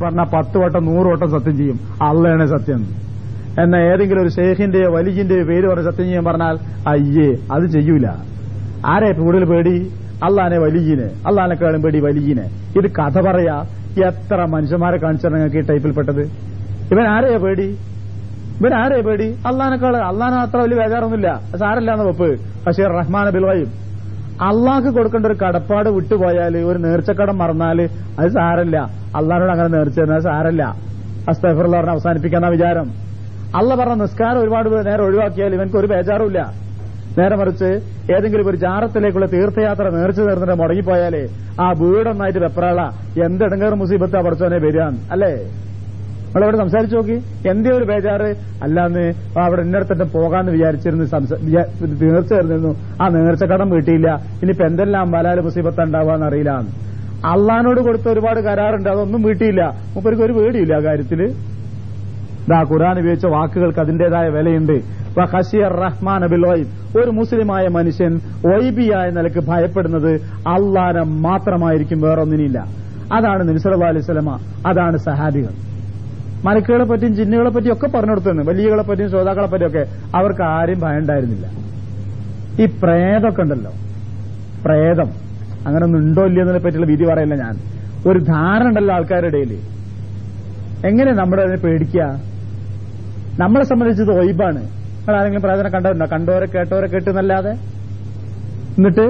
പറഞ്ഞാൽ 10 വട്ടം 100 വട്ടം സത്യം ചെയ്യും അള്ളയാണ് സത്യം. എന്നാൽ ഏതെങ്കിലും ഒരു ഷെയ്ഖിന്റെയോ വലിജിന്റെയോ പേര് പറഞ്ഞ് സത്യം ചെയ്യാൻ പറഞ്ഞാൽ അയ്യേ അത് ചെയ്യൂല. ആരെ കൂടുതൽ പേടി? അള്ളാനെ വലിജിനെ, അള്ളാനെക്കാളും പേടി വലിജിനെ. ഇത് കഥ പറയാ. എത്ര മനുഷ്യന്മാരെ കാണിച്ചാൽ നിങ്ങൾക്ക് ഈ ടൈപ്പിൽപ്പെട്ടത്? ഇവൻ ആരെയാ പേടി? അള്ളാനെക്കാള്. അള്ളാനെ അത്ര വലിയ ബേജാറൊന്നുമില്ല, സാരല്ലാന്ന് വെപ്പ്. പക്ഷേ റഹ്മാൻ ബിൽ ഗൈബ്, അള്ളാഹ്ക്ക് കൊടുക്കേണ്ട ഒരു കടപ്പാട് വിട്ടുപോയാൽ, ഒരു നേർച്ചക്കടം മറന്നാല് അത് സാരല്ല. അള്ളാഹിനോട് അങ്ങനെ നേർച്ച തരുന്നത് സാരല്ല, അസ്തഗ്ഫിറുല്ലാഹ് പറഞ്ഞ് അവസാനിപ്പിക്കാന്ന വിചാരം. അള്ളാഹ് പറഞ്ഞ നിസ്കാരം ഒരുപാട് നേരം ഒഴിവാക്കിയാൽ ഇവൻക്ക് ഒരു ബേജാറുമില്ല. നേരെ മറിച്ച് ഏതെങ്കിലും ഒരു ജാറത്തിലേക്കുള്ള തീർത്ഥയാത്ര നേർച്ച നേർന്നിട്ട് മുടങ്ങിപ്പോയാലേ ആ വീടൊന്നായിട്ട് വെപ്രാള. എന്തെടങ്ങേറ് മുസീബത്താ പഠിച്ചവനെ വരികയാണ് അല്ലേ? നമ്മളവിടെ സംസാരിച്ചു നോക്കി. എന്തേ ഒരു ബേജാറ്? അല്ലാന്ന് അവിടെ ഇന്നടത്തെ പോകാന്ന് വിചാരിച്ചിരുന്നു, നേർച്ച ചേർന്നിരുന്നു, ആ നേർച്ച കടം വീട്ടിയില്ല, ഇനിയിപ്പോ എന്തെല്ലാം ബലാല് മുസീബത്ത് ഉണ്ടാവാന്ന് അറിയില്ല. അള്ളഹാനോട് കൊടുത്ത ഒരുപാട് കരാറുണ്ട്, അതൊന്നും വീട്ടിയില്ല. മൂപ്പർക്ക് ഒരു പേടിയില്ല ആ കാര്യത്തില്. ഖുർആൻ ഉപയോഗിച്ച വാക്കുകൾക്ക് അതിന്റേതായ വിലയുണ്ട്. റഹ്മാൻ ബിൽ ഗൈബ്, ഒരു മുസ്ലിമായ മനുഷ്യൻ ഗൈബിയായ നിലക്ക് ഭയപ്പെടുന്നത് അള്ളാനെ മാത്രമായിരിക്കും, വേറൊന്നിനില്ല. അതാണ് നബി സല്ലല്ലാഹു അലൈഹി വസല്ലമ, അതാണ് സഹാബികൾ. മലക്കുകളെ പറ്റിയും ജിന്നുകളെ പറ്റിയും ഒക്കെ പറഞ്ഞു കൊടുത്തിട്ടുണ്ട്, വലിയകളെ പറ്റിയും ശ്രോതാക്കളെ പറ്റിയൊക്കെ. അവർക്ക് ആരും ഭയം ഉണ്ടായിരുന്നില്ല. ഈ പ്രേതമൊക്കെ ഉണ്ടല്ലോ, പ്രേതം അങ്ങനെ ഒന്നും ഉണ്ടോ ഇല്ലയെന്നതിനെ പറ്റിയുള്ള വിധി പറയില്ല ഞാൻ. ഒരു ധാരണ ഉണ്ടല്ലോ ആൾക്കാരുടെ ഇടയിൽ. എങ്ങനെ നമ്മുടെ അതിനെ പേടിക്കുക? നമ്മളെ സംബന്ധിച്ചത് ഒയ്ബാണ്. നിങ്ങൾ ആരെങ്കിലും പ്രേതനെ കണ്ടവരുണ്ടോ? കണ്ടവരെ കേട്ടവരെ കേട്ടെന്നല്ലാതെ. എന്നിട്ട്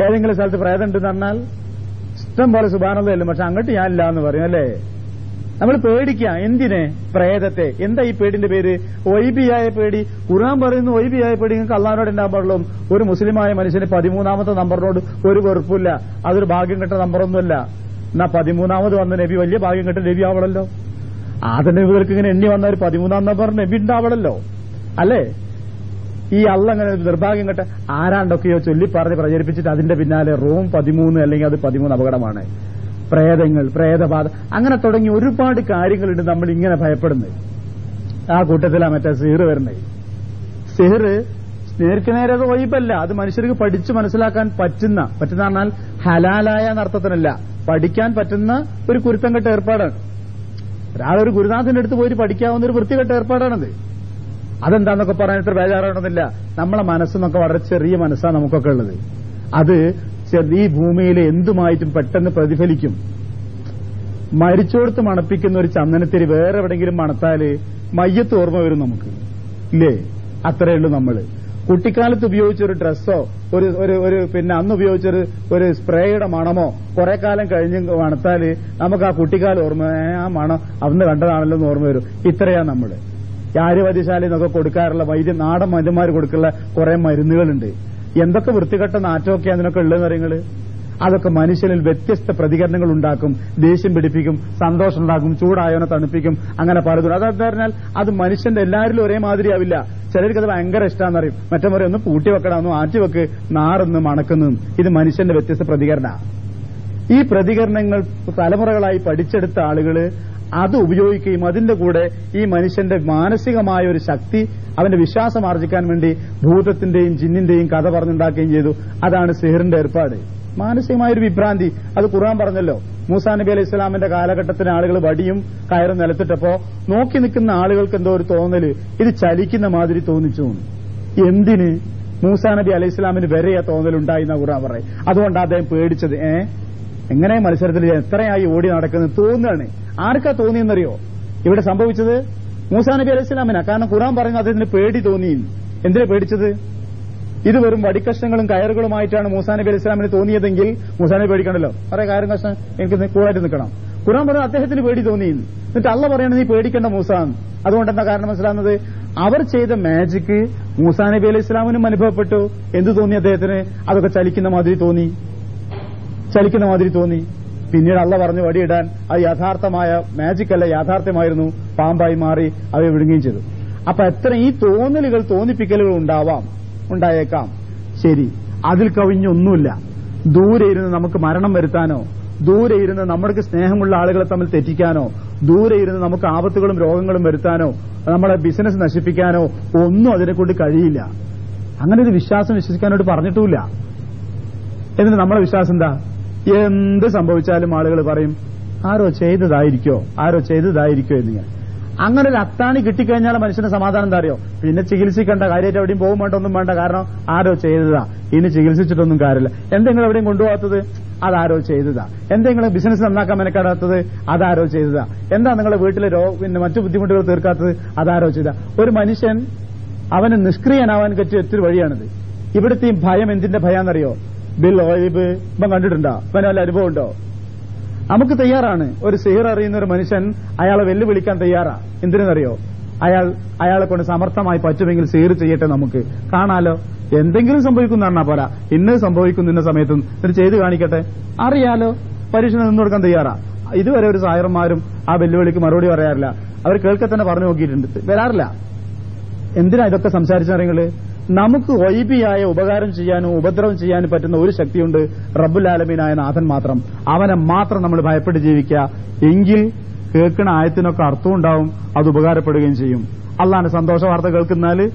ഏതെങ്കിലും സ്ഥലത്ത് പ്രേതം ഉണ്ടെന്ന് പറഞ്ഞാൽ ഇഷ്ടം പോലെ സുബ്ഹാനല്ലാഹ്, പക്ഷെ അങ്ങോട്ട് ഞാനില്ല എന്ന് പറയും അല്ലേ? നമ്മൾ പേടിക്കുക. എന്തിനെ? പ്രേതത്തെ. എന്താ ഈ പേടിന്റെ പേര്? ഒയ്ബിയായ പേടി. ഖുർആൻ പറയുന്നു ഒയ്ബിയായ പേടി നിങ്ങൾക്ക് അള്ളാഹിനോട് ഉണ്ടാകാൻ പാടുള്ളൂ. ഒരു മുസ്ലിമായ മനുഷ്യന് 13ാമത്തെ നമ്പറിനോട് ഒരു വെറുപ്പില്ല. അതൊരു ഭാഗ്യം കെട്ട നമ്പറൊന്നുമല്ല. എന്നാ 13ാമത് വന്ന നബി വലിയ ഭാഗ്യം കെട്ട നബി ആവണല്ലോ. ആദ്യ നബികൾക്ക് ഇങ്ങനെ എണ്ണി വന്ന ഒരു 13ാം നമ്പർ നബി ഉണ്ടാവണല്ലോ അല്ലേ? ഈ അള്ള അങ്ങനെ നിർഭാഗ്യം കെട്ട ആരാണ്ടൊക്കെയോ ചൊല്ലി പറഞ്ഞ് പ്രചരിപ്പിച്ചിട്ട് അതിന്റെ പിന്നാലെ റൂം 13 അല്ലെങ്കിൽ അത് 13 അപകടമാണ്, പ്രേതങ്ങൾ, പ്രേതബാധ, അങ്ങനെ തുടങ്ങി ഒരുപാട് കാര്യങ്ങളുണ്ട് നമ്മൾ ഇങ്ങനെ ഭയപ്പെടുന്നത്. ആ കൂട്ടത്തിലാ മറ്റേ സിഹിർ വരുന്നത്. സിഹിർ നേർക്ക് നേരെ അത് ഒയ്ബല്ല, അത് മനുഷ്യർക്ക് പഠിച്ചു മനസ്സിലാക്കാൻ പറ്റുന്ന പറഞ്ഞാൽ ഹലാലായ എന്നർത്ഥത്തിനല്ല, പഠിക്കാൻ പറ്റുന്ന ഒരു കുരുത്തം കെട്ട ഏർപ്പാടാണ്. ഒരാളൊരു ഗുരുനാഥന്റെ അടുത്ത് പോയി പഠിക്കാവുന്ന ഒരു വൃത്തികെട്ട ഏർപ്പാടാണത്. അതെന്താന്നൊക്കെ പറയാനായിട്ട് ബേജാറാണെന്നില്ല. നമ്മളെ മനസ്സെന്നൊക്കെ വളരെ ചെറിയ മനസ്സാണ് നമുക്കൊക്കെ ഉള്ളത്. അത് ഈ ഭൂമിയിലെ എന്തുമായിട്ടും പെട്ടെന്ന് പ്രതിഫലിക്കും. മരിച്ചോടത്ത് മണപ്പിക്കുന്ന ഒരു ചന്ദനത്തിരി വേറെ എവിടെയെങ്കിലും മണത്താല് മയ്യത്ത് ഓർമ്മ വരും നമുക്ക്, ഇല്ലേ? അത്രയേ ഉള്ളൂ. നമ്മള് കുട്ടിക്കാലത്ത് ഉപയോഗിച്ചൊരു ഡ്രസ്സോ ഒരു പിന്നെ അന്ന് ഉപയോഗിച്ചൊരു ഒരു സ്പ്രേയുടെ മണമോ കുറെ കാലം കഴിഞ്ഞ് മണത്താല് നമുക്ക് ആ കുട്ടിക്കാലം ഓർമ്മ, ആ മണം അന്ന് കണ്ടതാണല്ലോ എന്ന് ഓർമ്മ വരും. ഇത്രയാ നമ്മള്. ആര്യവൈദ്യശാലയിൽ നിന്നൊക്കെ കൊടുക്കാറുള്ള നാടൻ മരുന്മാർ കൊടുക്കുന്ന കുറെ മരുന്നുകളുണ്ട്. എന്തൊക്കെ വൃത്തികെട്ട നാറ്റമൊക്കെ അതിനൊക്കെ ഉള്ളതെന്ന് പറയുന്നത്. അതൊക്കെ മനുഷ്യനിൽ വ്യത്യസ്ത പ്രതികരണങ്ങൾ ഉണ്ടാക്കും, ദേഷ്യം പിടിപ്പിക്കും, സന്തോഷം ഉണ്ടാക്കും, ചൂടായവനെ തണുപ്പിക്കും, അങ്ങനെ പലതും. അതെന്താ പറഞ്ഞാൽ അത് മനുഷ്യന്റെ എല്ലാവരിലും ഒരേ മാതിരിയാവില്ല. ചിലർക്ക് അത് ഭയങ്കര ഇഷ്ടമാണെന്ന് അറിയും, മറ്റേ പറയും ഒന്ന് പൂട്ടി വെക്കണം, ഒന്ന് ആറ്റിവെക്ക്, നാറെന്ന് മണക്കുന്നതും. ഇത് മനുഷ്യന്റെ വ്യത്യസ്ത പ്രതികരണമാണ്. ഈ പ്രതികരണങ്ങൾ തലമുറകളായി പഠിച്ചെടുത്ത ആളുകള് അത് ഉപയോഗിക്കുകയും അതിന്റെ കൂടെ ഈ മനുഷ്യന്റെ മാനസികമായ ഒരു ശക്തി, അവന്റെ വിശ്വാസം ആർജിക്കാൻ വേണ്ടി ഭൂതത്തിന്റെയും ജിന്നിന്റെയും കഥ പറഞ്ഞുണ്ടാക്കുകയും ചെയ്തു. അതാണ് സിഹിറിന്റെ ഏർപ്പാട്. മാനസികമായൊരു വിഭ്രാന്തി. അത് ഖുർആൻ പറഞ്ഞല്ലോ. മൂസാ നബി അലൈഹി ഇസ്ലാമിന്റെ കാലഘട്ടത്തിന് ആളുകൾ വടിയും കയറും നിലത്തിട്ടപ്പോ നോക്കി നിൽക്കുന്ന ആളുകൾക്ക് എന്തോ ഒരു തോന്നല്, ഇത് ചലിക്കുന്ന മാതിരി തോന്നിച്ചു. എന്തിന്? മൂസാ നബി അലൈഹി ഇസ്ലാമിന് വരെ ആ തോന്നലുണ്ടായിന്ന ഖുർആൻ പറയും. അതുകൊണ്ടാണ് അദ്ദേഹം പേടിച്ചത്. എങ്ങനെ മത്സരത്തിൽ എത്രയായി ഓടി നടക്കുന്നത് തോന്നുകയാണ്. ആർക്കാ തോന്നിയെന്നറിയോ? ഇവിടെ സംഭവിച്ചത് മൂസാ നബി അലൈഹി ഇസ്ലാമിനാ. കാരണം ഖുർആൻ പറയുന്നത് അദ്ദേഹത്തിന് പേടി തോന്നി. എന്തിനാ പേടിച്ചത്? ഇത് വെറും വടിക്കഷ്ണങ്ങളും കയറുകളുമായിട്ടാണ് മൂസാ നബി അലൈഹി ഇസ്ലാമിന് തോന്നിയതെങ്കിൽ മൂസാ നബി പേടിക്കണ്ടല്ലോ, പറയാം കയറും കഷ്ണം എനിക്ക് കൂടായിട്ട് നിൽക്കണം. ഖുർആൻ പറഞ്ഞത് അദ്ദേഹത്തിന് പേടി തോന്നി. എന്നിട്ട് അള്ള പറയണത് നീ പേടിക്കേണ്ട മൂസ. അതുകൊണ്ട് എന്താ കാരണം മനസ്സിലാകുന്നത്? അവർ ചെയ്ത മാജിക് മൂസാ നബി അലൈഹി ഇസ്ലാമിനും അനുഭവപ്പെട്ടു. എന്ത് തോന്നി അദ്ദേഹത്തിന്? അതൊക്കെ ചലിക്കുന്ന മാതിരി തോന്നി. പിന്നീട് അള്ള പറഞ്ഞു വടിയിടാൻ. അത് യഥാർത്ഥമായ മാജിക് അല്ല, യാഥാർത്ഥ്യമായിരുന്നു. പാമ്പായി മാറി അവയെ വിഴുങ്ങുകയും ചെയ്തു. അപ്പൊ എത്ര ഈ തോന്നലുകൾ, തോന്നിപ്പിക്കലുകൾ ഉണ്ടായേക്കാം. ശരി, അതിൽ കവിഞ്ഞൊന്നുമില്ല. ദൂരെ ഇരുന്ന് നമുക്ക് മരണം വരുത്താനോ, ദൂരെ ഇരുന്ന് നമ്മൾക്ക് സ്നേഹമുള്ള ആളുകളെ തമ്മിൽ തെറ്റിക്കാനോ, ദൂരെ ഇരുന്ന് നമുക്ക് ആപത്തുകളും രോഗങ്ങളും വരുത്താനോ, നമ്മളെ ബിസിനസ് നശിപ്പിക്കാനോ ഒന്നും അതിനെക്കൊണ്ട് കഴിയില്ല. അങ്ങനെ ഒരു വിശ്വാസം വിശ്വസിക്കാനോട് പറഞ്ഞിട്ടുമില്ല. എന്നിട്ട് നമ്മളെ വിശ്വാസം എന്താ? എന്ത് സംഭവിച്ചാലും ആളുകൾ പറയും ആരോ ചെയ്തതായിരിക്കോ എന്നിങ്ങനെ. അങ്ങനെ ഒരു അത്താണി കിട്ടിക്കഴിഞ്ഞാൽ മനുഷ്യന് സമാധാനം എന്താ അറിയോ? പിന്നെ ചികിത്സിക്കേണ്ട, കാര്യമായിട്ട് എവിടെയും പോകും വേണ്ട, ഒന്നും വേണ്ട. കാരണം ആരോ ചെയ്തതാ, ഇനി ചികിത്സിച്ചിട്ടൊന്നും കാര്യമില്ല. എന്തെങ്കിലും എവിടെയും കൊണ്ടുപോകാത്തത്, അതാരോ ചെയ്തതാ. എന്തെങ്കിലും ബിസിനസ് നന്നാക്കാൻ മെനക്കെടാത്തത്, അതാരോ ചെയ്തതാ. എന്താ നിങ്ങളുടെ വീട്ടിലെ പിന്നെ മറ്റു ബുദ്ധിമുട്ടുകൾ തീർക്കാത്തത്, അതാരോ ചെയ്ത. ഒരു മനുഷ്യൻ അവന് നിഷ്ക്രിയനാവാൻ പറ്റിയ ഒറ്റൊരു വഴിയാണിത്. ഇവിടുത്തെ ഈ ഭയം എന്തിന്റെ ഭയാന്നറിയോ? ബിൽ ഓയിബ് ഇപ്പം കണ്ടിട്ടുണ്ടോ? ഇവന് വല്ല അനുഭവം ഉണ്ടോ? നമുക്ക് തയ്യാറാണ്. ഒരു സിഹിർ അറിയുന്ന ഒരു മനുഷ്യൻ അയാളെ വെല്ലുവിളിക്കാൻ തയ്യാറാ. എന്തിനെന്നറിയോ? അയാളെ കൊണ്ട് സമർത്ഥമായി പറ്റുമെങ്കിൽ സിഹിർ ചെയ്യട്ടെ, നമുക്ക് കാണാലോ. എന്തെങ്കിലും സംഭവിക്കുന്ന പറഞ്ഞാൽ പോരാ, ഇന്ന് സംഭവിക്കുന്ന ഇന്ന സമയത്തും ഇത് ചെയ്ത് കാണിക്കട്ടെ, അറിയാലോ. പരീക്ഷ നിന്ന് കൊടുക്കാൻ തയ്യാറാ. ഇതുവരെ ഒരു സായർമാരും ആ വെല്ലുവിളിക്ക് മറുപടി പറയാറില്ല. അവർ കേൾക്കെ തന്നെ പറഞ്ഞു നോക്കിയിട്ടുണ്ട്, വരാറില്ല. എന്തിനാ ഇതൊക്കെ സംസാരിച്ചറിയങ്ങള്? നമുക്ക് വൈബിയായ ഉപകാരം ചെയ്യാനും ഉപദ്രവം ചെയ്യാനും പറ്റുന്ന ഒരു ശക്തിയുണ്ട്, റബ്ബുൽ ആലമീനായ നാഥൻ മാത്രം. അവനെ മാത്രം നമ്മൾ ഭയപ്പെട്ട് ജീവിക്കുക. എങ്കിൽ കേൾക്കുന്ന ആയത്തിനൊക്കെ അർത്ഥം ഉണ്ടാവും, അത് ഉപകാരപ്പെടുകയും ചെയ്യും. അള്ളാന്റെ സന്തോഷ വാർത്ത കേൾക്കുന്നാല്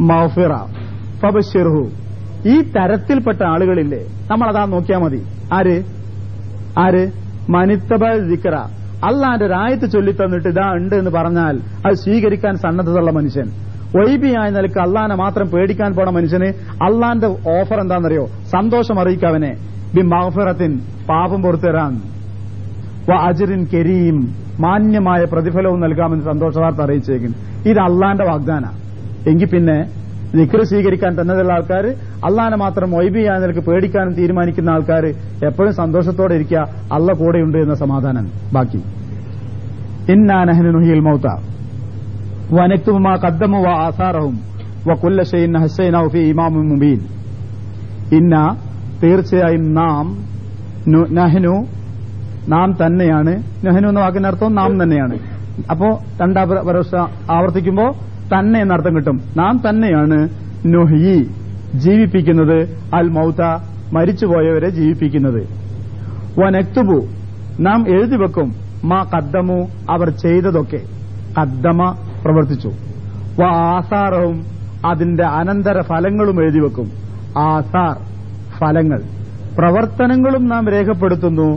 മഗ്ഫിറ ഫബശ്ശിർഹു. ഈ തരത്തിൽപ്പെട്ട ആളുകളില്ലേ, നമ്മളതാ നോക്കിയാൽ മതി. ആര് മനിത്തബ ദിക്റ, അള്ളാന്റെ രായത്ത് ചൊല്ലിത്തന്നിട്ട് ഇതാ ഉണ്ട് എന്ന് പറഞ്ഞാൽ അത് സ്വീകരിക്കാൻ സന്നദ്ധതയുള്ള മനുഷ്യൻ, വൈബിയായ നിലക്ക് അള്ളാനെ മാത്രം പേടിക്കാൻ പോണ മനുഷ്യന് അള്ളാന്റെ ഓഫർ എന്താണെന്നറിയോ? സന്തോഷം അറിയിക്കവനെ ബി മഗ്ഫിറത്തിൻ, പാപം പുറത്തുതരാൻ, വ അജ്റിൻ കരീം, മാന്യമായ പ്രതിഫലവും നൽകാമെന്ന് സന്തോഷവാർത്ത അറിയിച്ചേക്കും. ഇത് അള്ളാന്റെ വാഗ്ദാന. എങ്കിൽ പിന്നെ ദിക്ർ സ്വീകരിക്കാൻ തന്നെയുള്ള ആൾക്കാർ, അള്ളാനെ മാത്രം വൈബിയായ നിലക്ക് പേടിക്കാനും തീരുമാനിക്കുന്ന ആൾക്കാർ എപ്പോഴും സന്തോഷത്തോടെ ഇരിക്കുക, അള്ള കൂടെയുണ്ട് എന്ന സമാധാനം. ബാക്കി ഇന്നാ നഹ്നു നുഹ്യിൽ മൗത വനക്തുബു മാ ഖദ്ദമു വആസാറഹും വകുല്ല ശൈഇൻ ഹസൈനാഹു ഫീ ഇമാമിൻ മുബീൻ. ഇന്ന, തീർച്ചയായും നാം, നഹ്നു നാം തന്നെയാണ്. നഹ്നു എന്ന വാക്കിന്റെ അർത്ഥം നാം തന്നെയാണ്. അപ്പോ രണ്ടാം പ്രാവശ്യം ആവർത്തിക്കുമ്പോ തന്നെ എന്നർത്ഥം കിട്ടും. നാം തന്നെയാണ് നുഹ്യി, ജീവിപ്പിക്കുന്നത്, അൽ മൗത, മരിച്ചുപോയവരെ ജീവിപ്പിക്കുന്നത്. വനക്തുബു, നാം എഴുതിവെക്കും, മാ ഖദ്ദമു, അവർ ചെയ്തതൊക്കെ. ഖദ്ദമ, പ്രവർത്തിച്ചു. വ ആസാറഹും, അതിന്റെ അനന്തര ഫലങ്ങളും എഴുതിവെക്കും. ആസാർ, ഫലങ്ങൾ. പ്രവർത്തനങ്ങളും നാം രേഖപ്പെടുത്തുന്നു,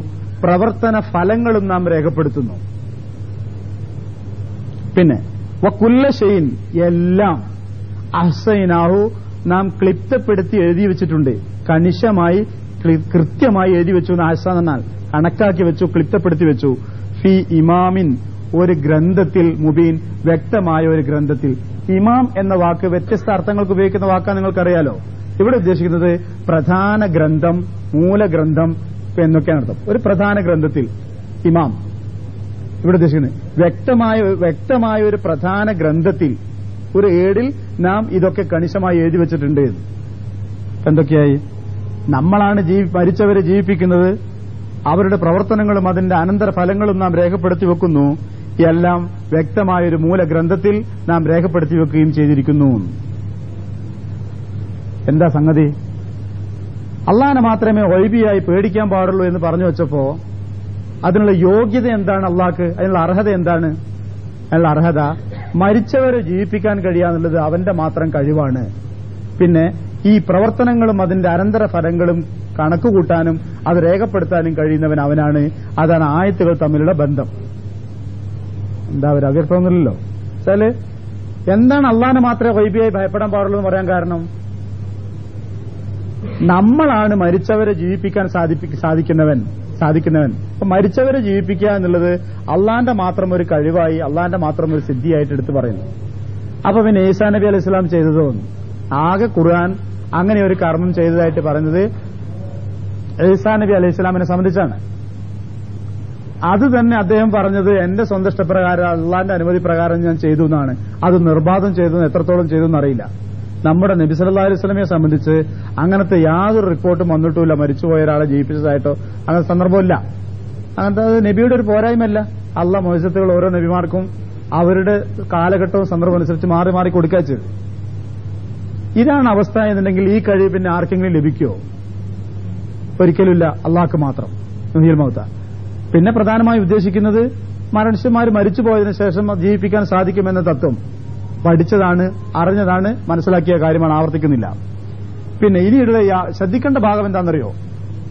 പ്രവർത്തന ഫലങ്ങളും നാം രേഖപ്പെടുത്തുന്നു. പിന്നെ വകുല്ല ഷൈഇൻ, എല്ലാം, അഹ്സൈനാഹു, നാം ക്ലിപ്തപ്പെടുത്തി എഴുതി വെച്ചിട്ടുണ്ട്. കണിശമായി കൃത്യമായി എഴുതി വെച്ചു. അഹ്സൻ എന്നാൽ കണക്കാക്കി വെച്ചു, ക്ലിപ്തപ്പെടുത്തി വെച്ചു. ഫി ഇമാമിൻ, ഒരു ഗ്രന്ഥത്തിൽ, മുബീൻ, വ്യക്തമായ ഒരു ഗ്രന്ഥത്തിൽ. ഇമാം എന്ന വാക്ക് വ്യത്യസ്ത അർത്ഥങ്ങൾക്ക് ഉപയോഗിക്കുന്ന വാക്കാണ്, നിങ്ങൾക്കറിയാലോ. ഇവിടെ ഉദ്ദേശിക്കുന്നത് പ്രധാന ഗ്രന്ഥം, മൂലഗ്രന്ഥം എന്നൊക്കെയാണ് അർത്ഥം. ഒരു പ്രധാന ഗ്രന്ഥത്തിൽ ഇമാം ഇവിടെ ഉദ്ദേശിക്കുന്നത് വ്യക്തമായ ഒരു പ്രധാന ഗ്രന്ഥത്തിൽ, ഒരു ഏടിൽ നാം ഇതൊക്കെ കണിശമായി എഴുതി വെച്ചിട്ടുണ്ട്. എന്തൊക്കെയായി? നമ്മളാണ് മരിച്ചവരെ ജീവിപ്പിക്കുന്നത്, അവരുടെ പ്രവർത്തനങ്ങളും അതിന്റെ അനന്തര ഫലങ്ങളും നാം രേഖപ്പെടുത്തി വെക്കുന്നു. എല്ലാം വ്യക്തമായൊരു മൂലഗ്രന്ഥത്തിൽ നാം രേഖപ്പെടുത്തി വെക്കുകയും ചെയ്തിരിക്കുന്നു. എന്താ സംഗതി? അള്ളാനെ മാത്രമേ ഗൈബിയായി പേടിക്കാൻ പാടുള്ളൂ എന്ന് പറഞ്ഞു വെച്ചപ്പോ അതിനുള്ള യോഗ്യത എന്താണ് അള്ളാഹ്ക്ക്? അതിനുള്ള അർഹത എന്താണ്? അതിനുള്ള അർഹത മരിച്ചവരെ ജീവിപ്പിക്കാൻ കഴിയാന്നുള്ളത് അവന്റെ മാത്രം കഴിവാണ്. പിന്നെ ഈ പ്രവർത്തനങ്ങളും അതിന്റെ അനന്തര ഫലങ്ങളും കണക്കുകൂട്ടാനും അത് രേഖപ്പെടുത്താനും കഴിയുന്നവൻ അവനാണ്. അതാണ് ആയത്തുകൾ തമ്മിലുള്ള ബന്ധം. എന്താ ഒരു അവ്യക്തമൊന്നുമില്ലല്ലോ. വെച്ചാല് എന്താണ് അള്ളാനെ മാത്രമേ ഗൈബിയായി ഭയപ്പെടാൻ പാടുള്ളൂ എന്ന് പറയാൻ കാരണം? നമ്മളാണ് മരിച്ചവരെ ജീവിപ്പിക്കാൻ സാധിക്കുന്നവൻ. അപ്പൊ മരിച്ചവരെ ജീവിപ്പിക്കുക എന്നുള്ളത് അള്ളാന്റെ മാത്രം ഒരു കഴിവായി, അള്ളാന്റെ മാത്രം ഒരു സിദ്ധിയായിട്ട് എടുത്തു പറയുന്നു. അപ്പൊ പിന്നെ ഈസാ നബി അലൈഹി സ്വലാം ചെയ്തതോ? ആകെ ഖുർആൻ അങ്ങനെ ഒരു കർമ്മം ചെയ്തതായിട്ട് പറയുന്നത് ഈസാ നബി അലൈഹി സ്വലാമിനെ സംബന്ധിച്ചാണ്. അത് തന്നെ അദ്ദേഹം പറഞ്ഞത് എന്റെ സ്വന്തം ഇഷ്ടപ്രകാരം അള്ളാന്റെ അനുമതി പ്രകാരം ഞാൻ ചെയ്തു എന്നാണ്. അത് നിർബാധം ചെയ്തു, എത്രത്തോളം ചെയ്തു എന്നറിയില്ല. നമ്മുടെ നബി സല്ലല്ലാഹു അലൈഹി വസല്ലമയെ സംബന്ധിച്ച് അങ്ങനത്തെ യാതൊരു റിപ്പോർട്ടും വന്നിട്ടുമില്ല മരിച്ചുപോയ ഒരാളെ ജീവിപ്പിച്ചതായിട്ടോ അങ്ങനെ സന്ദർഭമില്ല. അങ്ങനത്തെ അത് നബിയുടെ ഒരു പോരായ്മയല്ല. അള്ളാഹ് മുഅ്ജിസത്തുകൾ ഓരോ നബിമാർക്കും അവരുടെ കാലഘട്ടവും സന്ദർഭം അനുസരിച്ച് മാറി മാറി കൊടുക്കുക ചെയ്തു. ഇതാണ് അവസ്ഥ എന്നുണ്ടെങ്കിൽ ഈ കഴിവ് പിന്നെ ആർക്കെങ്കിലും ലഭിക്കുമോ? ഒരിക്കലുമില്ല, അള്ളാഹ്ക്ക് മാത്രം. നുഹിയൽ മൗത. പിന്നെ പ്രധാനമായി ഉദ്ദേശിക്കുന്നത് മനുഷ്യന്മാർ മരിച്ചുപോയതിനു ശേഷം ജീവിപ്പിക്കാൻ സാധിക്കുമെന്ന തത്വം പഠിച്ചതാണ്, അറിഞ്ഞതാണ്, മനസ്സിലാക്കിയ കാര്യമാണ്, ആവർത്തിക്കുന്നില്ല. പിന്നെ ഇനിയുള്ള ശ്രദ്ധിക്കേണ്ട ഭാഗം എന്താണെന്നറിയോ?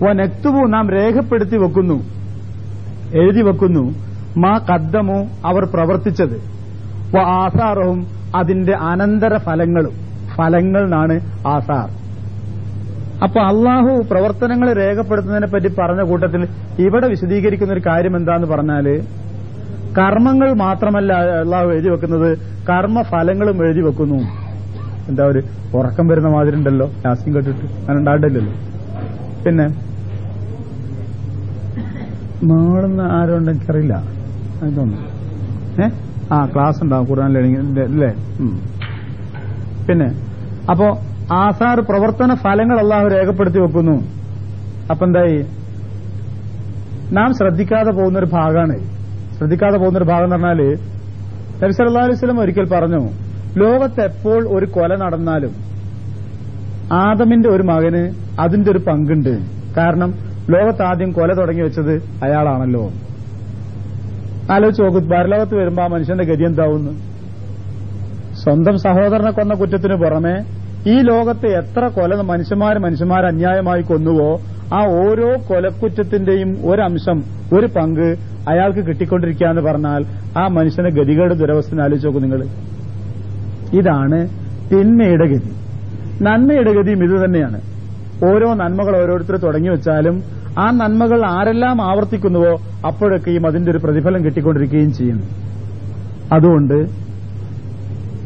വനക്തുബു, നാം രേഖപ്പെടുത്തി വെക്കുന്നു. എഴുതി വെക്കുന്നു. മാ ഖദ്ദമു അവർ പ്രവർത്തിച്ചത്, വ ആസാറഹും അതിന്റെ അനന്തര ഫലങ്ങളും. ഫലങ്ങൾ എന്നാണ് ആസാർ. അപ്പൊ അള്ളാഹു പ്രവർത്തനങ്ങൾ രേഖപ്പെടുത്തുന്നതിനെ പറ്റി പറഞ്ഞ കൂട്ടത്തിൽ ഇവിടെ വിശദീകരിക്കുന്ന ഒരു കാര്യം എന്താന്ന് പറഞ്ഞാല്, കർമ്മങ്ങൾ മാത്രമല്ല അള്ളാഹു എഴുതി വെക്കുന്നത്, കർമ്മഫലങ്ങളും എഴുതി വെക്കുന്നു. എന്താ ഒരു ഉറക്കം വരുന്ന മാതിരി ഉണ്ടല്ലോ യാസീൻ കേട്ടിട്ട്, അങ്ങനെ ഉണ്ടായിട്ടില്ലല്ലോ. പിന്നെ മാളുന്ന ആരോ ഉണ്ട് എനിക്കറിയില്ല, അതൊന്നും ക്ലാസ് ഉണ്ടാവും ഖുർആൻ ലേണിംഗ് അല്ലേ. പിന്നെ അപ്പോ ആസാർ പ്രവർത്തന ഫലങ്ങൾ അള്ളാഹു രേഖപ്പെടുത്തി വെക്കുന്നു. അപ്പൊ എന്തായി, നാം ശ്രദ്ധിക്കാതെ പോകുന്നൊരു ഭാഗമാണ്. ശ്രദ്ധിക്കാതെ പോകുന്നൊരു ഭാഗം എന്ന് പറഞ്ഞാല്, നബി സല്ലല്ലാഹു അലൈഹി വസല്ലം ഒരിക്കൽ പറഞ്ഞു, ലോകത്ത് എപ്പോൾ ഒരു കൊല നടന്നാലും ആദമിന്റെ ഒരു മകന് അതിന്റെ ഒരു പങ്കുണ്ട്. കാരണം ലോകത്ത് ആദ്യം കൊല തുടങ്ങി വെച്ചത് അയാളാണല്ലോ. ആലോചിച്ച് നോക്കൂ, പരലോകത്ത് വരുമ്പോ ആ മനുഷ്യന്റെ ഗതി എന്താവുന്നു? സ്വന്തം സഹോദരനെ കൊന്ന കുറ്റത്തിന് പുറമെ ഈ ലോകത്തെ എത്ര കൊല മനുഷ്യന്മാർ അന്യായമായി കൊന്നുവോ ആ ഓരോ കൊലക്കുറ്റത്തിന്റെയും ഒരംശം, ഒരു പങ്ക് അയാൾക്ക് കിട്ടിക്കൊണ്ടിരിക്കുക എന്ന് പറഞ്ഞാൽ ആ മനുഷ്യന്റെ ഗതികേട് ദുരവസ്ഥ ആലോചിച്ച് നോക്കൂ നിങ്ങൾ. ഇതാണ് തിന്മയുടെ ഗതി. നന്മയുടെ ഗതിയും ഇത് തന്നെയാണ്. ഓരോ നന്മകൾ ഓരോരുത്തർ തുടങ്ങി വെച്ചാലും ആ നന്മകൾ ആരെല്ലാം ആവർത്തിക്കുന്നുവോ അപ്പോഴൊക്കെയും അതിന്റെ ഒരു പ്രതിഫലം കിട്ടിക്കൊണ്ടിരിക്കുകയും ചെയ്യുന്നു. അതുകൊണ്ട്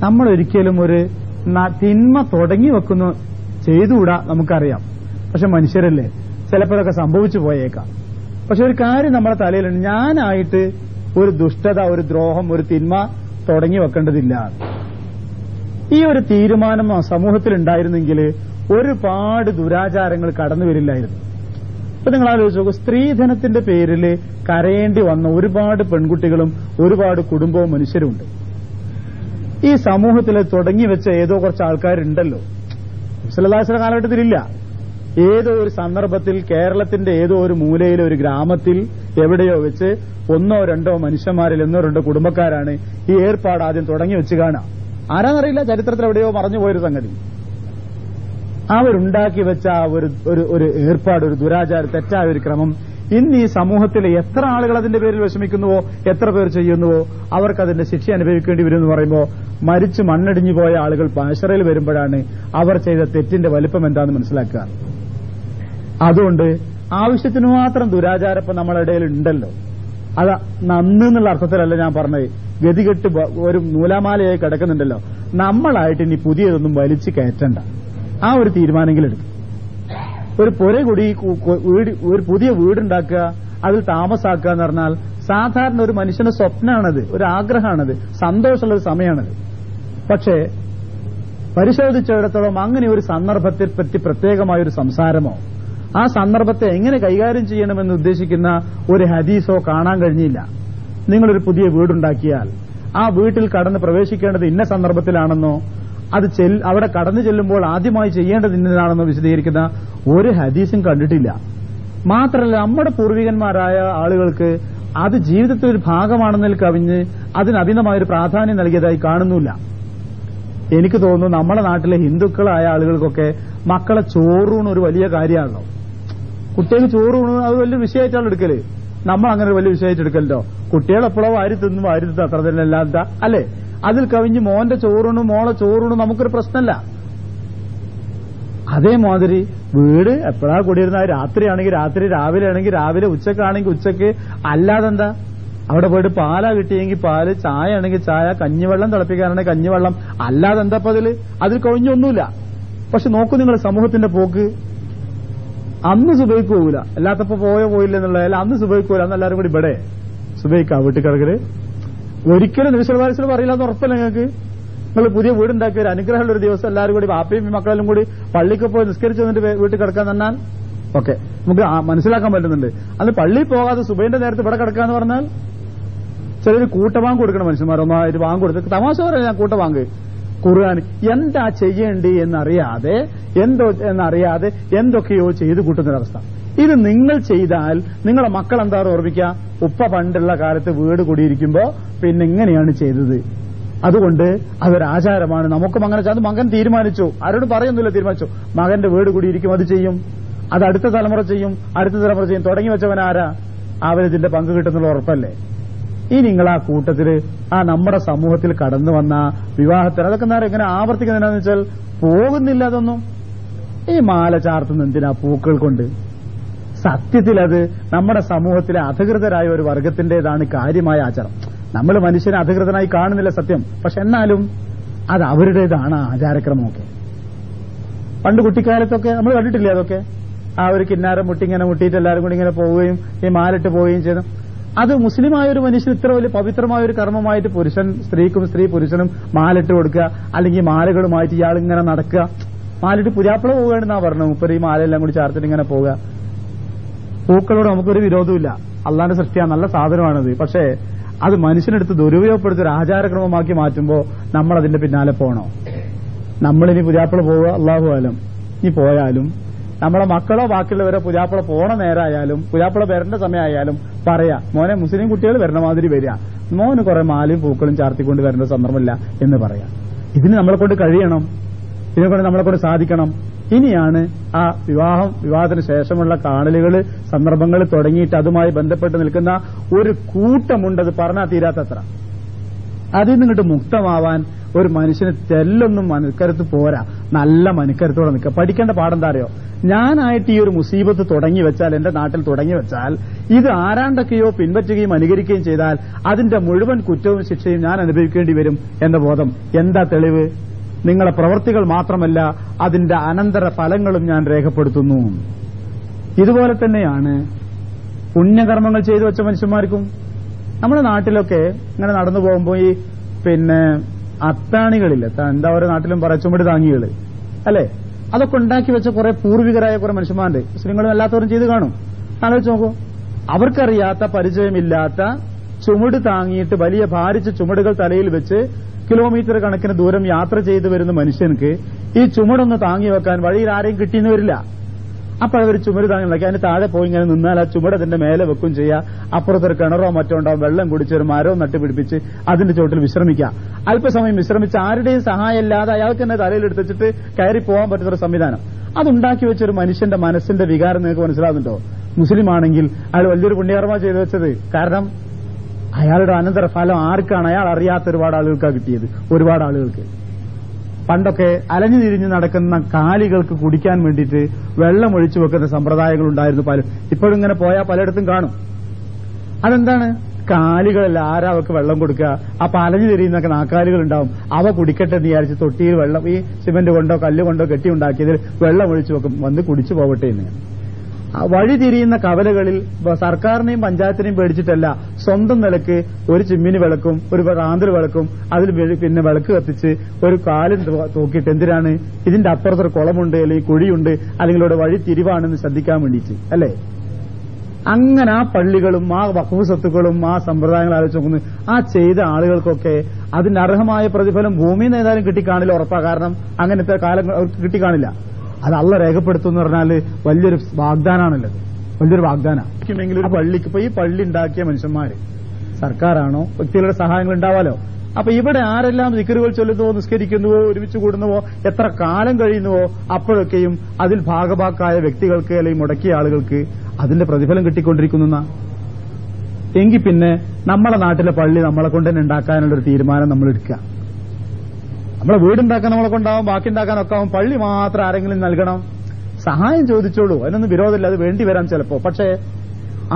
നമ്മൾ ഒരിക്കലും ഒരു തിന്മ തുടങ്ങി വെക്കുന്നു ചെയ്തുകൂടാ, നമുക്കറിയാം. പക്ഷെ മനുഷ്യരല്ലേ, ചിലപ്പോഴൊക്കെ സംഭവിച്ചു പോയേക്കാം. പക്ഷെ ഒരു കാര്യം നമ്മുടെ തലയിലുണ്ട്, ഞാനായിട്ട് ഒരു ദുഷ്ടത, ഒരു ദ്രോഹം, ഒരു തിന്മ തുടങ്ങി വെക്കേണ്ടതില്ല. ഈ ഒരു തീരുമാനം സമൂഹത്തിൽ ഉണ്ടായിരുന്നെങ്കിൽ ഒരുപാട് ദുരാചാരങ്ങൾ കടന്നു വരില്ലായിരുന്നു. ഇപ്പൊ നിങ്ങൾ ആലോചിച്ച് നോക്കൂ, സ്ത്രീധനത്തിന്റെ പേരിൽ കരയേണ്ടി വന്ന ഒരുപാട് പെൺകുട്ടികളും ഒരുപാട് കുടുംബവും മനുഷ്യരുണ്ട്. ഈ സമൂഹത്തിൽ തുടങ്ങി വെച്ച ഏതോ കുറച്ച് ആൾക്കാരുണ്ടല്ലോ, സല്ലല്ലാഹു അലൈഹി വസല്ലം കാലഘട്ടത്തിലില്ല. ഏതോ ഒരു സന്ദർഭത്തിൽ കേരളത്തിന്റെ ഏതോ ഒരു മൂലയിലെ ഒരു ഗ്രാമത്തിൽ എവിടെയോ വെച്ച് ഒന്നോ രണ്ടോ മനുഷ്യന്മാരിൽ ഒന്നോ രണ്ടോ കുടുംബക്കാരാണ് ഈ ഏർപ്പാട് ആദ്യം തുടങ്ങി വെച്ച് കാണാം. ആരാന്നറിയില്ല, ചരിത്രത്തിൽ എവിടെയോ മറഞ്ഞുപോയൊരു സംഗതി. അവരുണ്ടാക്കി വെച്ച ഒരു ഏർപ്പാട്, ഒരു ദുരാചാരം, തെറ്റായ ഒരു ക്രമം ഇന്ന് ഈ സമൂഹത്തിലെ എത്ര ആളുകൾ അതിന്റെ പേരിൽ വിഷമിക്കുന്നുവോ, എത്ര പേർ ചെയ്യുന്നുവോ അവർക്ക് അതിന്റെ ശിക്ഷ അനുഭവിക്കേണ്ടി വരുമെന്ന് പറയുമ്പോൾ മരിച്ചു മണ്ണടിഞ്ഞു പോയ ആളുകൾ പാശറയിൽ വരുമ്പോഴാണ് അവർ ചെയ്ത തെറ്റിന്റെ വലിപ്പം എന്താണെന്ന് മനസ്സിലാക്കുക. അതുകൊണ്ട് ആവശ്യത്തിന് മാത്രം ദുരാചാരം നമ്മുടെ ഇടയിൽ ഉണ്ടല്ലോ. അത് നന്ന്ന്നുള്ള അർത്ഥത്തിലല്ല ഞാൻ പറഞ്ഞത്, ഗതികെട്ട് ഒരു നൂലാമാലയായി കിടക്കുന്നുണ്ടല്ലോ. നമ്മളായിട്ട് ഇനി പുതിയതൊന്നും വലിച്ചു കയറ്റണ്ട, ആ ഒരു തീരുമാനമെങ്കിലും എടുക്കും. ഒരു പുര കൂടി ഒരു പുതിയ വീടുണ്ടാക്കുക, അതിൽ താമസാക്കുക എന്ന് പറഞ്ഞാൽ സാധാരണ ഒരു മനുഷ്യന്റെ സ്വപ്നമാണത്, ഒരു ആഗ്രഹമാണത്, സന്തോഷമുള്ള ഒരു സമയമാണത്. പക്ഷേ പരിശോധിച്ചിടത്തോളം അങ്ങനെ ഒരു സന്ദർഭത്തെ പറ്റി പ്രത്യേകമായൊരു സംസാരമോ ആ സന്ദർഭത്തെ എങ്ങനെ കൈകാര്യം ചെയ്യണമെന്ന് ഉദ്ദേശിക്കുന്ന ഒരു ഹദീസോ കാണാൻ കഴിഞ്ഞില്ല. നിങ്ങളൊരു പുതിയ വീടുണ്ടാക്കിയാൽ ആ വീട്ടിൽ കടന്ന് പ്രവേശിക്കേണ്ടത് ഇന്ന സന്ദർഭത്തിലാണെന്നോ അത് അവിടെ കടന്നു ചെല്ലുമ്പോൾ ആദ്യമായി ചെയ്യേണ്ടത് ഇന്നതാണെന്നോ വിശദീകരിക്കുന്ന ഒരു ഹദീസും കണ്ടിട്ടില്ല. മാത്രമല്ല നമ്മുടെ പൂർവികന്മാരായ ആളുകൾക്ക് അത് ജീവിതത്തിൽ ഒരു ഭാഗമാണെന്നതിൽ കവിഞ്ഞ് അതിന് അധികമായൊരു പ്രാധാന്യം നൽകിയതായി കാണുന്നില്ല. എനിക്ക് തോന്നുന്നു നമ്മുടെ നാട്ടിലെ ഹിന്ദുക്കളായ ആളുകൾക്കൊക്കെ മക്കളെ ചോറൂണ് ഒരു വലിയ കാര്യമാണല്ലോ. കുട്ടികൾക്ക് ചോറൂണ് അത് വലിയ വിഷയമായിട്ടാണ് എടുക്കല്. നമ്മൾ അങ്ങനെ ഒരു വലിയ വിഷയമായിട്ട് എടുക്കല്ലോ. കുട്ടികൾ എപ്പോഴോ വാരി തിന്നും അത്ര തന്നെ അല്ലാത്ത അല്ലെ. അതിൽ കവിഞ്ഞ് മോന്റെ ചോറൂണും മോളെ ചോറൂണും നമുക്കൊരു പ്രശ്നമല്ല. അതേമാതിരി വീട് എപ്പോഴാ കൂടിയിരുന്ന രാത്രിയാണെങ്കിൽ രാത്രി, രാവിലെ ആണെങ്കിൽ രാവിലെ, ഉച്ചക്കാണെങ്കിൽ ഉച്ചക്ക്, അല്ലാതെന്താ അവിടെ പോയിട്ട് പാലാ കിട്ടിയെങ്കിൽ പാല്, ചായ ആണെങ്കിൽ ചായ, കഞ്ഞിവെള്ളം തിളപ്പിക്കാനാണെങ്കിൽ കഞ്ഞിവെള്ളം, അല്ലാതെ എന്താ അതിൽ കവിഞ്ഞൊന്നുമില്ല. പക്ഷെ നോക്കൂ നിങ്ങൾ സമൂഹത്തിന്റെ പോക്ക്. അന്ന് സുബൈക്ക് പോകൂല, അല്ലാത്തപ്പോ പോയില്ല എന്നുള്ളതല്ല, അന്ന് സുബൈക്ക് പോകില്ല, അന്ന് എല്ലാവരും കൂടി ഇവിടെ സുബൈക്കാ വീട്ടിൽ കിടക്കല്. ഒരിക്കലും നബി സല്ലല്ലാഹു അലൈഹി വസല്ലം പറയില്ല എന്ന് ഉറപ്പല്ല നിങ്ങൾക്ക്. നിങ്ങൾ പുതിയ വീടുണ്ടാക്കിയ ഒരു അനുഗ്രഹമുള്ള ഒരു ദിവസം എല്ലാവരും കൂടി ബാപ്പയും മക്കളെല്ലാം കൂടി പള്ളിക്ക് പോയി നിസ്കരിച്ച് വന്നിട്ട് വീട്ടിൽ കിടക്കാൻ തന്നാൽ ഓക്കെ, നമുക്ക് മനസ്സിലാക്കാൻ പറ്റുന്നുണ്ട്. അന്ന് പള്ളിയിൽ പോകാതെ സുബൈന്റെ നേരത്തെ ഇവിടെ കിടക്കാന്ന് പറഞ്ഞാൽ ചിലര് കൂട്ടവാങ്ക് കൊടുക്കണം. മനുഷ്യന്മാരൊന്നായിട്ട് വാങ്ങ് കൊടുത്ത് തമാശ പറയാം, ഞാൻ കൂട്ടവാങ്ക് ഖുർആൻ എന്താ ചെയ്യേണ്ടി എന്നറിയാതെ എന്തൊക്കെയോ ചെയ്തു കൂട്ടുന്നൊരവസ്ഥ. ഇത് നിങ്ങൾ ചെയ്താൽ നിങ്ങളെ മക്കൾ എന്താ ഓർമ്മിക്കുക, ഉപ്പ പണ്ടുള്ള കാലത്ത് വീട് കൂടിയിരിക്കുമ്പോ പിന്നെ ഇങ്ങനെയാണ് ചെയ്തത്, അതുകൊണ്ട് അതൊരാചാരമാണ്, നമുക്കും അങ്ങനെ. അത് മകൻ തീരുമാനിച്ചു, ആരോടും പറയുന്നില്ല, തീരുമാനിച്ചു മകന്റെ വീട് കൂടിയിരിക്കും, അത് ചെയ്യും, അത് അടുത്ത തലമുറ ചെയ്യും, തുടങ്ങി വെച്ചവൻ ആരാ? അവരിതിന്റെ പങ്ക് കിട്ടുന്നുള്ള ഉറപ്പല്ലേ? ഈ നിങ്ങൾ ആ കൂട്ടത്തില് ആ നമ്മുടെ സമൂഹത്തിൽ കടന്നു വന്ന വിവാഹത്തിന് അതൊക്കെ എന്താ ഇങ്ങനെ ആവർത്തിക്കുന്നതിനാന്ന് വെച്ചാൽ പോകുന്നില്ല അതൊന്നും. ഈ മാല ചാർത്തുന്ന എന്തിനാ പൂക്കൾ കൊണ്ട്? സത്യത്തിൽ അത് നമ്മുടെ സമൂഹത്തിലെ അധികൃതരായ ഒരു വർഗത്തിന്റേതാണ് കാര്യമായ ആചാരം. നമ്മൾ മനുഷ്യനെ അധികൃതനായി കാണുന്നില്ല സത്യം, പക്ഷെ എന്നാലും അത് അവരുടേതാണ് ആചാരക്രമമൊക്കെ. പണ്ട് കുട്ടിക്കാലത്തൊക്കെ നമ്മൾ കണ്ടിട്ടില്ലേ അതൊക്കെ? ആ ഒരു കിന്നാരം ഇങ്ങനെ മുട്ടിയിട്ട് എല്ലാവരും കൂടി ഇങ്ങനെ പോവുകയും ഈ മാലിട്ട് പോവുകയും ചെയ്തു. അത് മുസ്ലിമായ ഒരു മനുഷ്യൻ ഇത്ര വലിയ പവിത്രമായ ഒരു കർമ്മമായിട്ട് പുരുഷൻ സ്ത്രീക്കും സ്ത്രീ പുരുഷനും മാലിട്ട് കൊടുക്കുക, അല്ലെങ്കിൽ മാലകളുമായിട്ട് ഇയാൾ ഇങ്ങനെ നടക്കുക. മാലിട്ട് പുരാപ്പള പോവുകയാണെന്നാ പറഞ്ഞു. മുപ്പര് ഈ മാലയെല്ലാം കൂടി ചേർത്തിട്ട് ഇങ്ങനെ പോവുക. പൂക്കളോട് നമുക്കൊരു വിരോധമില്ല, അള്ളാന്റെ സൃഷ്ടിയാണ്, നല്ല സാധനമാണത്. പക്ഷേ അത് മനുഷ്യനെടുത്ത് ദുരുപയോഗപ്പെടുത്തിയൊരു ആചാരക്രമമാക്കി മാറ്റുമ്പോൾ നമ്മൾ അതിന്റെ പിന്നാലെ പോകണോ? നമ്മളിനി പുരാപ്പള പോവുക, അള്ളാഹു ആലം. ഇനി പോയാലും നമ്മളെ മക്കളോ ബാക്കിയുള്ളവരോ പുരാപ്പള പോണ നേരമായാലും പുരാപ്പള വരേണ്ട സമയമായാലും പറയാ, മോനെ മുസ്ലിം കുട്ടികൾ വരണ മാതിരി വരിക, മോന് കുറെ മാലയും പൂക്കളും ചാർത്തിക്കൊണ്ട് വരേണ്ട സന്ദർഭമില്ല എന്ന് പറയാം. ഇതിന് നമ്മളെ കൊണ്ട് കഴിയണം, ഇതിനെക്കൊണ്ട് നമ്മളെ കൊണ്ട് സാധിക്കണം. ഇനിയാണ് ആ വിവാഹത്തിന് ശേഷമുള്ള കാണലുകൾ, സന്ദർഭങ്ങൾ തുടങ്ങിയിട്ട് അതുമായി ബന്ധപ്പെട്ട് നിൽക്കുന്ന ഒരു കൂട്ടമുണ്ടത് പറഞ്ഞാൽ തീരാത്തത്ര. അതിൽ നിന്നിട്ട് മുക്തമാവാൻ ഒരു മനുഷ്യന് തെല്ലൊന്നും മനക്കരുത്ത് പോരാ, നല്ല മനക്കരുത്തോടെ നിൽക്കുക. പഠിക്കേണ്ട പാടെന്താ അറിയോ? ഞാനായിട്ട് ഈ ഒരു മുസീബത്ത് തുടങ്ങി വെച്ചാൽ, എന്റെ നാട്ടിൽ തുടങ്ങി വെച്ചാൽ, ഇത് ആരാണ്ടൊക്കെയോ പിൻപറ്റുകയും അനുകരിക്കുകയും ചെയ്താൽ അതിന്റെ മുഴുവൻ കുറ്റവും ശിക്ഷയും ഞാൻ അനുഭവിക്കേണ്ടി വരും എന്ന ബോധം. എന്താ തെളിവ്? നിങ്ങളെ പ്രവൃത്തികൾ മാത്രമല്ല, അതിന്റെ അനന്തര ഫലങ്ങളും ഞാൻ രേഖപ്പെടുത്തുന്നു. ഇതുപോലെ തന്നെയാണ് പുണ്യകർമ്മങ്ങൾ ചെയ്തു വെച്ച മനുഷ്യന്മാർക്കും. നമ്മുടെ നാട്ടിലൊക്കെ ഇങ്ങനെ നടന്നു പോകുമ്പോൾ ഈ അത്താണികളില്ല, എന്താ ഓരോ നാട്ടിലും പറയാം, ചുമട് താങ്ങികൾ അല്ലെ, അതൊക്കെ ഉണ്ടാക്കി വെച്ച കുറെ പൂർവികരായ കുറെ മനുഷ്യന്മാരുണ്ട്. മുസ്ലിങ്ങളും അല്ലാത്തവരും ചെയ്ത് കാണും. ആലോചിച്ച് നോക്കൂ, അവർക്കറിയാത്ത പരിചയമില്ലാത്ത ചുമട് താങ്ങിയിട്ട് വലിയ ഭാരിച്ച ചുമടുകൾ തലയിൽ വെച്ച് കിലോമീറ്റർ കണക്കിന് ദൂരം യാത്ര ചെയ്തു വരുന്ന മനുഷ്യർക്ക് ഈ ചുമടൊന്ന് താങ്ങി വെക്കാൻ വഴിയിൽ ആരെയും കിട്ടിയെന്ന് വരില്ല. അപ്പോൾ അവർ ചുമട് താങ്ങി ഉണ്ടാക്കി അതിന് താഴെ പോയി ഇങ്ങനെ നിന്നാൽ ആ ചുമട് അതിന്റെ മേലെ വെക്കും ചെയ്യുക. അപ്പുറത്തൊരു കിണറോ മറ്റോ ഉണ്ടാവും, വെള്ളം കുടിച്ചൊരു മരവും നട്ടുപിടിപ്പിച്ച് അതിന്റെ ചോട്ടിൽ വിശ്രമിക്കുക. അല്പസമയം വിശ്രമിച്ച് ആരുടെയും സഹായം ഇല്ലാതെ അയാൾക്ക് തന്നെ തലയിലെടുത്തിട്ട് കയറി പോകാൻ പറ്റുന്നൊരു സംവിധാനം അതുണ്ടാക്കി വെച്ചൊരു മനുഷ്യന്റെ മനസ്സിന്റെ വികാരം നിങ്ങൾക്ക് മനസ്സിലാകുന്നുണ്ടോ? മുസ്ലിം ആണെങ്കിൽ അയാൾ വലിയൊരു പുണ്യകർമ്മ ചെയ്തു വെച്ചത്. കാരണം അയാളുടെ അനന്തര ഫലം ആർക്കാണ്? അയാൾ അറിയാത്ത ഒരുപാട് ആളുകൾക്കാണ് കിട്ടിയത്. ഒരുപാട് ആളുകൾക്ക് പണ്ടൊക്കെ അലഞ്ഞു തിരിഞ്ഞ് നടക്കുന്ന കാലികൾക്ക് കുടിക്കാൻ വേണ്ടിയിട്ട് വെള്ളം ഒഴിച്ചു വെക്കുന്ന സമ്പ്രദായങ്ങൾ ഉണ്ടായിരുന്നു പലരും. ഇപ്പോഴും ഇങ്ങനെ പോയാൽ പലയിടത്തും കാണും. അതെന്താണ്? കാലികളല്ല, ആരാ അവർക്ക് വെള്ളം കൊടുക്കുക? അപ്പൊ അലഞ്ഞു തിരിയുന്നൊക്കെ നാക്കാലികൾ ഉണ്ടാവും. അവ കുടിക്കട്ടെ എന്ന് വിചാരിച്ച് തൊട്ടിയിൽ വെള്ളം ഈ സിമന്റ് കൊണ്ടോ കല്ല് കൊണ്ടോ കെട്ടി ഉണ്ടാക്കിയതിൽ വെള്ളം ഒഴിച്ചു വെക്കും, വന്ന് കുടിച്ചു പോകട്ടെ എന്ന്. വഴി തിരിയുന്ന കവലകളിൽ സർക്കാരിനെയും പഞ്ചായത്തിനെയും പേടിച്ചിട്ടല്ല, സ്വന്തം നിലക്ക് ഒരു ചിമ്മിനി വിളക്കും ഒരു റാന്തൽ വിളക്കും അതിൽ വിളക്ക് കത്തിച്ച് ഒരു കാലും തൂക്കിയിട്ട് എന്തിനാണ്? ഇതിന്റെ അപ്പുറത്തൊരു കുളമുണ്ട്, അല്ലെങ്കിൽ കുഴിയുണ്ട്, അല്ലെങ്കിൽ ഇവിടെ വഴി തിരിവാണെന്ന് ശ്രദ്ധിക്കാൻ വേണ്ടിയിട്ട് അല്ലേ? അങ്ങനെ ആ പള്ളികളും ആ വഖഫ് സ്വത്തുക്കളും ആ സമ്പ്രദായങ്ങൾ ആലോചിച്ച് നോക്കുന്നു. ആ ചെയ്ത ആളുകൾക്കൊക്കെ അതിന് അർഹമായ പ്രതിഫലം ഭൂമിയിൽ നിന്ന് ഏതായാലും കിട്ടിക്കാണില്ല, ഉറപ്പാ. കാരണം അങ്ങനത്തെ കാലം അവർക്ക് കിട്ടിക്കാണില്ല. അത് അള്ളാഹ് രേഖപ്പെടുത്തുമെന്ന് പറഞ്ഞാല് വലിയൊരു വാഗ്ദാനാണല്ലോ, വലിയൊരു വാഗ്ദാനമെങ്കിലും ഒരു പള്ളിക്ക് ഇപ്പൊ ഈ പള്ളി ഉണ്ടാക്കിയ മനുഷ്യന്മാര് സർക്കാരാണോ വ്യക്തികളുടെ സഹായങ്ങൾ ഉണ്ടാവാലോ. അപ്പൊ ഇവിടെ ആരെല്ലാം ദിക്റുകൾ ചൊല്ലുന്നുവോ, നിസ്കരിക്കുന്നുവോ, ഒരുമിച്ച് കൂടുന്നുവോ, എത്ര കാലം കഴിയുന്നുവോ, അപ്പോഴൊക്കെയും അതിൽ ഭാഗഭാക്കായ വ്യക്തികൾക്ക് അല്ലെങ്കിൽ മുടക്കിയ ആളുകൾക്ക് അതിന്റെ പ്രതിഫലം കിട്ടിക്കൊണ്ടിരിക്കുന്ന. എങ്കിൽ പിന്നെ നമ്മളെ നാട്ടിലെ പള്ളി നമ്മളെ കൊണ്ട് തന്നെ ഉണ്ടാക്കാനുള്ളൊരു തീരുമാനം നമ്മൾ എടുക്കുക. നമ്മളെ വീടുണ്ടാക്കാൻ നമ്മളെ കൊണ്ടാവും, ബാക്കി ഉണ്ടാക്കാനൊക്കെ ആവും. പള്ളി മാത്രം ആരെങ്കിലും നൽകണം, സഹായം ചോദിച്ചോളൂ, അതിനൊന്നും വിരോധമില്ല, അത് വേണ്ടി വരാം ചിലപ്പോ. പക്ഷേ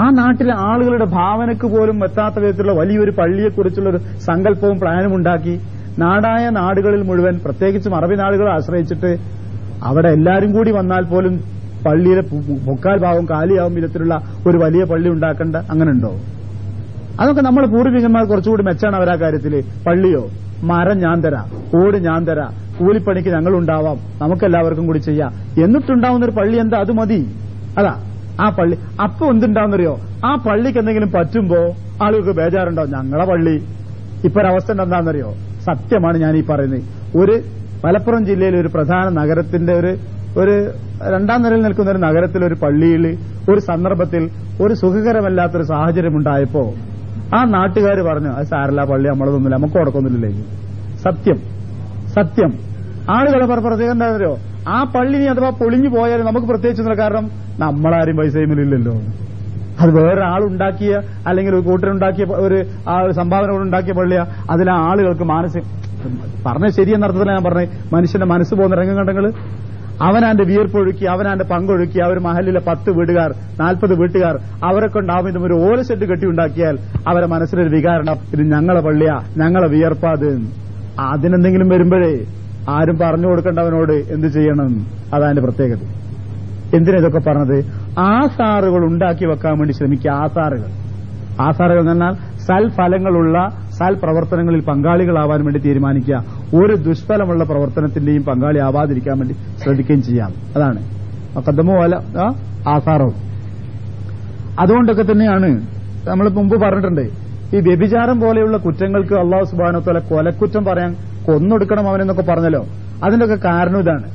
ആ നാട്ടിലെ ആളുകളുടെ ഭാവനക്ക് പോലും എത്താത്ത വിധത്തിലുള്ള വലിയൊരു പള്ളിയെക്കുറിച്ചുള്ളൊരു സങ്കല്പവും പ്ലാനും ഉണ്ടാക്കി നാടായ നാടുകളിൽ മുഴുവൻ, പ്രത്യേകിച്ചും അറബി നാടുകളെ ആശ്രയിച്ചിട്ട് അവിടെ എല്ലാവരും കൂടി വന്നാൽ പോലും പള്ളിയിലെ മുക്കാൽ ഭാഗം കാലിയാവും വിധത്തിലുള്ള ഒരു വലിയ പള്ളി ഉണ്ടാക്കേണ്ട അങ്ങനെ ഉണ്ടോ? അതൊക്കെ നമ്മൾ പൂർവികന്മാർ കുറച്ചുകൂടി മെച്ചാണ് അവരാ കാര്യത്തില്. പള്ളിയോ മരം ഞാൻ തരാം, ഓട് ഞാൻ തരാം, കൂലിപ്പണിക്ക് ഞങ്ങളുണ്ടാവാം, നമുക്കെല്ലാവർക്കും കൂടി ചെയ്യാം എന്നിട്ടുണ്ടാവുന്നൊരു പള്ളി എന്താ? അത് മതി. അതാ ആ പള്ളി. അപ്പൊ എന്തുണ്ടാവുന്നറിയോ? ആ പള്ളിക്ക് എന്തെങ്കിലും പറ്റുമ്പോ ആളുകൾക്ക് ബേജാറുണ്ടാവും, ഞങ്ങളെ പള്ളി ഇപ്പൊ ഒരവസ്ഥ എന്താണെന്നറിയോ? സത്യമാണ് ഞാൻ ഈ പറയുന്നത്. ഒരു മലപ്പുറം ജില്ലയിലെ ഒരു പ്രധാന നഗരത്തിന്റെ ഒരു രണ്ടാം നിലയിൽ നിൽക്കുന്ന ഒരു നഗരത്തിലെ ഒരു പള്ളിയിൽ ഒരു സന്ദർഭത്തിൽ ഒരു സുഖകരമല്ലാത്തൊരു സാഹചര്യം ഉണ്ടായപ്പോ ആ നാട്ടുകാർ പറഞ്ഞു, അത് സാരല്ല, പള്ളി നമ്മളതൊന്നുമില്ല, നമുക്ക് കൊടുക്കൊന്നുമില്ലേ. സത്യം ആളുകളെ പ്രത്യേകം എന്താണെന്നറിയോ? ആ പള്ളി നീ അഥവാ പൊളിഞ്ഞു പോയാലും നമുക്ക് പ്രത്യേകിച്ചൊന്നുമില്ല, കാരണം നമ്മളാരും പൈസയുമില്ലല്ലോ. അത് വേറെ ആളുണ്ടാക്കിയ അല്ലെങ്കിൽ ഒരു കൂട്ടരുണ്ടാക്കിയ ഒരു സംഭാവന ഉണ്ടാക്കിയ പള്ളിയാ. അതിലെ ആളുകൾക്ക് പറഞ്ഞ ശരിയെന്നർത്ഥത്തിലാണ് ഞാൻ പറഞ്ഞത്. മനുഷ്യന്റെ മനസ്സ് പോകുന്ന രംഗഘട്ടങ്ങൾ അവനാന്റെ വിയർപ്പൊഴുക്കി, അവനാന്റെ പങ്കൊഴുക്കി, അവർ മഹലിലെ 10 വീട്ടുകാർ 40 വീട്ടുകാർ അവരെ കൊണ്ടാവും ഒരു ഓല ഷെഡ് കെട്ടി ഉണ്ടാക്കിയാൽ അവരെ മനസ്സിലൊരു വികാരണം, ഇത് ഞങ്ങളെ പള്ളിയാ, ഞങ്ങളെ വിയർപ്പാത്. അതിനെന്തെങ്കിലും വരുമ്പോഴേ ആരും പറഞ്ഞു കൊടുക്കേണ്ട അവനോട് എന്ത് ചെയ്യണം. അതാന്റെ പ്രത്യേകത. എന്തിനാ ഇതൊക്കെ പറഞ്ഞത്? ആസാറുകൾ ഉണ്ടാക്കി വെക്കാൻ വേണ്ടി ശ്രമിക്കുക. ആസാറുകൾ എന്ന് പറഞ്ഞാൽ സൽഫലങ്ങളുള്ള സൽപ്രവർത്തനങ്ങളിൽ പങ്കാളികളാവാൻ വേണ്ടി തീരുമാനിക്കുക. ഒരു ദുഷ്ഫലമുള്ള പ്രവർത്തനത്തിന്റെയും പങ്കാളി ആവാതിരിക്കാൻ വേണ്ടി ശ്രദ്ധിക്കുകയും ചെയ്യാം. അതാണ് കദ്ദമോ അല്ല ആസാറോ. അതുകൊണ്ടൊക്കെ തന്നെയാണ് നമ്മൾ മുമ്പ് പറഞ്ഞിട്ടുണ്ട്, ഈ വ്യഭിചാരം പോലെയുള്ള കുറ്റങ്ങൾക്ക് അല്ലാഹു സുബ്ഹാനഹു വ തആല കൊലക്കുറ്റം പറയാൻ കൊന്നൊടുക്കണം അവനെന്നൊക്കെ പറഞ്ഞല്ലോ. അതിന്റെയൊക്കെ കാരണം ഇതാണ്.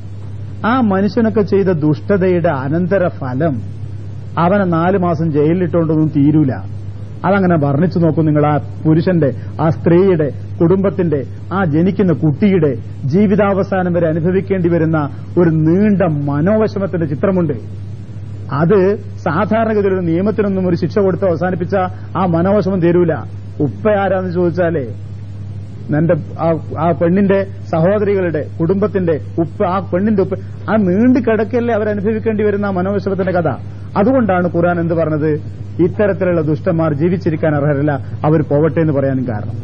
ആ മനുഷ്യനൊക്കെ ചെയ്ത ദുഷ്ടതയുടെ അനന്തര ഫലം അവനെ 4 മാസം ജയിലിലിട്ടുകൊണ്ടൊന്നും തീരൂല. അതങ്ങനെ വർണ്ണിച്ചു നോക്കൂ നിങ്ങൾ. ആ പുരുഷന്റെ, ആ സ്ത്രീയുടെ, കുടുംബത്തിന്റെ, ആ ജനിക്കുന്ന കുട്ടിയുടെ ജീവിതാവസാനം വരെ അനുഭവിക്കേണ്ടി വരുന്ന ഒരു നീണ്ട മനോവിഷമത്തിന്റെ ചിത്രമുണ്ട്. അത് സാധാരണഗതിയിൽ ഒരു നിയമത്തിനൊന്നും ഒരു ശിക്ഷ കൊടുത്ത് അവസാനിപ്പിച്ച ആ മനോവിഷമം തീരൂല. ഉപ്പ ആരാന്ന് ചോദിച്ചാലേ ആ പെണ്ണിന്റെ സഹോദരികളുടെ കുടുംബത്തിന്റെ ഉപ്പ, ആ പെണ്ണിന്റെ ഉപ്പ, ആ നീണ്ടു കിടക്കല്ലേ അവരനുഭവിക്കേണ്ടി വരുന്ന ആ മനോവിഷമത്തിന്റെ കഥ. അതുകൊണ്ടാണ് ഖുർആൻ എന്ത് പറഞ്ഞത്? ഇത്തരത്തിലുള്ള ദുഷ്ടന്മാർ ജീവിച്ചിരിക്കാൻ അർഹരല്ല, അവർ പോവട്ടെ എന്ന് പറയാനും കാരണം.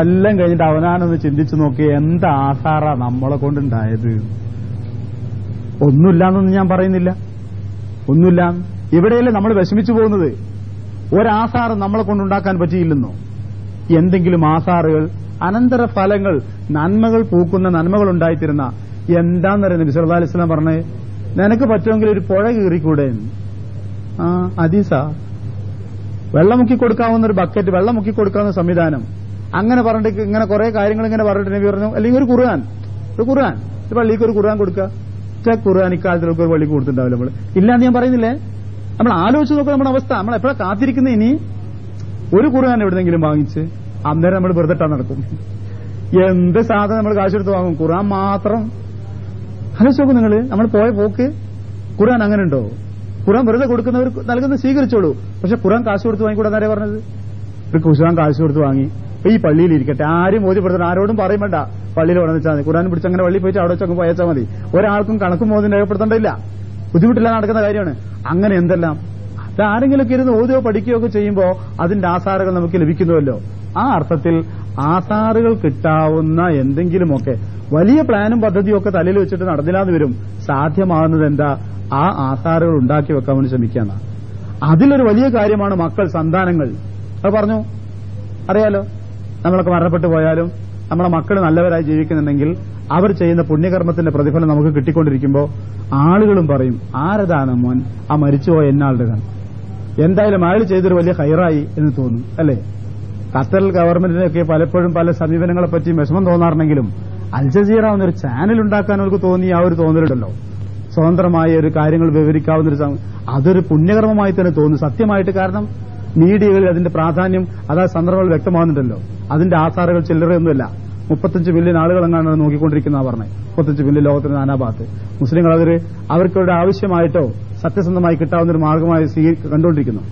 എല്ലാം കഴിഞ്ഞിട്ട് അവനാനൊന്ന് ചിന്തിച്ചു നോക്കി, എന്താ ആസാറാ നമ്മളെ കൊണ്ടുണ്ടായത്? ഒന്നുമില്ലാന്നൊന്നും ഞാൻ പറയുന്നില്ല, ഒന്നുമില്ല. ഇവിടെയല്ലേ നമ്മൾ വിഷമിച്ചു പോകുന്നത്. ഒരാസാറ് നമ്മളെ കൊണ്ടുണ്ടാക്കാൻ പറ്റിയില്ലെന്നോ? എന്തെങ്കിലും ആസാറുകൾ, അനന്തര ഫലങ്ങൾ, നന്മകൾ പൂക്കുന്ന, നന്മകൾ ഉണ്ടായിത്തീരുന്ന എന്താന്നറിയുന്നത് നബി സല്ലല്ലാഹു അലൈഹി വസല്ലം പറഞ്ഞേ, നിനക്ക് പറ്റുമെങ്കിൽ ഒരു പുഴ കീറിക്കൂടെ? ഹദീസാ. വെള്ളം മുക്കി കൊടുക്കാവുന്ന ഒരു ബക്കറ്റ്, വെള്ളം മുക്കി കൊടുക്കാവുന്ന സംവിധാനം, അങ്ങനെ പറഞ്ഞിട്ട് ഇങ്ങനെ കുറെ കാര്യങ്ങൾ ഇങ്ങനെ പറഞ്ഞിട്ട് നബി പറഞ്ഞു. അല്ലെങ്കിൽ ഒരു ഖുർആൻ പള്ളിക്ക് ഒരു ഖുർആൻ കൊടുക്കുക. ഖുർആൻ ഇക്കാലത്തിലൊക്കെ ഒരു പള്ളിക്ക് കൊടുത്തിട്ടുണ്ടാവില്ല നമ്മൾ. ഇല്ലാന്ന് ഞാൻ പറയുന്നില്ലേ. നമ്മൾ ആലോചിച്ച് നോക്കുക നമ്മുടെ അവസ്ഥ. നമ്മൾ എപ്പോഴാണ് കാത്തിരിക്കുന്നത്? ഇനി ഒരു ഖുർആൻ എവിടെന്നെങ്കിലും വാങ്ങിച്ച് അന്നേരം നമ്മൾ വെറുതെ നടക്കും. എന്ത് സാധനം നമ്മൾ കാശെടുത്ത് വാങ്ങും? ഖുർആൻ മാത്രം. ആലോചിച്ച് നോക്കും നിങ്ങൾ. നമ്മൾ പോയ പോക്ക്. ഖുർആൻ അങ്ങനെ ഉണ്ടോ? ഖുർആൻ വെറുതെ കൊടുക്കുന്നവർ നൽകുന്നത് സ്വീകരിച്ചോളൂ. പക്ഷെ ഖുർആൻ കാശ് കൊടുത്ത് വാങ്ങിക്കൂടാന്നേ പറഞ്ഞത്. ഒരു ഖുർആൻ കാശ് കൊടുത്ത് വാങ്ങി ഈ പള്ളിയിൽ ഇരിക്കട്ടെ, ആരും ബോധ്യപ്പെടുത്തണം, ആരോടും പറയും വേണ്ട. പള്ളിയിൽ വന്നു വെച്ചാൽ മതി. ഖുർആൻ പിടിച്ച് അങ്ങനെ പള്ളിയിൽ പോയിട്ട് അവിടെ വെച്ചങ്ങ് പോയച്ചാൽ മതി. ഒരാൾക്കും കണക്കും മോദിന് രേഖപ്പെടുത്തേണ്ടില്ല. ബുദ്ധിമുട്ടില്ലാതെ നടക്കുന്ന കാര്യമാണ്. അങ്ങനെ എന്തെല്ലാം അത് ആരെങ്കിലുമൊക്കെ ഇരുന്ന് ഓതുകയോ പഠിക്കുകയോ ഒക്കെ ചെയ്യുമ്പോൾ അതിന്റെ ആസാറുകൾ നമുക്ക് ലഭിക്കുന്നുവല്ലോ. ആ അർത്ഥത്തിൽ ആസാറുകൾ കിട്ടാവുന്ന എന്തെങ്കിലുമൊക്കെ വലിയ പ്ലാനും പദ്ധതിയും ഒക്കെ തലയിൽ വെച്ചിട്ട് നടന്നില്ലാതെ വരും. സാധ്യമാകുന്നത് എന്താ? ആ ആസാറുകൾ ഉണ്ടാക്കി വെക്കാൻ വേണ്ടി ശ്രമിക്കാന്നാ. അതിലൊരു വലിയ കാര്യമാണ് മക്കൾ, സന്താനങ്ങൾ. അത് പറഞ്ഞു അറിയാലോ. നമ്മളൊക്കെ മരണപ്പെട്ടു പോയാലും നമ്മളെ മക്കൾ നല്ലവരായി ജീവിക്കുന്നുണ്ടെങ്കിൽ അവർ ചെയ്യുന്ന പുണ്യകർമ്മത്തിന്റെ പ്രതിഫലം നമുക്ക് കിട്ടിക്കൊണ്ടിരിക്കുമ്പോൾ ആളുകളും പറയും, ആരതാണ് മോൻ ആ മരിച്ചുപോയ എന്നാളുടെ കൺ? എന്തായാലും അയാൾ ചെയ്തൊരു വലിയ ഹൈറായി എന്ന് തോന്നും, അല്ലേ? ഖത്തർ ഗവൺമെന്റിനൊക്കെ പലപ്പോഴും പല സമീപനങ്ങളെ പറ്റി വിഷമം തോന്നാറുണ്ടെങ്കിലും അൽ ജസീറ എന്നൊരു ചാനൽ ഉണ്ടാക്കാൻ അവർക്ക് തോന്നി ആ ഒരു തോന്നലുണ്ടല്ലോ. സ്വതന്ത്രമായ ഒരു കാര്യങ്ങൾ വിവരിക്കാവുന്നൊരു അതൊരു പുണ്യകർമ്മമായി തന്നെ തോന്നുന്നു സത്യമായിട്ട്. കാരണം മീഡിയകളിൽ അതിന്റെ പ്രാധാന്യം അതാ സന്ദർഭങ്ങൾ വ്യക്തമാകുന്നുണ്ടല്ലോ. അതിന്റെ ആസാറുകൾ ചില്ലറയൊന്നുമില്ല. 35 മില്യൺ ആളുകളെങ്ങാണ് നോക്കിക്കൊണ്ടിരിക്കുന്ന പറഞ്ഞത്. 35 മില്യൺ ലോകത്തിന്റെ നാനാഭാഗത്ത് മുസ്ലിങ്ങൾ അവർക്കവരുടെ ആവശ്യമായിട്ടോ സത്യസന്ധമായി കിട്ടാവുന്ന ഒരു മാർഗമായി കണ്ടുകൊണ്ടിരിക്കുന്നു.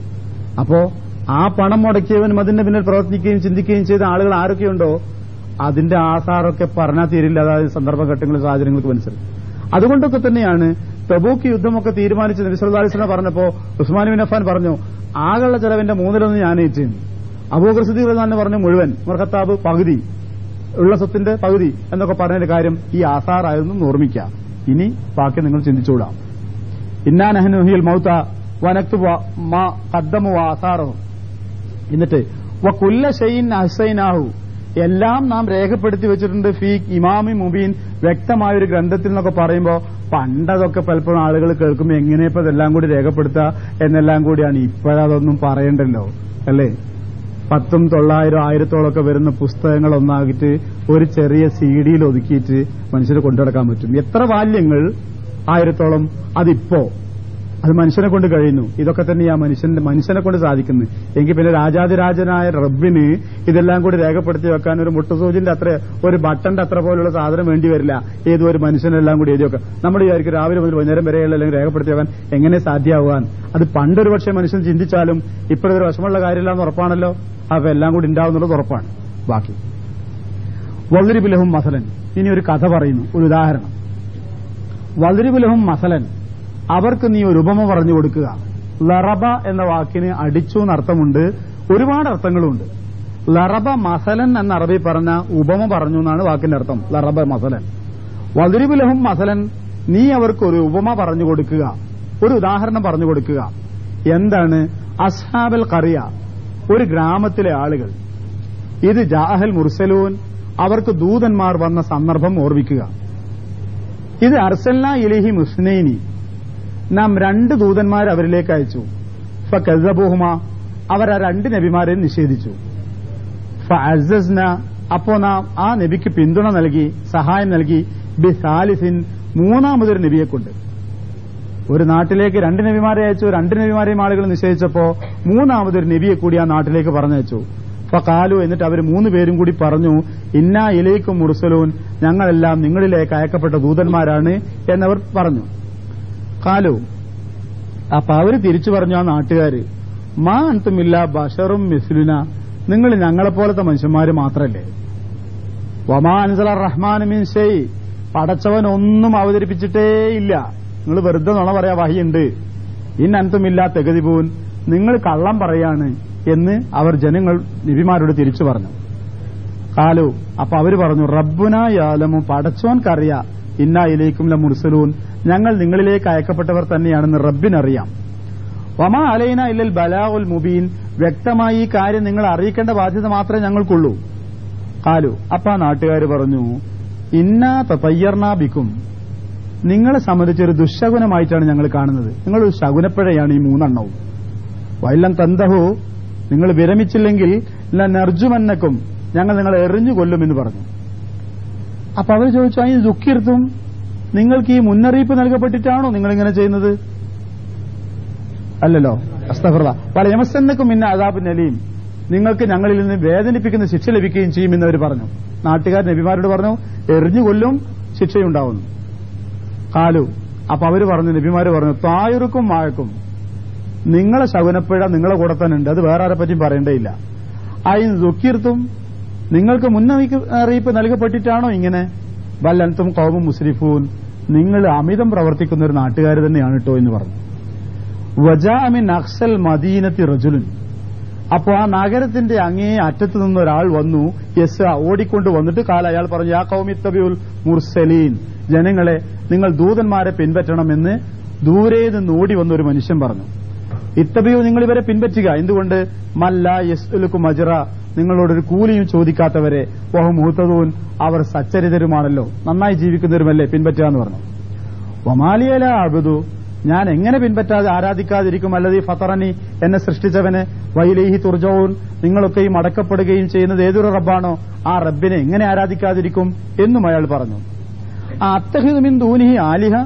അപ്പോ ആ പണം മുടക്കിയവനും അതിന്റെ പിന്നിൽ പ്രവർത്തിക്കുകയും ചിന്തിക്കുകയും ചെയ്ത ആളുകൾ ആരൊക്കെയുണ്ടോ അതിന്റെ ആസാറൊക്കെ പറഞ്ഞാൽ തീരില്ല. അതായത് സന്ദർഭഘട്ടങ്ങളും സാഹചര്യങ്ങൾക്ക് മനസ്സിലാക്കും. അതുകൊണ്ടൊക്കെ തന്നെയാണ് തബൂക്ക് യുദ്ധമൊക്കെ തീരുമാനിച്ച് നബി സല്ലല്ലാഹു അലൈഹി വസല്ലം പറഞ്ഞപ്പോ ഉസ്മാൻ ബിൻ അഫ്ഫാൻ പറഞ്ഞു, ആകളുടെ ചെലവിന്റെ 1/3 ഞാൻ ഏറ്റുന്നു. അബൂബക്കർ സിദ്ദീഖ് റളിയല്ലാഹു പറഞ്ഞു മുഴുവൻ, ഉമർ ഖത്താബ് പകുതി, ഉള്ള സ്വത്തിന്റെ പകുതി എന്നൊക്കെ പറഞ്ഞതിന്റെ കാര്യം ഈ ആസാറായിരുന്നു ഓർമ്മിക്കുക. ഇനി ബാക്കി നിങ്ങൾ ചിന്തിച്ചുകൂടാം. ഇന്നാ നഹ്നു നുഹ്യിൽ മൗത വനക്തുബു മാ ഖദ്ദമു വആസാറഹും. എന്നിട്ട് വകുല്ല ഷൈഇൻ അഹ്സൈനാഹു, എല്ലാം നാം രേഖപ്പെടുത്തി വെച്ചിട്ടുണ്ട് ഫീ ഇമാമി മുബീൻ, വ്യക്തമായൊരു ഗ്രന്ഥത്തിൽ എന്നൊക്കെ പറയുമ്പോൾ പണ്ടതൊക്കെ പലപ്പോഴും ആളുകൾ കേൾക്കുമ്പോൾ എങ്ങനെയപ്പോ ഇതെല്ലാം കൂടി രേഖപ്പെടുത്തുക എന്നെല്ലാം കൂടിയാണ്. ഇപ്പോഴതൊന്നും പറയണ്ടല്ലോ, അല്ലേ? 10,000, 900, 1000 വരുന്ന പുസ്തകങ്ങൾ ഒന്നാക്കിയിട്ട് ഒരു ചെറിയ CD ഒതുക്കിയിട്ട് മനുഷ്യരെ കൊണ്ടുനടക്കാൻ പറ്റും. എത്ര ബാല്യങ്ങൾ 1000 അതിപ്പോ അത് മനുഷ്യനെ കൊണ്ട് കഴിയുന്നു. ഇതൊക്കെ തന്നെ ആ മനുഷ്യനെ കൊണ്ട് സാധിക്കുന്നു. എങ്കിൽ പിന്നെ രാജാതിരാജനായ റബ്ബിന് ഇതെല്ലാം കൂടി രേഖപ്പെടുത്തി വെക്കാൻ ഒരു മുട്ടുസൂചിന്റെ അത്ര, ഒരു ബട്ടന്റെ അത്ര പോലുള്ള സാധനം വേണ്ടി വരില്ല. ഏതോ ഒരു മനുഷ്യനെല്ലാം കൂടി എഴുതി വെക്കാം. നമ്മൾ വിചാരിക്കും രാവിലെ മുതൽ വൈകുന്നേരം വരെയുള്ള അല്ലെങ്കിൽ രേഖപ്പെടുത്തി വെക്കാൻ എങ്ങനെ സാധ്യമാവാൻ? അത് പണ്ടൊരു പക്ഷേ മനുഷ്യൻ ചിന്തിച്ചാലും ഇപ്പോഴൊരു വശമുള്ള കാര്യമില്ലാന്ന് ഉറപ്പാണല്ലോ. അപ്പൊ എല്ലാം കൂടി ഉണ്ടാവുന്നുള്ളത് ഉറപ്പാണ്. ബാക്കി വദ്രിബ് മസലൻ. ഇനി ഒരു കഥ പറയുന്നു, ഒരു ഉദാഹരണം. വദ്രിബ് ലഹും മസലൻ, അവർക്ക് നീ ഒരു ഉപമ പറഞ്ഞു കൊടുക്കുക. ലറബ എന്ന വാക്കിന് അടിച്ചു എന്നർത്ഥമുണ്ട്, ഒരുപാട് അർത്ഥങ്ങളുണ്ട്. ലറബ മസലൻ എന്ന അറബി പറഞ്ഞ ഉപമ പറഞ്ഞു എന്നാണ് വാക്കിന്റെ അർത്ഥം. ലറബ മസലൻ. വദ്രിബ് ലഹും മസലൻ, നീ അവർക്ക് ഒരു ഉപമ പറഞ്ഞു കൊടുക്കുക, ഒരു ഉദാഹരണം പറഞ്ഞു കൊടുക്കുക. എന്താണ്? അസ്ഹാബൽ ഖറിയ, ഒരു ഗ്രാമത്തിലെ ആളുകൾ. ഇത് ജാഅൽ മുർസലൂൻ, അവർക്ക് ദൂതന്മാർ വന്ന സന്ദർഭം ഓർമ്മിക്കുക. ഇത് അർസൽനാ ഇലൈഹി മുസ്നൈനി, നാം 2 ദൂതന്മാർ അവരിലേക്ക് അയച്ചു. ഫകസ്സബൂഹുമാ, അവർ ആ 2 നബിമാരെയും നിഷേധിച്ചു. ഫഅസ്സസ്ന, അപ്പോ നാം ആ നബിക്ക് പിന്തുണ നൽകി, സഹായം നൽകി. ബിസാലിസിൻ, 3ാമതൊരു നബിയെ കൊണ്ട്. ഒരു നാട്ടിലേക്ക് 2 നബിമാരെ അയച്ചു, 2 നബിമാരെയും ആളുകൾ നിഷേധിച്ചപ്പോ 3ാമതൊരു നബിയെ കൂടി ആ നാട്ടിലേക്ക് പറഞ്ഞയച്ചു. ഫഖാലു, എന്നിട്ട് അവർ 3 പേരും കൂടി പറഞ്ഞു, ഇന്നാ ഇലൈക്കും മുർസലൂൻ, ഞങ്ങളെല്ലാം നിങ്ങളിലേക്ക് അയക്കപ്പെട്ട ദൂതന്മാരാണ് എന്നവർ പറഞ്ഞു. ഖാലു, അപ്പൊ അവര് തിരിച്ചു പറഞ്ഞു, ആ നാട്ടുകാര്, മാ അൻതുമില്ലാ ബശറും മിസ്ലുന, നിങ്ങൾ ഞങ്ങളെപ്പോലത്തെ മനുഷ്യന്മാര് മാത്രല്ലേ. വമാ അൻസല റഹ്മാനു മിൻ ഷൈ, പടച്ചവൻ ഒന്നും അവതരിപ്പിച്ചിട്ടേ ഇല്ല, നിങ്ങൾ വെറുതെ നുണ പറയാ, വഹിയുണ്ട്. ഇൻ അൻതുമില്ലാ തെഗദിബൂൻ, നിങ്ങൾ കള്ളം പറയാണ് എന്ന് അവർ ജനങ്ങൾ നബിമാരോട് തിരിച്ചു പറഞ്ഞു. ഖാലു, അപ്പൊ അവര് പറഞ്ഞു, റബ്ബുനാ യഅലമു, പടച്ചോൻക്കറിയാ, ഇന്നാ ഇലൈക്കും ലമുർസലൂൻ, ഞങ്ങൾ നിങ്ങളിലേക്ക് അയക്കപ്പെട്ടവർ തന്നെയാണെന്ന് റബ്ബിനറിയാം. വമാ അലൈനാ ഇല്ലൽ ബലാഗുൽ മുബീൻ, വ്യക്തമായി ഈ കാര്യം നിങ്ങൾ അറിയിക്കേണ്ട ബാധ്യത മാത്രമേ ഞങ്ങൾക്കുള്ളൂ. ഖാലു, അപ്പൊ ആ നാട്ടുകാർ പറഞ്ഞു, ഇന്നാ തതയ്യർനാ ബിക്കും, നിങ്ങളെ സംബന്ധിച്ചൊരു ദുശകുനമായിട്ടാണ് ഞങ്ങൾ കാണുന്നത്, നിങ്ങളൊരു ശകുനപ്പിഴയാണ് ഈ 3 എണ്ണവും. വൈലം തന്തഹു, നിങ്ങൾ വിരമിച്ചില്ലെങ്കിൽ നർജുമന്നക്കും, ഞങ്ങൾ നിങ്ങളെ എറിഞ്ഞു കൊല്ലുമെന്ന് പറഞ്ഞു. അപ്പൊ അവർ ചോദിച്ചു, അതിന് ദുഃഖിർത്തും, നിങ്ങൾക്ക് ഈ മുന്നറിയിപ്പ് നൽകപ്പെട്ടിട്ടാണോ നിങ്ങളിങ്ങനെ ചെയ്യുന്നത്? അല്ലല്ലോ. അസ്തഗ്ഫിറുല്ലാ. പല യമസ്സന്നക്കും മിന്ന അദാബുൻ അലീം, നിങ്ങൾക്ക് ഞങ്ങളിൽ നിന്ന് വേദനിപ്പിക്കുന്ന ശിക്ഷ ലഭിക്കുകയും ചെയ്യുമെന്ന് അവർ പറഞ്ഞു. നാട്ടുകാർ നബിമാരോട് പറഞ്ഞു, എറിഞ്ഞു കൊല്ലും, ശിക്ഷയുണ്ടാവുന്നു. ഖാലു, അപ്പൊ അവര് പറഞ്ഞു, നബിമാര് പറഞ്ഞു, തായുറുക്കും വാഴക്കും, നിങ്ങളെ ശകുനപ്പിഴ നിങ്ങളെ കൂടെ തന്നെ ഉണ്ട്, അത് വേറെ ആരെ പറ്റിയും പറയേണ്ടയില്ല. അതിന് ദുഃഖീർത്തും, നിങ്ങൾക്ക് മുന്നറിയിപ്പ് നൽകപ്പെട്ടിട്ടാണോ ഇങ്ങനെ? ബല്ലൻതും ഖൗമും മുസ്രിഫൂൻ, നിങ്ങൾ അമിതം പ്രവർത്തിക്കുന്ന ഒരു നാട്ടുകാർ തന്നെയാണ് കേട്ടോ എന്ന് പറഞ്ഞു. വജാഅ മിൻ അഖ്സൽ മദീനത്തി റജുലുൻ, അപ്പോ ആ നഗരത്തിന്റെ അങ്ങേ അറ്റത്ത് നിന്ന് ഒരാൾ വന്നു, ഓടിക്കൊണ്ട് വന്നിട്ട് കാല, അയാൾ പറഞ്ഞു, യാ ഖൗമി ഇത്തബിഉൽ മുർസലീൻ, ജനങ്ങളെ നിങ്ങൾ ദൂതന്മാരെ പിൻപറ്റണമെന്ന് ദൂരെ നിന്ന് ഓടി വന്ന ഒരു മനുഷ്യൻ പറഞ്ഞു. ഇത്തബിയു, നിങ്ങൾ ഇവരെ പിൻപറ്റുക. എന്തുകൊണ്ട്? മല്ല യസ്അലുക്കും അജ്റ, നിങ്ങളോടൊരു കൂലിയും ചോദിക്കാത്തവരെ. വഹും മുഹ്തദൂൻ, അവർ സച്ചരിതരുമാണല്ലോ, നന്നായി ജീവിക്കുന്നവരുമല്ലേ, പിൻപറ്റുക എന്ന് പറഞ്ഞു. വമാലിയല അബ്ദു, ഞാൻ എങ്ങനെ പിൻപറ്റാതെ ആരാധിക്കാതിരിക്കും? അല്ലദീ ഫതറനി, എന്നെ സൃഷ്ടിച്ചവനെ. വൈലൈഹി തുർജഊൻ, നിങ്ങളൊക്കെയും അടക്കപ്പെടുകയും ചെയ്യുന്നത് ഏതൊരു റബ്ബാണോ ആ റബ്ബിനെ എങ്ങനെ ആരാധിക്കാതിരിക്കും എന്നും അയാൾ പറഞ്ഞു. അത്തഖിദു മിൻ ദൂനിഹി ആലിഹ,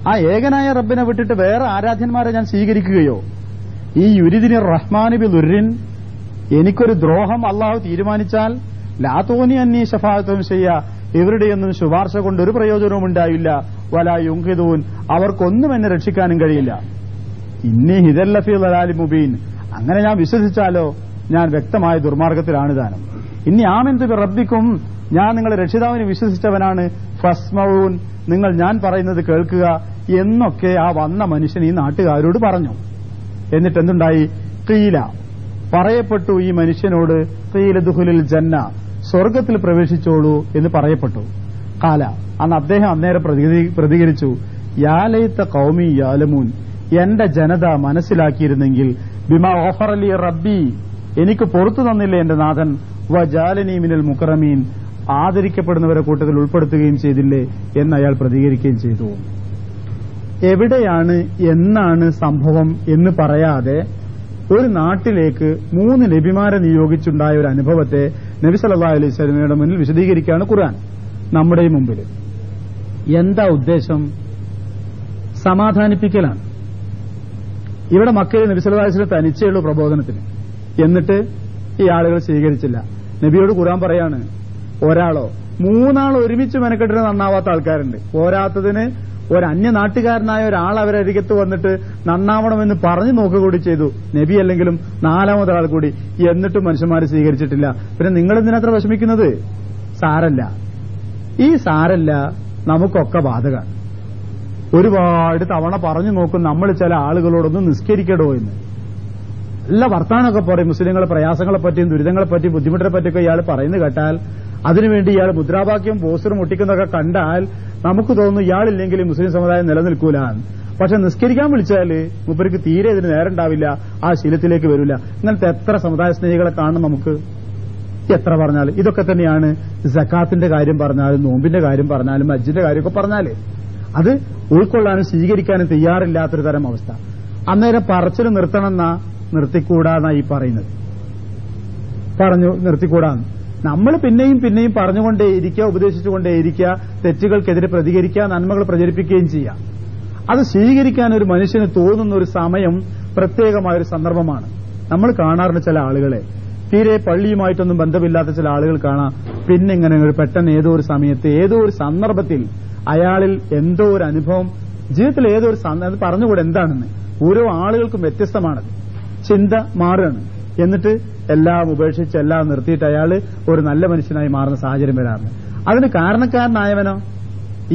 ആ ഏകനായ റബ്ബിനെ വിട്ടിട്ട് വേറെ ആരാധ്യന്മാരെ ഞാൻ സ്വീകരിക്കുകയോ? ഈ യുരിദിനി റഹ്മാനി ബി ദുർരിൻ, എനിക്കൊരു ദ്രോഹം അള്ളാഹു തീരുമാനിച്ചാൽ, ലാ തോന്നി അന്നീ ശഫാഅത്തും ചെയ്യ, ഇവരുടെയൊന്നും ശുപാർശ കൊണ്ട് ഒരു പ്രയോജനവും ഉണ്ടായില്ല. വലാ യുൻഖിദൂൻ, അവർക്കൊന്നും എന്നെ രക്ഷിക്കാനും കഴിയില്ല. ഇന്നി ഹിദല്ല ഫീ ദലാലിൻ മുബീൻ, അങ്ങനെ ഞാൻ വിശ്വസിച്ചാലോ ഞാൻ വ്യക്തമായ ദുർമാർഗത്തിലാണ് താനും. ഇന്നി ആമൻതു ബി റബ്ബിക്കും, ഞാൻ നിങ്ങളെ രക്ഷിതാവിനെ വിശ്വസിച്ചവനാണ്. ഫസ്മഊൻ, നിങ്ങൾ ഞാൻ പറയുന്നത് കേൾക്കുക എന്നൊക്കെ ആ വന്ന മനുഷ്യൻ ഈ നാട്ടുകാരോട് പറഞ്ഞു. എന്നിട്ട് എന്തുണ്ടായി? ഖീല, പറയപ്പെട്ടു ഈ മനുഷ്യനോട്, ഖീല ദുഖുലിൽ ജന്ന, സ്വർഗത്തിൽ പ്രവേശിച്ചോളൂ എന്ന് പറയപ്പെട്ടു. ഖാല, അന്ന് അദ്ദേഹം അന്നേരം പ്രതികരിച്ചു, യാ ലൈത ഖൗമി യഅലമൂൻ, എന്റെ ജനത മനസ്സിലാക്കിയിരുന്നെങ്കിൽ, ബിമാ ഗഫറലി റബ്ബി, എനിക്ക് പുറത്തു തന്നില്ലേ എന്റെ നാഥൻ, വജാലനി മിനൽ മുകറമീൻ, ആദരിക്കപ്പെടുന്നവരെ കൂട്ടത്തിൽ ഉൾപ്പെടുത്തുകയും ചെയ്തില്ലേ എന്ന് അയാൾ പ്രതികരിക്കുകയും ചെയ്തു. എവിടെയാണ് എന്നാണ് സംഭവം എന്ന് പറയാതെ ഒരു നാട്ടിലേക്ക് 3 നബിമാരെ നിയോഗിച്ചുണ്ടായ ഒരു അനുഭവത്തെ നബി സല്ലല്ലാഹു അലൈഹി വസല്ലമയുടെ മുന്നിൽ വിശദീകരിക്കുകയാണ് ഖുർആൻ നമ്മുടെ മുമ്പിൽ. എന്താ ഉദ്ദേശം? സമാധാനിപ്പിക്കലാണ്. ഇവിടെ മക്കയിൽ നബി സല്ലല്ലാഹു അലൈഹി വസല്ലം തനിച്ചേ ഉള്ളൂ പ്രബോധനത്തിന്. എന്നിട്ട് ഈ ആളുകൾ സ്വീകരിച്ചില്ല. നബിയോട് ഖുർആൻ പറയാണ്, ഒരാളോ മൂന്നാളോ ഒരുമിച്ച് മെനക്കെട്ടിട്ട് നന്നാവാത്ത ആൾക്കാരുണ്ട്. പോരാത്തതിന് ഒരു അന്യനാട്ടുകാരനായ ഒരാൾ അവരെ അരികത്ത് വന്നിട്ട് നന്നാവണമെന്ന് പറഞ്ഞു നോക്കുക കൂടി ചെയ്തു, നബി അല്ലെങ്കിലും നാലാമതൊരാൾ കൂടി. എന്നിട്ടും മനുഷ്യന്മാർ സ്വീകരിച്ചിട്ടില്ല. പിന്നെ നിങ്ങൾ എന്തിനത്ര വിഷമിക്കുന്നത്? സാരല്ല, ഈ സാരല്ല നമുക്കൊക്കെ ബാധകമാണ്. ഒരുപാട് തവണ പറഞ്ഞു നോക്കും നമ്മൾ ചില ആളുകളോടൊന്ന് നിസ്കരിക്കടോ എന്ന്. എല്ലാ വർത്താനമൊക്കെ പറയും, മുസ്ലിങ്ങളെ പ്രയാസങ്ങളെ പറ്റിയും ദുരിതങ്ങളെ പറ്റിയും ബുദ്ധിമുട്ടിനെ പറ്റിയൊക്കെ ഇയാൾ പറയുന്നത് കേട്ടാൽ, അതിനുവേണ്ടി ഇയാൾ മുദ്രാവാക്യം പോസ്റ്ററും ഒട്ടിക്കുന്നതൊക്കെ കണ്ടാൽ നമുക്ക് തോന്നുന്നു ഇയാളില്ലെങ്കിൽ മുസ്ലിം സമുദായം നിലനിൽക്കൂലാണ്. പക്ഷെ നിസ്കരിക്കാൻ വിളിച്ചാല് മൂപ്പർക്ക് തീരെ ഇതിന് നേരണ്ടാവില്ല, ആ ശീലത്തിലേക്ക് വരില്ല. ഇങ്ങനത്തെ എത്ര സമുദായ സ്നേഹികളെ കാണും നമുക്ക്. എത്ര പറഞ്ഞാൽ ഇതൊക്കെ തന്നെയാണ് സക്കാത്തിന്റെ കാര്യം പറഞ്ഞാലും നോമ്പിന്റെ കാര്യം പറഞ്ഞാലും ഹജ്ജിന്റെ കാര്യമൊക്കെ പറഞ്ഞാല് അത് ഉൾക്കൊള്ളാനും സ്വീകരിക്കാനും തയ്യാറില്ലാത്തൊരു തരം അവസ്ഥ. അന്നേരം പറച്ചിൽ നിർത്തണമെന്നാ നിർത്തിക്കൂടാന്നാ ഈ പറയുന്നത്. പറഞ്ഞു നിർത്തിക്കൂടാന്ന്. നമ്മൾ പിന്നെയും പിന്നെയും പറഞ്ഞുകൊണ്ടേയിരിക്കുക, ഉപദേശിച്ചുകൊണ്ടേയിരിക്കുക, തെറ്റുകൾക്കെതിരെ പ്രതികരിക്കുക, നന്മകൾ പ്രചരിപ്പിക്കുകയും ചെയ്യാം. അത് സ്വീകരിക്കാൻ ഒരു മനുഷ്യന് തോന്നുന്ന ഒരു സമയം പ്രത്യേകമായൊരു സന്ദർഭമാണ്. നമ്മൾ കാണാറുണ്ട് ചില ആളുകളെ, തീരെ പള്ളിയുമായിട്ടൊന്നും ബന്ധമില്ലാത്ത ചില ആളുകൾ കാണാം. പിന്നെ ഇങ്ങനെ പെട്ടെന്ന് ഏതോ ഒരു സമയത്ത് ഏതോ ഒരു സന്ദർഭത്തിൽ അയാളിൽ എന്തോ ഒരു അനുഭവം, ജീവിതത്തിൽ ഏതോ ഒരു അത് പറഞ്ഞുകൂടെ എന്താണെന്ന്. ഓരോ ആളുകൾക്കും വ്യത്യസ്തമാണത്. ചിന്ത മാറുകയാണ്. എന്നിട്ട് എല്ലാം ഉപേക്ഷിച്ച് എല്ലാം നിർത്തിയിട്ട് അയാള് ഒരു നല്ല മനുഷ്യനായി മാറുന്ന സാഹചര്യം വരാറുണ്ട്. അതിന് കാരണക്കാരനായവനോ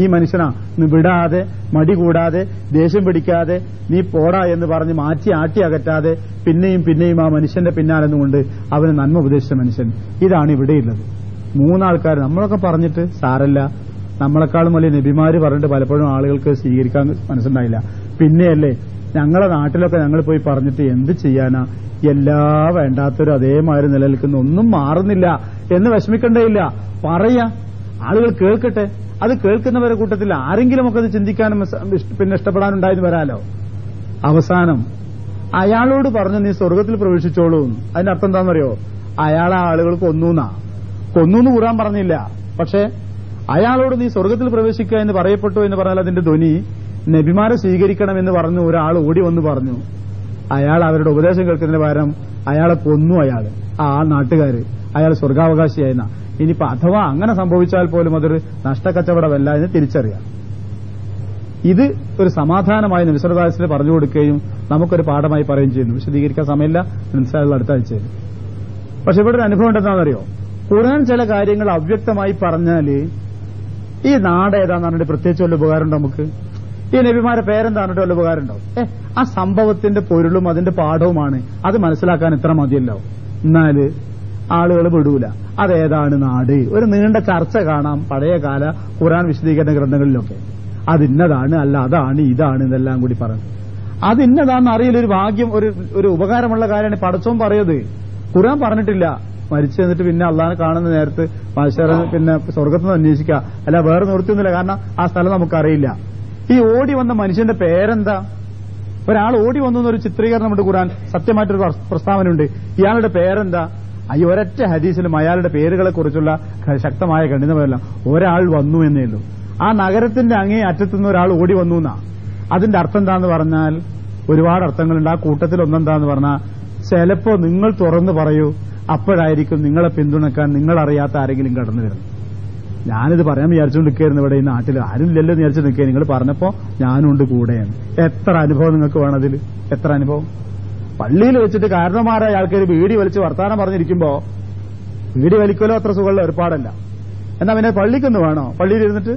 ഈ മനുഷ്യനാ. വിടാതെ, മടി കൂടാതെ, ദേഷ്യം പിടിക്കാതെ, നീ പോടാ എന്ന് പറഞ്ഞ് മാറ്റി ആട്ടി അകറ്റാതെ പിന്നെയും പിന്നെയും ആ മനുഷ്യന്റെ പിന്നാലെന്നുകൊണ്ട് അവന് നന്മ ഉപദേശിച്ച മനുഷ്യൻ. ഇതാണ് ഇവിടെയുള്ളത്. മൂന്നാൾക്കാർ നമ്മളൊക്കെ പറഞ്ഞിട്ട് സാരല്ല, നമ്മളെക്കാളും വലിയ നബിമാര് പറഞ്ഞിട്ട് പലപ്പോഴും ആളുകൾക്ക് സ്വീകരിക്കാൻ മനസ്സുണ്ടായില്ല. പിന്നെയല്ലേ ഞങ്ങളെ നാട്ടിലൊക്കെ ഞങ്ങൾ പോയി പറഞ്ഞിട്ട് എന്ത് ചെയ്യാനാ, എല്ലാ വേണ്ടാത്തവരും അതേമാതിരി നിലനിൽക്കുന്ന, ഒന്നും മാറുന്നില്ല എന്ന് വിഷമിക്കേണ്ടയില്ല. പറയാ, ആളുകൾ കേൾക്കട്ടെ. അത് കേൾക്കുന്നവരെ കൂട്ടത്തിൽ ആരെങ്കിലും ഒക്കെ അത് ചിന്തിക്കാനും പിന്നെ ഇഷ്ടപ്പെടാനുണ്ടായെന്ന് വരാലോ. അവസാനം അയാളോട് പറഞ്ഞു നീ സ്വർഗത്തിൽ പ്രവേശിച്ചോളൂ. അതിന്റെ അർത്ഥം എന്താണെന്നറിയോ? അയാളെ ആളുകൾ കൊന്നൂന്ന് ഖുർആൻ പറഞ്ഞില്ല. പക്ഷെ അയാളോട് നീ സ്വർഗത്തിൽ പ്രവേശിക്കുക എന്ന് പറയപ്പെട്ടു എന്ന് പറഞ്ഞാൽ അതിന്റെ ധ്വനി നബിമാരെ സ്വീകരിക്കണം എന്ന് പറഞ്ഞു ഒരാൾ ഓടി വന്ന് പറഞ്ഞു. അയാൾ അവരുടെ ഉപദേശം കേൾക്കുന്നതിന് പകരം അയാളെ കൊന്നു. ആ നാട്ടുകാര് അയാൾ സ്വർഗാവകാശിയായിരുന്ന. ഇനിയിപ്പോ അഥവാ അങ്ങനെ സംഭവിച്ചാൽ പോലും അതൊരു നഷ്ടക്കച്ചവടമല്ല എന്ന് തിരിച്ചറിയാം. ഇത് ഒരു സമാധാനമായി നബി സല്ലല്ലാഹു അലൈഹി വസല്ലം പറഞ്ഞു കൊടുക്കുകയും നമുക്കൊരു പാഠമായി പറയുകയും ചെയ്യുന്നു. വിശദീകരിക്കാൻ സമയമില്ല, ഇൻഷാഅല്ലാഹ് അടുത്ത ആഴ്ചയിൽ. പക്ഷെ ഇവിടെ ഒരു അനുഭവം എന്താണെന്നറിയോ? ഖുർആൻ ചില കാര്യങ്ങൾ അവ്യക്തമായി പറഞ്ഞാല് ഈ നാട് ഏതാന്ന് പറഞ്ഞിട്ട് പ്രത്യേകിച്ച് വല്ല ഉപകാരമുണ്ടോ നമുക്ക്? ഈ നബിമാരെ പേരെന്താ പറഞ്ഞിട്ട് വല്ല ഉപകാരമുണ്ടോ? ആ സംഭവത്തിന്റെ പൊരുളും അതിന്റെ പാഠവുമാണ്. അത് മനസ്സിലാക്കാൻ ഇത്ര മതിയല്ലോ. എന്നാല് ആളുകൾ വിടൂല. അതേതാണ് നാട്? ഒരു നീണ്ട ചർച്ച കാണാം പഴയകാല ഖുർആൻ വിശദീകരണ ഗ്രന്ഥങ്ങളിലൊക്കെ. അതിന്നതാണ്, അല്ല അതാണ്, ഇതാണ് എന്നെല്ലാം കൂടി പറഞ്ഞു. അതിന്നതാന്ന് അറിയില്ല. ഒരു ഭാഗ്യം, ഒരു ഉപകാരമുള്ള കാര്യമാണ് പടച്ചോൻ പറയത്. ഖുർആൻ പറഞ്ഞിട്ടില്ല. മരിച്ചു എന്നിട്ട് പിന്നെ അള്ളാഹനെ കാണുന്ന നേരത്ത് പിന്നെ സ്വർഗത്തുനിന്ന് അന്വേഷിക്കുക, അല്ല വേറെ നിർത്തിയൊന്നുമില്ല. കാരണം ആ സ്ഥലം നമുക്കറിയില്ല. ഈ ഓടി വന്ന മനുഷ്യന്റെ പേരെന്താ? ഒരാൾ ഓടി വന്നു എന്നൊരു ചിത്രീകരണം ഉണ്ട് ഖുർആൻ. സത്യമായിട്ടൊരു പ്രസ്താവനയുണ്ട്. ഇയാളുടെ പേരെന്താ? ഈ ഒരൊറ്റ ഹദീസിലും അയാളുടെ പേരുകളെ കുറിച്ചുള്ള ശക്തമായ ഖണ്ഡിതമല്ല. ഒരാൾ വന്നു എന്നേ ഉള്ളൂ. ആ നഗരത്തിന്റെ അങ്ങേ അറ്റത്തുനിന്ന് ഒരാൾ ഓടി വന്നു എന്നാ. അതിന്റെ അർത്ഥം എന്താന്ന് പറഞ്ഞാൽ ഒരുപാട് അർത്ഥങ്ങളുണ്ട്. ആ കൂട്ടത്തിൽ ഒന്നെന്താന്ന് പറഞ്ഞാൽ ചിലപ്പോ നിങ്ങൾ തുറന്നു പറയൂ, അപ്പോഴായിരിക്കും നിങ്ങളെ പിന്തുണക്കാൻ നിങ്ങളറിയാത്ത ആരെങ്കിലും കടന്നു വരുന്നത്. ഞാനിത് പറയാൻ വിചാരിച്ചുകൊണ്ട് നിൽക്കുകയായിരുന്നു. ഇവിടെ ഈ നാട്ടിൽ ആരും ഇല്ലല്ലോ എന്ന് വിചാരിച്ചു നിൽക്കുക. നിങ്ങൾ പറഞ്ഞപ്പോ ഞാനും ഉണ്ട് കൂടെയാണ്. എത്ര അനുഭവം നിങ്ങൾക്ക് വേണം അതിൽ? എത്ര അനുഭവം? പള്ളിയിൽ വെച്ചിട്ട് കാരണന്മാരായ ആൾക്കാർ ബീഡി വലിച്ച് വർത്താനം പറഞ്ഞിരിക്കുമ്പോ ബീഡി വലിക്കലോ അത്ര സുഖമുള്ള ഏർപ്പാടല്ല. എന്നാ പിന്നെ പള്ളിക്കൊന്ന് വേണോ? പള്ളിയിൽ ഇരുന്നിട്ട്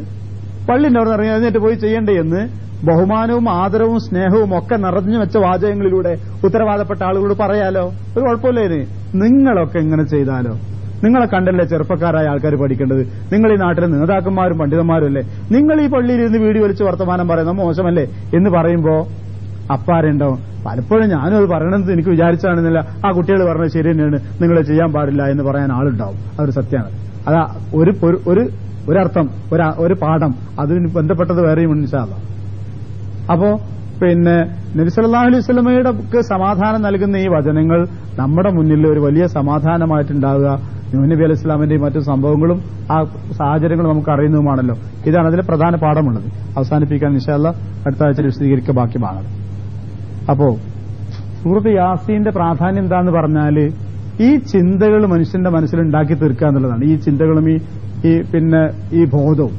പള്ളിന്റെ അവിടെ ഇറങ്ങി എന്നിട്ട് പോയി ചെയ്യണ്ടേ എന്ന് ബഹുമാനവും ആദരവും സ്നേഹവും ഒക്കെ നിറഞ്ഞു വെച്ച വാചകങ്ങളിലൂടെ ഉത്തരവാദപ്പെട്ട ആളുകളോട് പറയാലോ. ഒരു കുഴപ്പമില്ലേ? നിങ്ങളൊക്കെ ഇങ്ങനെ ചെയ്താലോ? നിങ്ങളെ കണ്ടല്ലേ ചെറുപ്പക്കാരായ ആൾക്കാർ പഠിക്കേണ്ടത്? നിങ്ങൾ ഈ നാട്ടിലെ നേതാക്കന്മാരും പണ്ഡിതന്മാരും അല്ലേ? നിങ്ങൾ ഈ പള്ളിയിൽ ഇരുന്ന് വീഡിയോ വലിച്ച് വർത്തമാനം പറയുന്നത് മോശമല്ലേ എന്ന് പറയുമ്പോ അപ്പാരുണ്ടോ? പലപ്പോഴും ഞാനും അത് പറയണമെന്ന് എനിക്ക് വിചാരിച്ചാണെന്നില്ല. ആ കുട്ടികൾ പറഞ്ഞത് ശരി തന്നെയാണ്, നിങ്ങൾ ചെയ്യാൻ പാടില്ല എന്ന് പറയാൻ ആളുണ്ടാവും. അതൊരു സത്യമാണ്. അതാ ഒരർത്ഥം, ഒരു പാഠം. അതിന് ബന്ധപ്പെട്ടത് വേറെയും ഇൻഷാഅല്ലാഹ്. അപ്പോ പിന്നെ നബി സല്ലല്ലാഹു അലൈഹി വസല്ലമയുടെ സമാധാനം നൽകുന്ന ഈ വചനങ്ങൾ നമ്മുടെ മുന്നിൽ ഒരു വലിയ സമാധാനമായിട്ടുണ്ടാവുക. നൂഹ് നബി അലൈഹി ഇസ്ലാമിന്റെയും മറ്റു സംഭവങ്ങളും ആ സാഹചര്യങ്ങളും നമുക്ക് അറിയുന്നതുമാണല്ലോ. ഇതാണ് അതിലെ പ്രധാന പാഠമുള്ളത്. അവസാനിപ്പിക്കാൻ ഇൻഷാഅല്ലാഹ് അടുത്ത ആഴ്ച വിശദീകരിക്കുക ബാക്കി ഭാഗം. അപ്പോ സൂറത്ത് യാസീന്റെ പ്രാധാന്യം എന്താന്ന് പറഞ്ഞാല് ഈ ചിന്തകൾ മനുഷ്യന്റെ മനസ്സിൽ ഉണ്ടാക്കി തീർക്കുക എന്നുള്ളതാണ്. ഈ ചിന്തകളും ഈ ബോധവും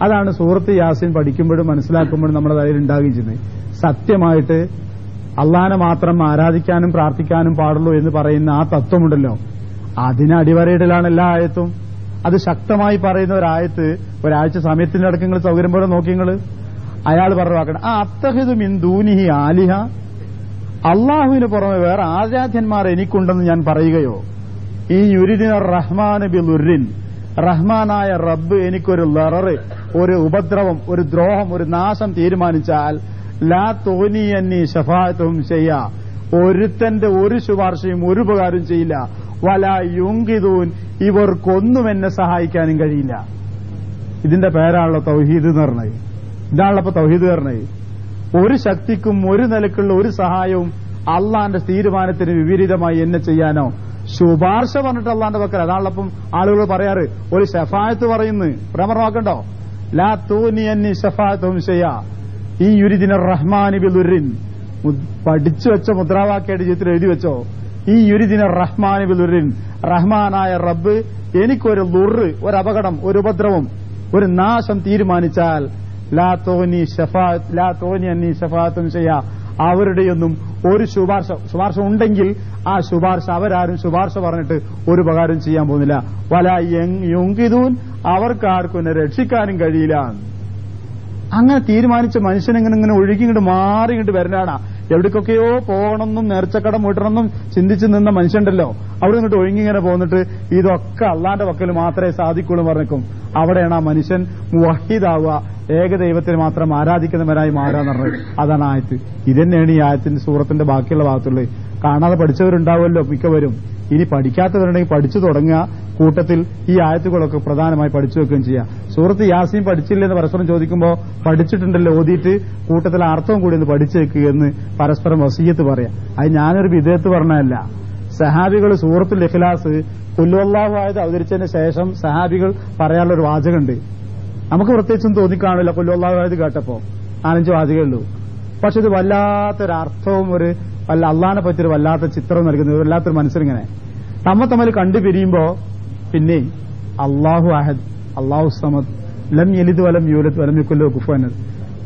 അതാണ് സൂറത്ത് യാസീൻ പഠിക്കുമ്പോഴും മനസ്സിലാക്കുമ്പോഴും നമ്മുടെ തലയിൽ ഉണ്ടാകുകയും ചെയ്യുന്നത്. സത്യമായിട്ട് അള്ളാനെ മാത്രം ആരാധിക്കാനും പ്രാർത്ഥിക്കാനും പാടുള്ളൂ എന്ന് പറയുന്ന ആ തത്വമുണ്ടല്ലോ, അതിന് അടിവരയിടലാണ് എല്ലാ ആയത്തും. അത് ശക്തമായി പറയുന്ന ഒരായത്ത് ഒരാഴ്ച സമയത്തിന്റെ അടക്കം നിങ്ങൾ സൗകര്യം പോലെ നോക്കി നിങ്ങൾ അയാൾ പറഞ്ഞു വാക്കണം അത്തഹിദു മിൻ ദൂനിഹി ആലിഹ, അള്ളാഹുവിന് പുറമെ വേറെ ആരാധ്യന്മാർ എനിക്കുണ്ടെന്ന് ഞാൻ പറയുകയോ, ഈ യുരിദിന റഹ്മാൻ ബിലുറിൻ, റഹ്മാനായ റബ്ബ് എനിക്കൊരു ലററ്, ഒരു ഉപദ്രവം, ഒരു ദ്രോഹം, ഒരു നാശം തീരുമാനിച്ചാൽ ലാ തോനിയന്നി ഷഫാഅത്തും ചെയ്യാ, ഒരുത്തന്റെ ഒരു ശുപാർശയും ഒരു ഉപകാരം ചെയ്യില്ല, വലാ യുങ്കിദൂൻ, ഇവർക്കൊന്നും എന്നെ സഹായിക്കാനും കഴിയില്ല. ഇതിന്റെ പേരാണല്ലോ തൗഹീദ് എന്ന് പറഞ്ഞത്. ഇതാണല്ലോ ഇപ്പൊ തൗഹീദ് പറഞ്ഞത്. ഒരു ശക്തിക്കും ഒരു നിലക്കുള്ള ഒരു സഹായവും അള്ളാന്റെ തീരുമാനത്തിന് വിപരീതമായി എന്നെ ചെയ്യാനോ, ശുപാർശ പറഞ്ഞിട്ട് അള്ളാന്റെ പക്കൽ, അതാണല്ലപ്പം ആളുകൾ പറയാറ് ഒരു ഷഫായത്ത് പറയുന്നു. പ്രമർവാക്കണ്ടോ, ലാ തൂനിയന്നി ഷഫാഅത്തും ചെയ്യാ, ഈ യുരിദിന റഹ്മാനി ബിലുറിൻ, പഠിച്ചു വെച്ച മുദ്രാവാക്യായിട്ട് ജീവിതത്തിൽ എഴുതി വെച്ചോ, ഈ യുരിദിന റഹ്മാനി ബിലുറിൻ, റഹ്മാനായ റബ്ബ് എനിക്കൊരു ലുറ്, ഒരു അപകടം, ഒരു ഉപദ്രവം, ഒരു നാശം തീരുമാനിച്ചാൽ ലാ തോനി അന്നി ഷഫാഅത്തും ചെയ്യാ, അവരുടെയൊന്നും ഒരു ശുപാർശ ഉണ്ടെങ്കിൽ ആ ശുപാർശ അവരാരും ശുപാർശ പറഞ്ഞിട്ട് ഒരു ഉപകാരം ചെയ്യാൻ പോകുന്നില്ല. വലാ യുങ്കിദൂൻ, അവർക്കാർക്കും എന്നെ രക്ഷിക്കാനും കഴിയില്ല. അങ്ങനെ തീരുമാനിച്ച മനുഷ്യനെങ്ങനെ ഒഴുകി ഇങ്ങോട്ട് മാറി ഇങ്ങോട്ട് വരണാണ്. എവിടേക്കൊക്കെയോ പോകണമെന്നും നേർച്ചക്കടം വീട്ടണമെന്നും ചിന്തിച്ച് നിന്ന മനുഷ്യണ്ടല്ലോ, അവിടെ നിന്നിട്ട് ഒഴുങ്ങിങ്ങനെ പോന്നിട്ട് ഇതൊക്കെ അള്ളാന്റെ പക്കൽ മാത്രമേ സാധിക്കുള്ളൂ പറഞ്ഞേക്കും. അവിടെയാണ് ആ മനുഷ്യൻ മുവഹീദാവുക, ഏകദൈവത്തിന് മാത്രം ആരാധിക്കുന്നവരായി മാറാന്ന് പറഞ്ഞത്. അതാണ് ആയത്ത്. ഇതന്നെയാണ് ഈ ആയത്തിന്റെ സൂറത്തിന്റെ ബാക്കിയുള്ള ഭാഗത്തുള്ളത്. കാണാതെ പഠിച്ചവരുണ്ടാവുമല്ലോ മിക്കവരും. ഇനി പഠിക്കാത്തവരുണ്ടെങ്കിൽ പഠിച്ചു തുടങ്ങുക, കൂട്ടത്തിൽ ഈ ആയത്തുകളൊക്കെ പ്രധാനമായി പഠിച്ചു വെക്കുകയും ചെയ്യാം. സൂറത്ത് യാസീൻ പഠിച്ചില്ലെന്ന് പരസ്പരം ചോദിക്കുമ്പോൾ പഠിച്ചിട്ടുണ്ടല്ലോ ഓതിയിട്ട് കൂട്ടത്തിൽ അർത്ഥവും കൂടി ഒന്ന് പഠിച്ചു വെക്കുക എന്ന് പരസ്പരം വസിയ്യത്ത് പറയാം. അത് ഞാനൊരു വിധേയത്ത് പറഞ്ഞതല്ല. സഹാബികൾ സൂറത്തുൽ ഇഖ്ലാസ് ഖുൽഹുവല്ലാഹു ആയത് അവതരിച്ചതിന് ശേഷം സഹാബികൾ പറയാനുള്ളൊരു വാചകമുണ്ട്. നമുക്ക് പ്രത്യേകിച്ചൊന്നും തോന്നിക്കാണില്ല ഖുൽഹുവല്ലാഹു ആയത് കേട്ടപ്പോ, 4-5 വാചകമേ ഉള്ളൂ. പക്ഷെ ഇത് വല്ലാത്തൊരർത്ഥവും അള്ളാഹിനെ പറ്റിയൊരു വല്ലാത്ത ചിത്രം നൽകുന്നത്, വല്ലാത്തൊരു മനസ്സിലിങ്ങനെ തമ്മിൽ കണ്ടു പിരിയുമ്പോ പിന്നെ അള്ളാഹു അഹദ്, അള്ളാഹു സമദ്, ലം യലിദ് വലം യൂലദ് വലം യകുൽ ലഹു കുഫുവൻ അഹദ്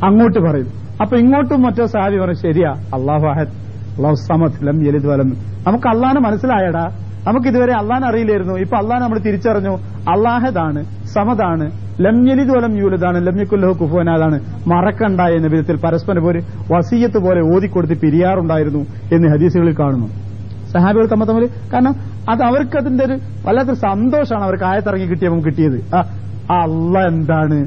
അങ്ങോട്ട് പറയും. അപ്പൊ ഇങ്ങോട്ടും മറ്റോ സഹാബി പറയും ശരിയാ, അള്ളാഹു അഹദ്, അള്ളാഹു സമദ്, ലം യലിദ് വലം. നമുക്ക് അള്ളാഹിനെ മനസ്സിലായടാ, നമുക്ക് ഇതുവരെ അള്ളാഹിനെ അറിയില്ലായിരുന്നു. ഇപ്പൊ അള്ളാഹിനെ നമ്മൾ തിരിച്ചറിഞ്ഞു. അള്ളാഹദാണ്, സമദാണ്, ലം യലിദ് വലം യൂലദാണ്, ലം യകുൽ ലഹു കുഫുവൻ അഹദാണ്. മറക്കണ്ട എന്ന വിധത്തിൽ പരസ്പരം ഒരു വസിയ്യത്ത് പോലെ ഓതിക്കൊടുത്ത് പിരിയാറുണ്ടായിരുന്നു എന്ന് ഹദീസുകളിൽ കാണുന്നു സഹാബികൾ തമ്മിൽ. കാരണം അത് അവർക്ക് അതിന്റെ ഒരു വല്ലാത്തൊരു സന്തോഷമാണ് അവർക്ക് ആയത്തിറങ്ങി കിട്ടിയപ്പോൾ കിട്ടിയത്. അള്ളാഹ് എന്താണ്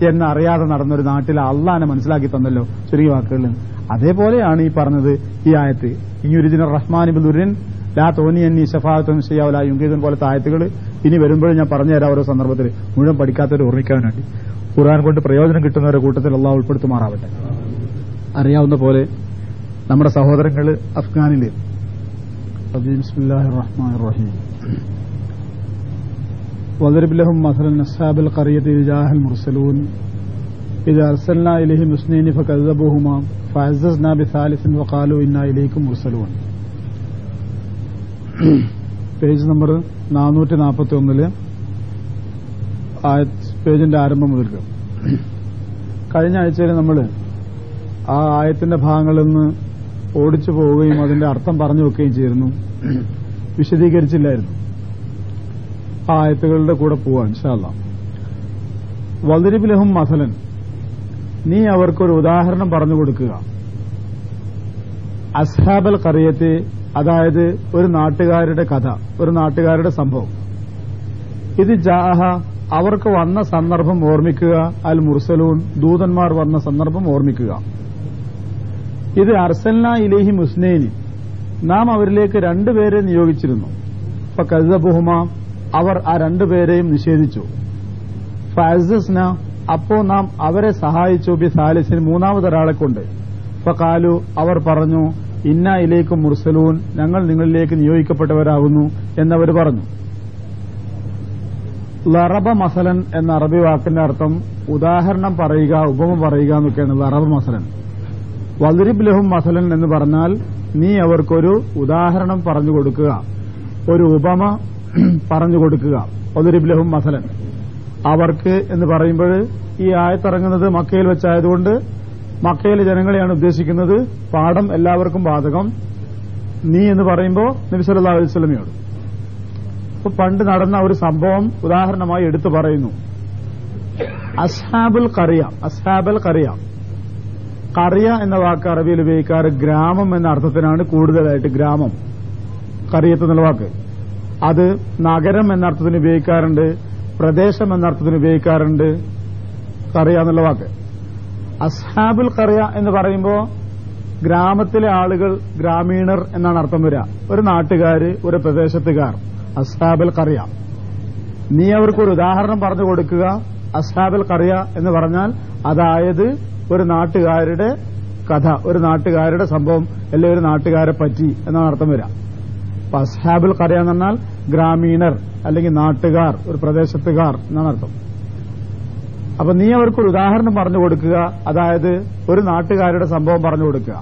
എന്നറിയാതെ നടന്നൊരു നാട്ടിൽ അള്ളാഹിനെ മനസ്സിലാക്കി തന്നല്ലോ ചുരുങ്ങിയ വാക്കുകളിൽ. അതേപോലെയാണ് ഈ പറഞ്ഞത് ഈ ആയത്ത്. ഈ യുരിദിന റഹ്മാനി ബിലുറിൻ ലാ തോനിയന്നി ഷഫാഅത്തും ചെയ്യാ വലാ യുങ്കിദൂൻ പോലത്തെ ആയത്തുകൾ ഇനി വരുമ്പോഴും ഞാൻ പറഞ്ഞുതരാം ഓരോ സന്ദർഭത്തിൽ. മുഴുവൻ പഠിക്കാത്തവർ ഓർമ്മിക്കാൻ വേണ്ടി ഖുർആൻ കൊണ്ട് പ്രയോജനം കിട്ടുന്നവരുടെ കൂട്ടത്തിൽ അള്ളാഹു ഉൾപ്പെടുത്തുമാറാവട്ടെ. അറിയാവുന്ന പോലെ നമ്മുടെ സഹോദരങ്ങൾ അഫ്ഗാനിൽ ബിസ്മില്ലാഹിർ റഹ്മാനിർ റഹീം വദരിബ് ലഹും മസലൻ അസ്ഹാബൽ ഖറിയത്തി ഇദ് ജാഅൽ മുർസലൂൻ ഇദ് അർസൽനാ ഇലൈഹിം മുസ്നൈനി ഫകذبوهما ഫഅസ്സസ്നാ ബിസാലിസിൻ വഖാലൂ ഇന്നാ ഇലൈക്കും മുർസലൂൻ. പേജ് നമ്പർ 441 പേജിന്റെ ആരംഭം മുതൽക്ക്. കഴിഞ്ഞ ആഴ്ചയിൽ നമ്മൾ ആ ആയത്തിന്റെ ഭാഗങ്ങളിൽ നിന്ന് ഓടിച്ചു പോവുകയും അതിന്റെ അർത്ഥം പറഞ്ഞു വെക്കുകയും ചെയ്തിരുന്നു, വിശദീകരിച്ചില്ലായിരുന്നു. ആ ആയത്തുകളുടെ കൂടെ പോവാൻ ഇൻഷാ അല്ലാഹ്. വദരിബ് ലഹും മസലൻ, നീ അവർക്കൊരു ഉദാഹരണം പറഞ്ഞു കൊടുക്കുക. അസ്ഹാബൽ ഖറിയത്തെ, അതായത് ഒരു നാട്ടുകാരുടെ കഥ, ഒരു നാട്ടുകാരുടെ സംഭവം. ഇത് ജാഅഹ, അവർക്ക് വന്ന സന്ദർഭം ഓർമ്മിക്കുക. അൽ മുർസലൂൻ, ദൂതന്മാർ വന്ന സന്ദർഭം ഓർമ്മിക്കുക. ഇത് അർസൽനാ ഇലൈഹി മുസ്നൈനി, നാം അവരിലേക്ക് 2 പേരെ നിയോഗിച്ചിരുന്നു. ഫകذبوهما, അവർ ആ 2 പേരെയും നിഷേധിച്ചു. ഫഅസ്സസ്ന, അപ്പോ നാം അവരെ സഹായിച്ചു. ബിസാലിസിൻ, 3ാമതൊരാളെ കൊണ്ട്. ഫഖാലു, അവർ പറഞ്ഞു, ഇന്നാ ഇലൈക്കും മുർസലൂൻ, ഞങ്ങൾ നിങ്ങളിലേക്ക് നിയോഗിക്കപ്പെട്ടവരാകുന്നു എന്നവർ പറഞ്ഞു. ലറബ മസലൻ എന്ന അറബി വാക്കിന്റെ അർത്ഥം ഉദാഹരണം പറയുക, ഉപമ പറയുക എന്നൊക്കെയാണ് ലറബ മസലൻ. വദരിബ് ലഹും മസലൻ എന്ന് പറഞ്ഞാൽ നീ അവർക്കൊരു ഉദാഹരണം പറഞ്ഞു കൊടുക്കുക, ഒരു ഉപമ പറഞ്ഞു കൊടുക്കുക. ഒദുരിബ് ലഹും മസലൻ, അവർക്ക് എന്ന് പറയുമ്പോൾ ഈ ആയത്തിറങ്ങുന്നത് മക്കയിൽ വെച്ചായതുകൊണ്ട് മക്കയിലെ ജനങ്ങളെയാണ് ഉദ്ദേശിക്കുന്നത്. പാഠം എല്ലാവർക്കും ബാധകം. നീ എന്ന് പറയുമ്പോൾ നബി സല്ലല്ലാഹു അലൈഹി വസല്ലമയോട്. അപ്പൊ പണ്ട് നടന്ന ഒരു സംഭവം ഉദാഹരണമായി എടുത്തു പറയുന്നു. അസ്ഹാബുൽ ഖറിയ, അസ്ഹാബൽ ഖറിയ, ഖറിയ എന്ന വാക്ക് അറബിയിൽ ഉപയോഗിക്കാറ് ഗ്രാമം എന്ന അർത്ഥത്തിനാണ് കൂടുതലായിട്ട്. ഗ്രാമം, ഖറിയത്ത് എന്നുള്ള വാക്ക് അത് നഗരം എന്ന അർത്ഥത്തിന് ഉപയോഗിക്കാറുണ്ട്, പ്രദേശം എന്ന അർത്ഥത്തിന് ഉപയോഗിക്കാറുണ്ട്. ഖറിയ എന്നുള്ള വാക്ക് അസ്ഹാബുൽ ഖറിയ എന്ന് പറയുമ്പോൾ ഗ്രാമത്തിലെ ആളുകൾ, ഗ്രാമീണർ എന്നാണ് അർത്ഥം വരിക. ഒരു നാട്ടുകാര്, ഒരു പ്രദേശത്തുകാർ. അസ്ഹാബുൽ ഖറിയ, നീ അവർക്കൊരു ഉദാഹരണം പറഞ്ഞു കൊടുക്കുക. അസ്ഹാബുൽ ഖറിയ എന്ന് പറഞ്ഞാൽ അതായത് ഒരു നാട്ടുകാരുടെ കഥ, ഒരു നാട്ടുകാരുടെ സംഭവം, അല്ലെങ്കിൽ ഒരു നാട്ടുകാരെ പറ്റി എന്നാണ് അർത്ഥം വരിക. അപ്പൊ അസ്ഹാബുൽ ഖറിയ എന്ന് പറഞ്ഞാൽ ഗ്രാമീണർ അല്ലെങ്കിൽ നാട്ടുകാർ, ഒരു പ്രദേശത്തുകാർ എന്നാണ് അർത്ഥം. അപ്പൊ നീ അവർക്കൊരു ഉദാഹരണം പറഞ്ഞു കൊടുക്കുക, അതായത് ഒരു നാട്ടുകാരുടെ സംഭവം പറഞ്ഞു കൊടുക്കുക.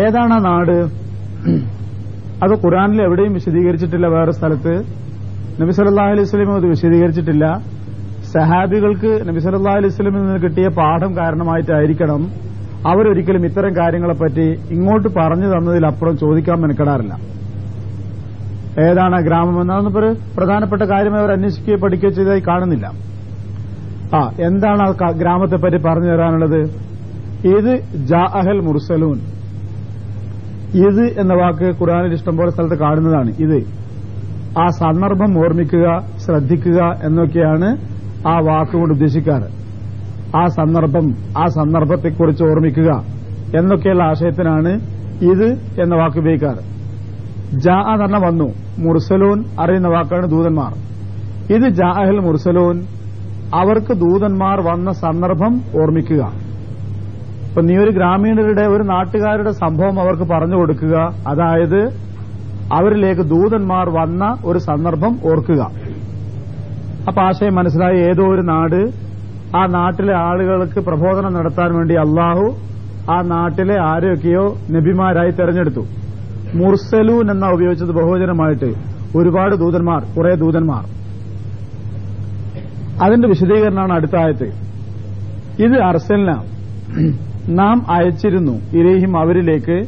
ഏതാണ് ആ നാട്? അത് ഖുർആനിൽ എവിടെയും വിശദീകരിച്ചിട്ടില്ല. വേറെ സ്ഥലത്ത് നബി സല്ലല്ലാഹു അലൈഹി വസല്ലം അത് വിശദീകരിച്ചിട്ടില്ല. സഹാബികൾക്ക് നബി സല്ലല്ലാഹു അലൈഹി വസല്ലമിൽ നിന്ന് കിട്ടിയ പാഠം കാരണമായിട്ടായിരിക്കണം അവരൊരിക്കലും ഇത്തരം കാര്യങ്ങളെപ്പറ്റി ഇങ്ങോട്ട് പറഞ്ഞു തന്നതിലപ്പുറം ചോദിക്കാൻ മെനക്കെടാറില്ല. ഏതാണ് ഗ്രാമം എന്നതൊന്നും ഒരു പ്രധാനപ്പെട്ട കാര്യമായി അവർ അന്വേഷിക്കുകയോ പഠിക്കുകയോ ചെയ്തതായി കാണുന്നില്ല. എന്താണ് ആ ഗ്രാമത്തെപ്പറ്റി പറഞ്ഞു തരാനുള്ളത്? ഇത് ജാഅഹൽ മുർസലൂൻ. ഇത് എന്ന വാക്ക് ഖുർആനിൽ ഇഷ്ടംപോലെ സ്ഥലത്ത് കാണുന്നതാണ്. ഇത് ആ സന്ദർഭം ഓർമ്മിക്കുക, ശ്രദ്ധിക്കുക എന്നൊക്കെയാണ് ആ വാക്കുകൊണ്ട് ഉദ്ദേശിക്കാറ്. ആ സന്ദർഭം, ആ സന്ദർഭത്തെക്കുറിച്ച് ഓർമ്മിക്കുക എന്നൊക്കെയുള്ള ആശയത്തിനാണ് ഇത് എന്ന വാക്ക് ഉപയോഗിക്കാറ്. ജാ എന്ന് പറഞ്ഞാൽ വന്നു, മുർസലൂൻ അറിയുന്ന വാക്കാണ് ദൂതന്മാർ. ഇത് ജാഅഹൽ മുർസലൂൻ, അവർക്ക് ദൂതന്മാർ വന്ന സന്ദർഭം ഓർമ്മിക്കുക. ഇപ്പൊ നീ ഒരു ഗ്രാമീണരുടെ, ഒരു നാട്ടുകാരുടെ സംഭവം അവർക്ക് പറഞ്ഞു കൊടുക്കുക, അതായത് അവരിലേക്ക് ദൂതന്മാർ വന്ന ഒരു സന്ദർഭം ഓർക്കുക. അപ്പൊ ആശയം മനസ്സിലായി. ഏതോ ഒരു നാട്, ആ നാട്ടിലെ ആളുകൾക്ക് പ്രബോധനം നടത്താൻ വേണ്ടി അള്ളാഹു ആ നാട്ടിലെ ആരെയൊക്കെയോ നബിമാരായി തെരഞ്ഞെടുത്തു. മുർസലൂൻ എന്ന ഉപയോഗിച്ചത് ബഹുവചനമായിട്ട്. ഒരുപാട് ദൂതന്മാർ, കുറെ ദൂതന്മാർ. അതിന്റെ വിശദീകരണമാണ് അടുത്ത ആയത്ത്. ഇത് അർസൽന, നാം അയച്ചിരുന്നു, ഇലൈഹിം അവരിലേക്ക്,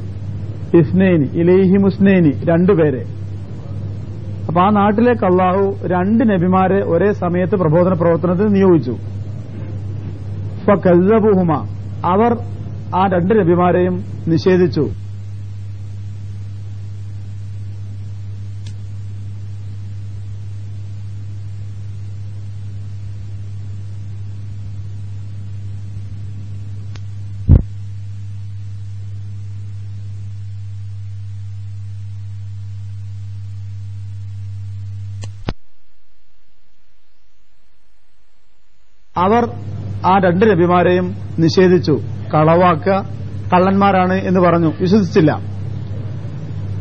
ഇസ്നൈനി ഇലൈഹിം ഉസ്നൈനി രണ്ടുപേരെ. അപ്പൊ ആ നാട്ടിലേക്ക് അള്ളാഹു രണ്ട് നബിമാരെ ഒരേ സമയത്ത് പ്രബോധന പ്രവർത്തനത്തിന് നിയോഗിച്ചു. ഫകസ്സബൂഹുമ, അവർ ആ രണ്ട് നബിമാരെയും നിഷേധിച്ചു. അവർ ആ രണ്ട് നബിമാരെയും നിഷേധിച്ചു. കളവാക്ക, കള്ളന്മാരാണ് എന്ന് പറഞ്ഞു, വിശ്വസിച്ചില്ല.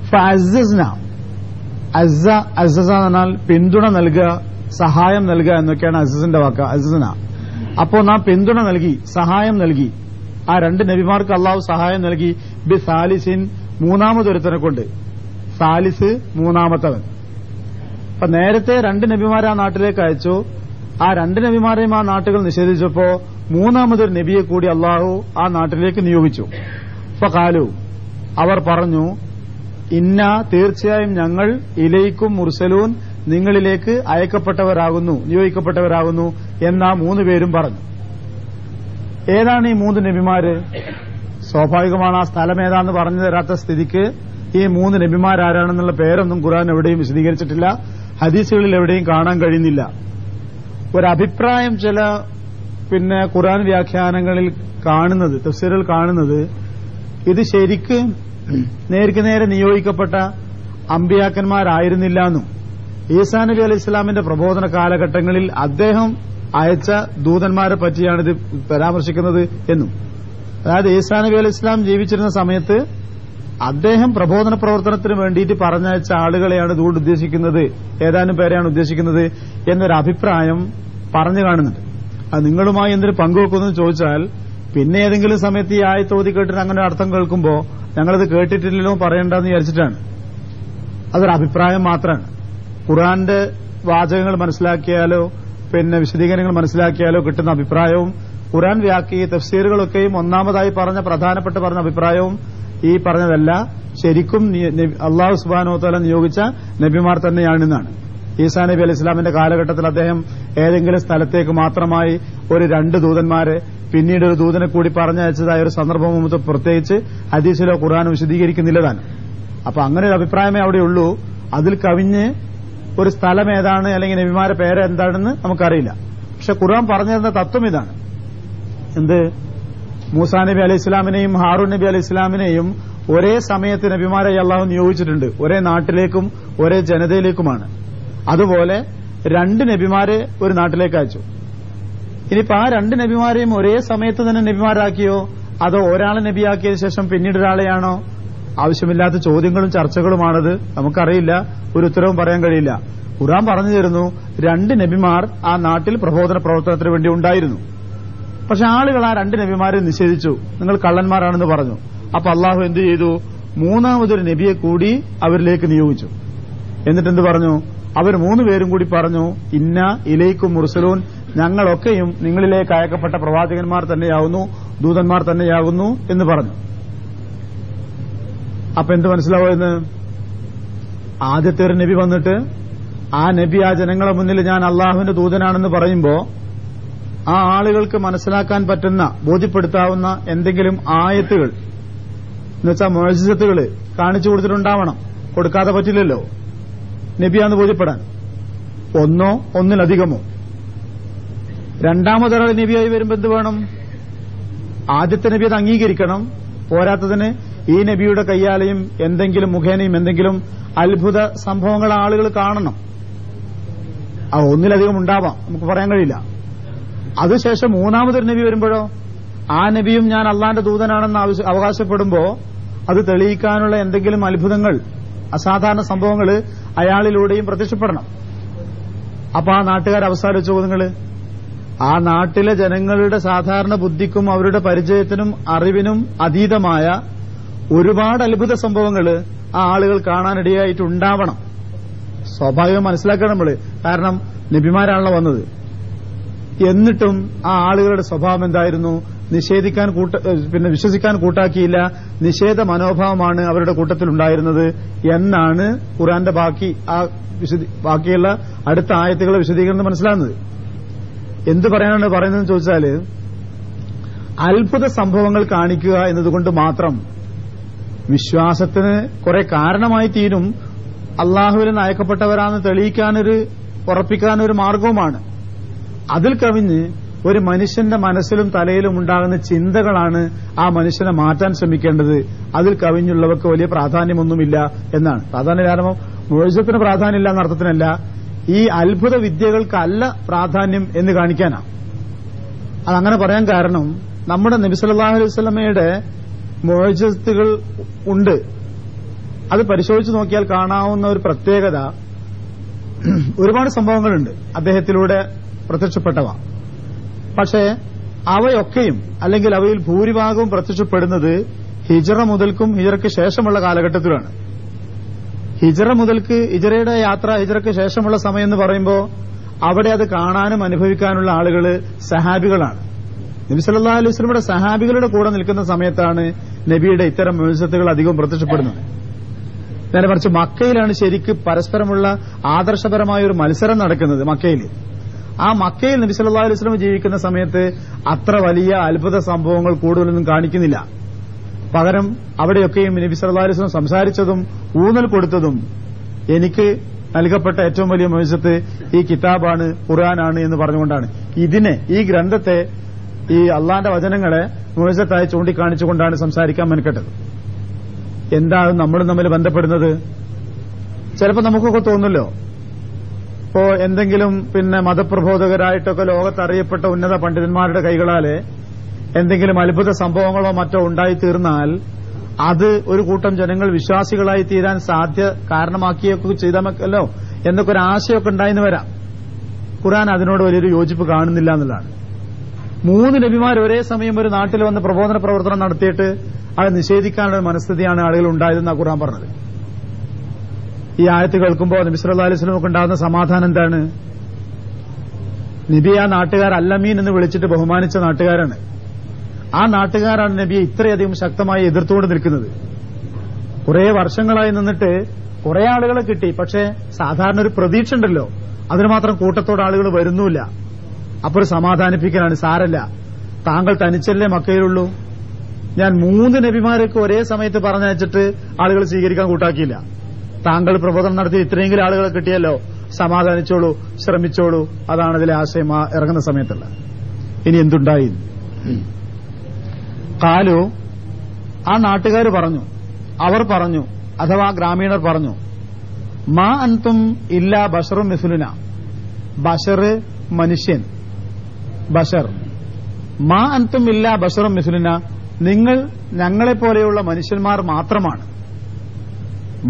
ഫഅസ്സസ്ന, അസ്സ എന്ന് പറഞ്ഞാൽ പിന്തുണ നൽകുക, സഹായം നൽകുക എന്നൊക്കെയാണ് അസ്സസിന്റെ വാക്ക്. അസ്സസ്ന, അപ്പോ നാം പിന്തുണ നൽകി, സഹായം നൽകി. ആ രണ്ട് നബിമാർക്ക് അള്ളാഹു സഹായം നൽകി. ബി സാലിസിൻ, മൂന്നാമതൊരുത്തനെ കൊണ്ട്. സാലിസ് മൂന്നാമത്തവൻ. അപ്പൊ നേരത്തെ രണ്ട് നബിമാരെ ആ നാട്ടിലേക്ക് അയച്ചു. ആ രണ്ട് നബിമാരെയും ആ നാട്ടുകൾ നിഷേധിച്ചപ്പോ മൂന്നാമതൊരു നബിയെ കൂടി അള്ളാഹു ആ നാട്ടിലേക്ക് നിയോഗിച്ചു. ഫഖാലു, അവർ പറഞ്ഞു, ഇന്ന തീർച്ചയായും ഞങ്ങൾ ഇലൈക്കും മുർസലൂൻ, നിങ്ങളിലേക്ക് അയക്കപ്പെട്ടവരാകുന്നു, നിയോഗിക്കപ്പെട്ടവരാകുന്നു എന്നാ മൂന്ന് പേരും പറഞ്ഞു. ഏതാണ് ഈ മൂന്ന് നബിമാര്? സ്വാഭാവികമാണ് ആ സ്ഥലം ഏതാന്ന് പറഞ്ഞു തരാത്ത സ്ഥിതിക്ക് ഈ മൂന്ന് നബിമാരാരാണെന്നുള്ള പേരൊന്നും ഖുർആൻ എവിടെയും വിശദീകരിച്ചിട്ടില്ല, ഹദീസുകളിൽ എവിടെയും കാണാൻ കഴിയുന്നില്ല. ഒരഭിപ്രായം ചില ഖുർആൻ വ്യാഖ്യാനങ്ങളിൽ കാണുന്നത്, തഫ്സീറുകൾ കാണുന്നത്, ഇത് ശരിക്ക് നേർക്ക് നേരെ നിയോഗിക്കപ്പെട്ട അമ്പിയാക്കന്മാരായിരുന്നില്ല എന്നും, ഈസാ നബി അലൈഹി ഇസ്ലാമിന്റെ പ്രബോധന കാലഘട്ടങ്ങളിൽ അദ്ദേഹം അയച്ച ദൂതന്മാരെ പറ്റിയാണ് ഇത് പരാമർശിക്കുന്നത് എന്നും. അതായത് ഈസാ നബി അലൈഹി ഇസ്ലാം ജീവിച്ചിരുന്ന സമയത്ത് അദ്ദേഹം പ്രബോധന പ്രവർത്തനത്തിന് വേണ്ടിയിട്ട് പറഞ്ഞയച്ച ആളുകളെയാണ് ഇതുകൊണ്ട് ഉദ്ദേശിക്കുന്നത്, ഏതാനും പേരെയാണ് ഉദ്ദേശിക്കുന്നത് എന്നൊരു അഭിപ്രായം പറഞ്ഞു കാണുന്നുണ്ട്. അത് നിങ്ങളുമായി എന്തിനു പങ്കുവെക്കുമെന്ന് ചോദിച്ചാൽ, പിന്നെ ഏതെങ്കിലും സമയത്ത് ഈ ആയത്ത് ഓതി കേട്ടിട്ട് അങ്ങനെ അർത്ഥം കേൾക്കുമ്പോ ഞങ്ങളത് കേട്ടിട്ടില്ലല്ലോ പറയണ്ടെന്ന് വിചാരിച്ചിട്ടാണ്. അതൊരു അഭിപ്രായം മാത്രമാണ്. ഖുർആന്റെ വാചകങ്ങൾ മനസ്സിലാക്കിയാലോ പിന്നെ വിശദീകരണങ്ങൾ മനസ്സിലാക്കിയാലോ കിട്ടുന്ന അഭിപ്രായവും ഖുർആൻ തഫ്സീറുകളൊക്കെയും ഒന്നാമതായി പ്രധാനപ്പെട്ട പറഞ്ഞ അഭിപ്രായവും ഈ പറഞ്ഞതല്ല, ശരിക്കും അള്ളാഹു സുബ്ഹാനഹു വ തആല നിയോഗിച്ച നബിമാർ തന്നെയാണെന്നാണ്. ഈസാ നബി അലൈഹി ഇസ്ലാമിന്റെ കാലഘട്ടത്തിൽ അദ്ദേഹം ഏതെങ്കിലും സ്ഥലത്തേക്ക് മാത്രമായി ഒരു 2 ദൂതന്മാരെ പിന്നീട് ഒരു ദൂതനെ കൂടി പറഞ്ഞയച്ചതായ ഒരു സന്ദർഭം പ്രത്യേകിച്ച് ഹദീസിലോ ഖുർആനോ വിശദീകരിക്കുന്നില്ലതാണ്. അപ്പൊ അങ്ങനെ ഒരു അഭിപ്രായമേ അവിടെയുള്ളൂ. അതിൽ കവിഞ്ഞ് ഒരു സ്ഥലം ഏതാണ് അല്ലെങ്കിൽ നബിമാരെ പേര് എന്താണെന്ന് നമുക്കറിയില്ല. പക്ഷെ ഖുർആൻ പറഞ്ഞു തരുന്ന തത്വം ഇതാണ്. എന്ത്? മൂസാ നബി അലൈഹി ഇസ്ലാമിനെയും ഹാറൂൻ നബി അലൈഹി ഇസ്ലാമിനെയും ഒരേ സമയത്ത് നബിമാരെ അല്ലാഹു നിയോഗിച്ചിട്ടുണ്ട്. ഒരേ നാട്ടിലേക്കും ഒരേ ജനതയിലേക്കുമാണ്. അതുപോലെ 2 നബിമാരെ ഒരു നാട്ടിലേക്ക് അയച്ചു. ഇനിയിപ്പോ ആ 2 നബിമാരെയും ഒരേ സമയത്ത് തന്നെ നബിമാരാക്കിയോ അതോ ഒരാളെ നബിയാക്കിയതിനു ശേഷം പിന്നീട് ഒരാളെയാണോ? ആവശ്യമില്ലാത്ത ചോദ്യങ്ങളും ചർച്ചകളുമാണത്. നമുക്കറിയില്ല, ഒരു ഉത്തരവും പറയാൻ കഴിയില്ല. ഖുർആൻ പറഞ്ഞു തരുന്നു 2 നബിമാർ ആ നാട്ടിൽ പ്രബോധന പ്രവർത്തനത്തിന് വേണ്ടി ഉണ്ടായിരുന്നു. പക്ഷെ ആളുകൾ ആ 2 നബിമാരെ നിഷേധിച്ചു, നിങ്ങൾ കള്ളന്മാരാണെന്ന് പറഞ്ഞു. അപ്പൊ അള്ളാഹു എന്ത് ചെയ്തു? 3ാമതൊരു നബിയെ കൂടി അവരിലേക്ക് നിയോഗിച്ചു. എന്നിട്ട് എന്ത് പറഞ്ഞു? അവർ 3 പേരും കൂടി പറഞ്ഞു, ഇന്ന ഇലൈക്കും മുർസലൂൻ, ഞങ്ങളൊക്കെയും നിങ്ങളിലേക്ക് അയക്കപ്പെട്ട പ്രവാചകന്മാർ തന്നെയാവുന്നു, ദൂതന്മാർ തന്നെയാകുന്നു എന്ന് പറഞ്ഞു. അപ്പൊ എന്ത് മനസ്സിലാവുമെന്ന്? ആദ്യത്തെ ഒരു നബി വന്നിട്ട് ആ നബി ആ ജനങ്ങളെ മുന്നിൽ ഞാൻ അള്ളാഹുവിന്റെ ദൂതനാണെന്ന് പറയുമ്പോ ആ ആളുകൾക്ക് മനസ്സിലാക്കാൻ പറ്റുന്ന ബോധ്യപ്പെടുത്താവുന്ന എന്തെങ്കിലും ആയത്തുകൾ എന്നുവെച്ചാൽ മുഅ്ജിസത്തുകൾ കാണിച്ചു കൊടുത്തിട്ടുണ്ടാവണം. കൊടുക്കാതെ പറ്റില്ലല്ലോ നബിയാന്ന് ബോധ്യപ്പെടാൻ. ഒന്നോ ഒന്നിലധികമോ. രണ്ടാമതൊരാൾ നബിയായി വരുമ്പോ എന്ത് വേണം? ആദ്യത്തെ നബി അത് അംഗീകരിക്കണം. പോരാത്തതിന് ഈ നബിയുടെ കയ്യാലെയും എന്തെങ്കിലും മുഖേനയും എന്തെങ്കിലും അത്ഭുത സംഭവങ്ങൾ ആളുകൾ കാണണം. ആ ഒന്നിലധികം ഉണ്ടാവാം, നമുക്ക് പറയാൻ കഴിയില്ല. അതിനുശേഷം 3ാമതൊരു നബി വരുമ്പോഴോ ആ നബിയും ഞാൻ അള്ളാന്റെ ദൂതനാണെന്ന് അവകാശപ്പെടുമ്പോ അത് തെളിയിക്കാനുള്ള എന്തെങ്കിലും അത്ഭുതങ്ങൾ, അസാധാരണ സംഭവങ്ങൾ അയാളിലൂടെയും പ്രത്യക്ഷപ്പെടണം. അപ്പൊ ആ നാട്ടുകാർ അവസാനിച്ചു നിങ്ങള് ആ നാട്ടിലെ ജനങ്ങളുടെ സാധാരണ ബുദ്ധിക്കും അവരുടെ പരിചയത്തിനും അറിവിനും അതീതമായ ഒരുപാട് അത്ഭുത സംഭവങ്ങൾ ആ ആളുകൾ കാണാനിടയായിട്ടുണ്ടാവണം. സ്വാഭാവികം മനസ്സിലാക്കണം നമ്മള്. കാരണം നബിമാരാണല്ലോ വന്നത്. എന്നിട്ടും ആ ആളുകളുടെ സ്വഭാവം എന്തായിരുന്നു? വിശ്വസിക്കാൻ കൂട്ടാക്കിയില്ല. നിഷേധ മനോഭാവമാണ് അവരുടെ കൂട്ടത്തിൽ ഉണ്ടായിരുന്നത് എന്നാണ് ഖുർആന്റെ ബാക്കിയുള്ള അടുത്ത ആയത്തുകളെ വിശദീകരണം മനസ്സിലാകുന്നത്. എന്ത് പറയാനാണ് പറയുന്നതെന്ന് ചോദിച്ചാല്, അത്ഭുത സംഭവങ്ങൾ കാണിക്കുക എന്നതുകൊണ്ട് മാത്രം വിശ്വാസത്തിന് കുറെ കാരണമായി തീരും. അള്ളാഹുവിൽ നിന്ന് അയക്കപ്പെട്ടവരാണെന്ന് ഉറപ്പിക്കാനൊരു മാർഗവുമാണ്. അതിൽ കവിഞ്ഞ് ഒരു മനുഷ്യന്റെ മനസ്സിലും തലയിലും ഉണ്ടാകുന്ന ചിന്തകളാണ് ആ മനുഷ്യനെ മാറ്റാൻ ശ്രമിക്കേണ്ടത്. അതിൽ കവിഞ്ഞുള്ളവർക്ക് വലിയ പ്രാധാന്യമൊന്നുമില്ല എന്നാണ്. പ്രാധാന്യ കാരണം മുഅ്ജിസത്തിന് പ്രാധാന്യമില്ല എന്ന അർത്ഥത്തിനല്ല, ഈ അത്ഭുത വിദ്യകൾക്കല്ല പ്രാധാന്യം എന്ന് കാണിക്കാനാണ്. അതങ്ങനെ പറയാൻ കാരണം നമ്മുടെ നബി സല്ലല്ലാഹു അലൈഹി വസല്ലമയുടെ മുഅ്ജിസത്തുകൾ ഉണ്ട്. അത് പരിശോധിച്ച് നോക്കിയാൽ കാണാവുന്ന ഒരു പ്രത്യേകത, ഒരുപാട് സംഭവങ്ങളുണ്ട് അദ്ദേഹത്തിലൂടെ പ്രത്യക്ഷപ്പെട്ടവ. പക്ഷേ അവയൊക്കെയും അല്ലെങ്കിൽ അവയിൽ ഭൂരിഭാഗവും പ്രത്യക്ഷപ്പെടുന്നത് ഹിജ്റ മുതൽക്കും ഹിജ്റയ്ക്ക് ശേഷമുള്ള കാലഘട്ടത്തിലാണ്. ഹിജ്റ മുതൽക്ക് ഹിജ്റയുടെ യാത്ര, ഹിജ്റയ്ക്ക് ശേഷമുള്ള സമയം എന്ന് പറയുമ്പോൾ അവിടെ അത് കാണാനും അനുഭവിക്കാനുള്ള ആളുകൾ സഹാബികളാണ്. നബി സല്ലല്ലാഹു അലൈഹി വസല്ലമയുടെ സഹാബികളുടെ കൂടെ നിൽക്കുന്ന സമയത്താണ് നബിയുടെ ഇത്തരം മുഅ്ജിസത്തുകൾ അധികം പ്രത്യക്ഷപ്പെടുന്നത്. നേരെ മറിച്ച് മക്കയിലാണ് ശരിക്ക് പരസ്പരമുള്ള ആദർശപരമായ ഒരു മത്സരം നടക്കുന്നത്. ആ മക്കയിൽ നബി സല്ലല്ലാഹു അലൈഹി വസല്ലം ജീവിക്കുന്ന സമയത്ത് അത്ര വലിയ അത്ഭുത സംഭവങ്ങൾ കൂടുതലൊന്നും കാണിക്കുന്നില്ല. പകരം അവിടെയൊക്കെയും നബി സല്ലല്ലാഹു അലൈഹി വസല്ലം സംസാരിച്ചതും ഊന്നൽ കൊടുത്തതും എനിക്ക് നൽകപ്പെട്ട ഏറ്റവും വലിയ മുഅ്ജിസത്ത് ഈ കിതാബാണ്, ഖുർആനാണ് എന്ന് പറഞ്ഞുകൊണ്ടാണ്. ഈ ഗ്രന്ഥത്തെ, ഈ അള്ളാന്റെ വചനങ്ങളെ മുഅ്ജിസത്തായി ചൂണ്ടിക്കാണിച്ചുകൊണ്ടാണ് സംസാരിക്കാൻ മെനക്കെട്ടത്. എന്താണ് നമ്മളും തമ്മിൽ ബന്ധപ്പെടുന്നത്? ചിലപ്പോൾ നമുക്കൊക്കെ തോന്നുമല്ലോ, ഇപ്പോ എന്തെങ്കിലും മതപ്രബോധകരായിട്ടൊക്കെ ലോകത്ത് അറിയപ്പെട്ട ഉന്നത പണ്ഡിതന്മാരുടെ കൈകളാല് എന്തെങ്കിലും അത്ഭുത സംഭവങ്ങളോ മറ്റോ ഉണ്ടായിത്തീർന്നാൽ അത് ഒരു കൂട്ടം ജനങ്ങൾ വിശ്വാസികളായി തീരാൻ കാരണമാക്കിയൊക്കെ ചെയ്താമല്ലോ എന്നൊക്കെ ഒരു ആശയമൊക്കെ ഉണ്ടായിന്ന് വരാം. ഖുർആൻ അതിനോട് വലിയൊരു യോജിപ്പ് കാണുന്നില്ല എന്നുള്ളതാണ്. 3 നബിമാർ ഒരേ സമയം ഒരു നാട്ടിൽ വന്ന് പ്രബോധന പ്രവർത്തനം നടത്തിയിട്ട് അത് നിഷേധിക്കാനുള്ള മനസ്ഥിതിയാണ് ആളുകൾ ഉണ്ടായതെന്നാണ് ഖുർആൻ പറഞ്ഞത്. ഈ ആയത്ത് കേൾക്കുമ്പോൾ നബി സല്ലല്ലാഹു അലൈഹി വസല്ലമക്ക് ഉണ്ടാകുന്ന സമാധാനം എന്താണ്? നബി ആ നാട്ടുകാർ അല്ലമീൻ എന്ന് വിളിച്ചിട്ട് ബഹുമാനിച്ച നാട്ടുകാരാണ്. ആ നാട്ടുകാരാണ് നബിയെ ഇത്രയധികം ശക്തമായി എതിർത്തുകൊണ്ട് നിൽക്കുന്നത്. കുറെ വർഷങ്ങളായി നിന്നിട്ട് കുറെ ആളുകളെ കിട്ടി. പക്ഷേ സാധാരണ ഒരു പ്രതീക്ഷ ഉണ്ടല്ലോ, അതിന് മാത്രം കൂട്ടത്തോടെ ആളുകൾ വരുന്നുമില്ല. അപ്പോൾ സമാധാനിപ്പിക്കാനാണ്, സാരല്ല, താങ്കൾ തനിച്ചല്ലേ മക്കയിലുള്ളൂ, ഞാൻ 3 നബിമാരൊക്കെ ഒരേ സമയത്ത് പറഞ്ഞയച്ചിട്ട് ആളുകൾ സ്വീകരിക്കാൻ കൂട്ടാക്കിയില്ല. താങ്കൾ പ്രബോധനം നടത്തി ഇത്രയെങ്കിലും ആളുകളെ കിട്ടിയല്ലോ, സമാധാനിച്ചോളൂ, ശ്രമിച്ചോളൂ. അതാണ് ഇതിലെ ആശയം ഇറങ്ങുന്ന സമയത്തുള്ള. ഇനി എന്തുണ്ടായി? കാലു, ആ നാട്ടുകാർ പറഞ്ഞു, അവർ പറഞ്ഞു, അഥവാ ഗ്രാമീണർ പറഞ്ഞു, മാ അൻതും ഇല്ലാ ബഷറും മിസ്ലുന. ബഷർ മനുഷ്യൻ, ബഷർ. മാ അൻതും ഇല്ലാ ബഷറും മിസ്ലുന, നിങ്ങൾ ഞങ്ങളെപ്പോലെയുള്ള മനുഷ്യന്മാർ മാത്രമാണ്.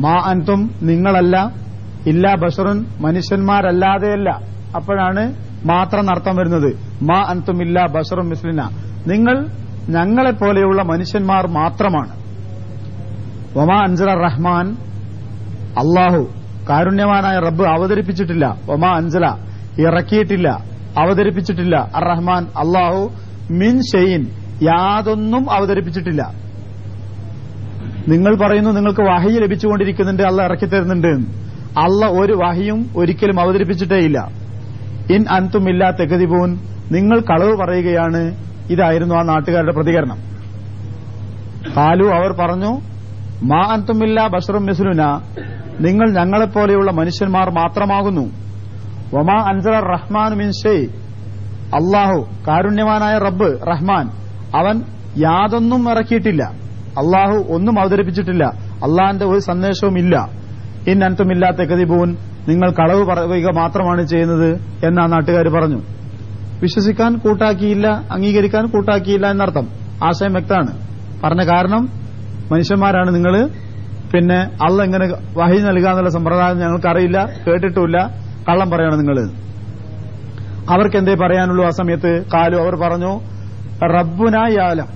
മാ അൻതും നിങ്ങളല്ല, ഇല്ലാ ബഷറുൻ മനുഷ്യന്മാരല്ലാതെയല്ല. അപ്പോഴാണ് മാത്രം അർത്ഥം വരുന്നത്. മാ അൻതും ഇല്ലാ ബഷറും മിസ്ലുന, നിങ്ങൾ ഞങ്ങളെപ്പോലെയുള്ള മനുഷ്യന്മാർ മാത്രമാണ്. വമാ അൻസല റഹ്മാൻ, അള്ളാഹു കാരുണ്യവാനായ റബ്ബ് അവതരിപ്പിച്ചിട്ടില്ല. വമാ അൻസല ഇറക്കിയിട്ടില്ല, അവതരിപ്പിച്ചിട്ടില്ല. അർ റഹ്മാൻ അള്ളാഹു മിൻ ഷൈഇൻ യാതൊന്നും അവതരിപ്പിച്ചിട്ടില്ല. നിങ്ങൾ പറയുന്നു നിങ്ങൾക്ക് വഹി ലഭിച്ചുകൊണ്ടിരിക്കുന്നുണ്ട്, അള്ള ഇറക്കി തരുന്നുണ്ട്. അള്ള ഒരു വഹിയും ഒരിക്കലും അവതരിപ്പിച്ചിട്ടേയില്ല. ഇൻ അൻതും ഇല്ലാ തെകദിബൂൻ, നിങ്ങൾ കളവ് പറയുകയാണ്. ഇതായിരുന്നു ആ നാട്ടുകാരുടെ പ്രതികരണം. കാലു, അവർ പറഞ്ഞു, മാ അൻതും ഇല്ലാ ബഷറും മിസ്ലുന, നിങ്ങൾ ഞങ്ങളെപ്പോലെയുള്ള മനുഷ്യന്മാർ മാത്രമാകുന്നു. വമാ അൻസല റഹ്മാൻ മിൻ ഷൈ, അള്ളാഹു കാരുണ്യവാനായ റബ്ബ് റഹ്മാൻ, അവൻ യാതൊന്നും ഇറക്കിയിട്ടില്ല, അള്ളാഹു ഒന്നും അവതരിപ്പിച്ചിട്ടില്ല, അള്ളാഹിന്റെ ഒരു സന്ദേശവും ഇല്ല. ഇൻ അൻതും ഇല്ലാ തെകദിബൂൻ, നിങ്ങൾ കളവ് പറയുക മാത്രമാണ് ചെയ്യുന്നത് എന്ന് ആ നാട്ടുകാർ പറഞ്ഞു. വിശ്വസിക്കാൻ കൂട്ടാക്കിയില്ല, അംഗീകരിക്കാൻ കൂട്ടാക്കിയില്ല എന്നർത്ഥം. ആശയം വ്യക്തമാണ്. പറഞ്ഞ കാരണം മനുഷ്യന്മാരാണ് നിങ്ങൾ, പിന്നെ അള്ള എങ്ങനെ വഹി നൽകുക എന്നുള്ള സമ്പ്രദായം ഞങ്ങൾക്കറിയില്ല, കേട്ടിട്ടുമില്ല, കള്ളം പറയണം നിങ്ങൾ. അവർക്ക് എന്തേ പറയാനുള്ളൂ ആ സമയത്ത്? കാലു, അവർ പറഞ്ഞു, റബ്ബുന യാലം,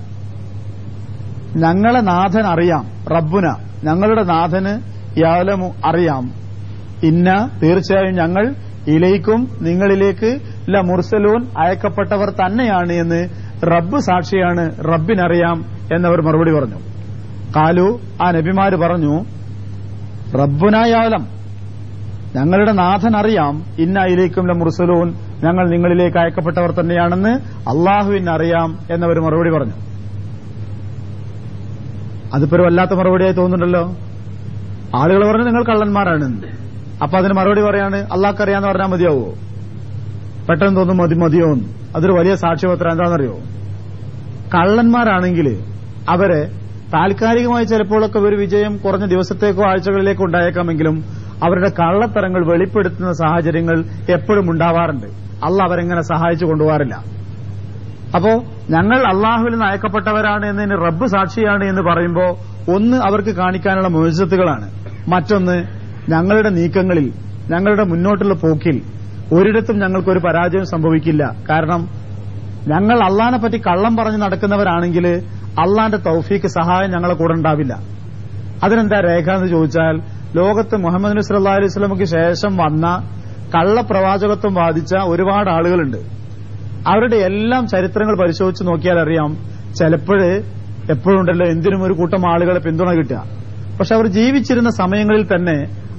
ഞങ്ങളെ നാഥൻ അറിയാം. റബ്ബുന, ഞങ്ങളുടെ നാഥന് യാലമു അറിയാം. ഇന്ന, തീർച്ചയായും ഞങ്ങൾ ഇലയിക്കും നിങ്ങളിലേക്ക് ല മുർസലൂൻ അയക്കപ്പെട്ടവർ തന്നെയാണ് എന്ന് റബ്ബ് സാക്ഷിയാണ്, റബ്ബിനറിയാം എന്നവർ മറുപടി പറഞ്ഞു. കാലു, ആ നബിമാര് പറഞ്ഞു, റബ്ബുനായാലം, ഞങ്ങളുടെ നാഥൻ അറിയാം. ഇന്ന ഇലൈക്കും ല മുർസലൂൻ, ഞങ്ങൾ നിങ്ങളിലേക്ക് അയക്കപ്പെട്ടവർ തന്നെയാണെന്ന് അള്ളാഹുവിന് അറിയാം എന്നവർ മറുപടി പറഞ്ഞു. അതിപ്പോ ഒരു വല്ലാത്ത മറുപടിയായി തോന്നുന്നുണ്ടല്ലോ. ആളുകൾ പറഞ്ഞു നിങ്ങൾ കള്ളന്മാരാണ്. അപ്പൊ അതിന് മറുപടി പറയാണ് അള്ളാഹ്ക്ക് അറിയാന്ന് പറഞ്ഞാൽ മതിയാവോ? പെട്ടെന്ന് തോന്നും മതിയോന്ന്. അതൊരു വലിയ സാക്ഷ്യപത്രം. എന്താണെന്നറിയോ? കള്ളന്മാരാണെങ്കിൽ അവരെ താൽക്കാലികമായി ചിലപ്പോഴൊക്കെ ഒരു വിജയം കുറഞ്ഞ ദിവസത്തേക്കോ ആഴ്ചകളിലേക്കോ ഉണ്ടായേക്കാമെങ്കിലും അവരുടെ കള്ളത്തരങ്ങൾ വെളിപ്പെടുത്തുന്ന സാഹചര്യങ്ങൾ എപ്പോഴും ഉണ്ടാവാറുണ്ട്. അള്ളാഹ് അവരെങ്ങനെ സഹായിച്ചു കൊണ്ടുപോകാറില്ല. അപ്പോ ഞങ്ങൾ അള്ളാഹുവിൽ നിന്ന് അയക്കപ്പെട്ടവരാണ് എന്നതിന് റബ്ബ് സാക്ഷിയാണ് എന്ന് പറയുമ്പോൾ ഒന്ന് അവർക്ക് കാണിക്കാനുള്ള മുഅ്ജിസത്തുകളാണ്. മറ്റൊന്ന് ഞങ്ങളുടെ നീക്കങ്ങളിൽ, ഞങ്ങളുടെ മുന്നോട്ടുള്ള പോക്കിൽ ഒരിടത്തും ഞങ്ങൾക്കൊരു പരാജയം സംഭവിക്കില്ല. കാരണം ഞങ്ങൾ അള്ളാഹിനെ പറ്റി കള്ളം പറഞ്ഞ് നടക്കുന്നവരാണെങ്കിൽ അള്ളാന്റെ തൗഫീക്ക് സഹായം ഞങ്ങളെ കൂടെ ഉണ്ടാവില്ല. അതിനെന്താ രേഖ എന്ന് ചോദിച്ചാൽ, ലോകത്ത് മുഹമ്മദ് നബി സല്ലല്ലാഹു അലൈഹി വസല്ലമയ്ക്ക് ശേഷം വന്ന കള്ളപ്രവാചകത്വം ബാധിച്ച ഒരുപാട് ആളുകളുണ്ട്. അവരുടെ എല്ലാം ചരിത്രങ്ങൾ പരിശോധിച്ച് നോക്കിയാൽ അറിയാം, എപ്പോഴുണ്ടല്ലോ എന്തിനും ഒരു കൂട്ടം ആളുകളെ പിന്തുണ കിട്ടുക. പക്ഷെ അവർ ജീവിച്ചിരുന്ന സമയങ്ങളിൽ തന്നെ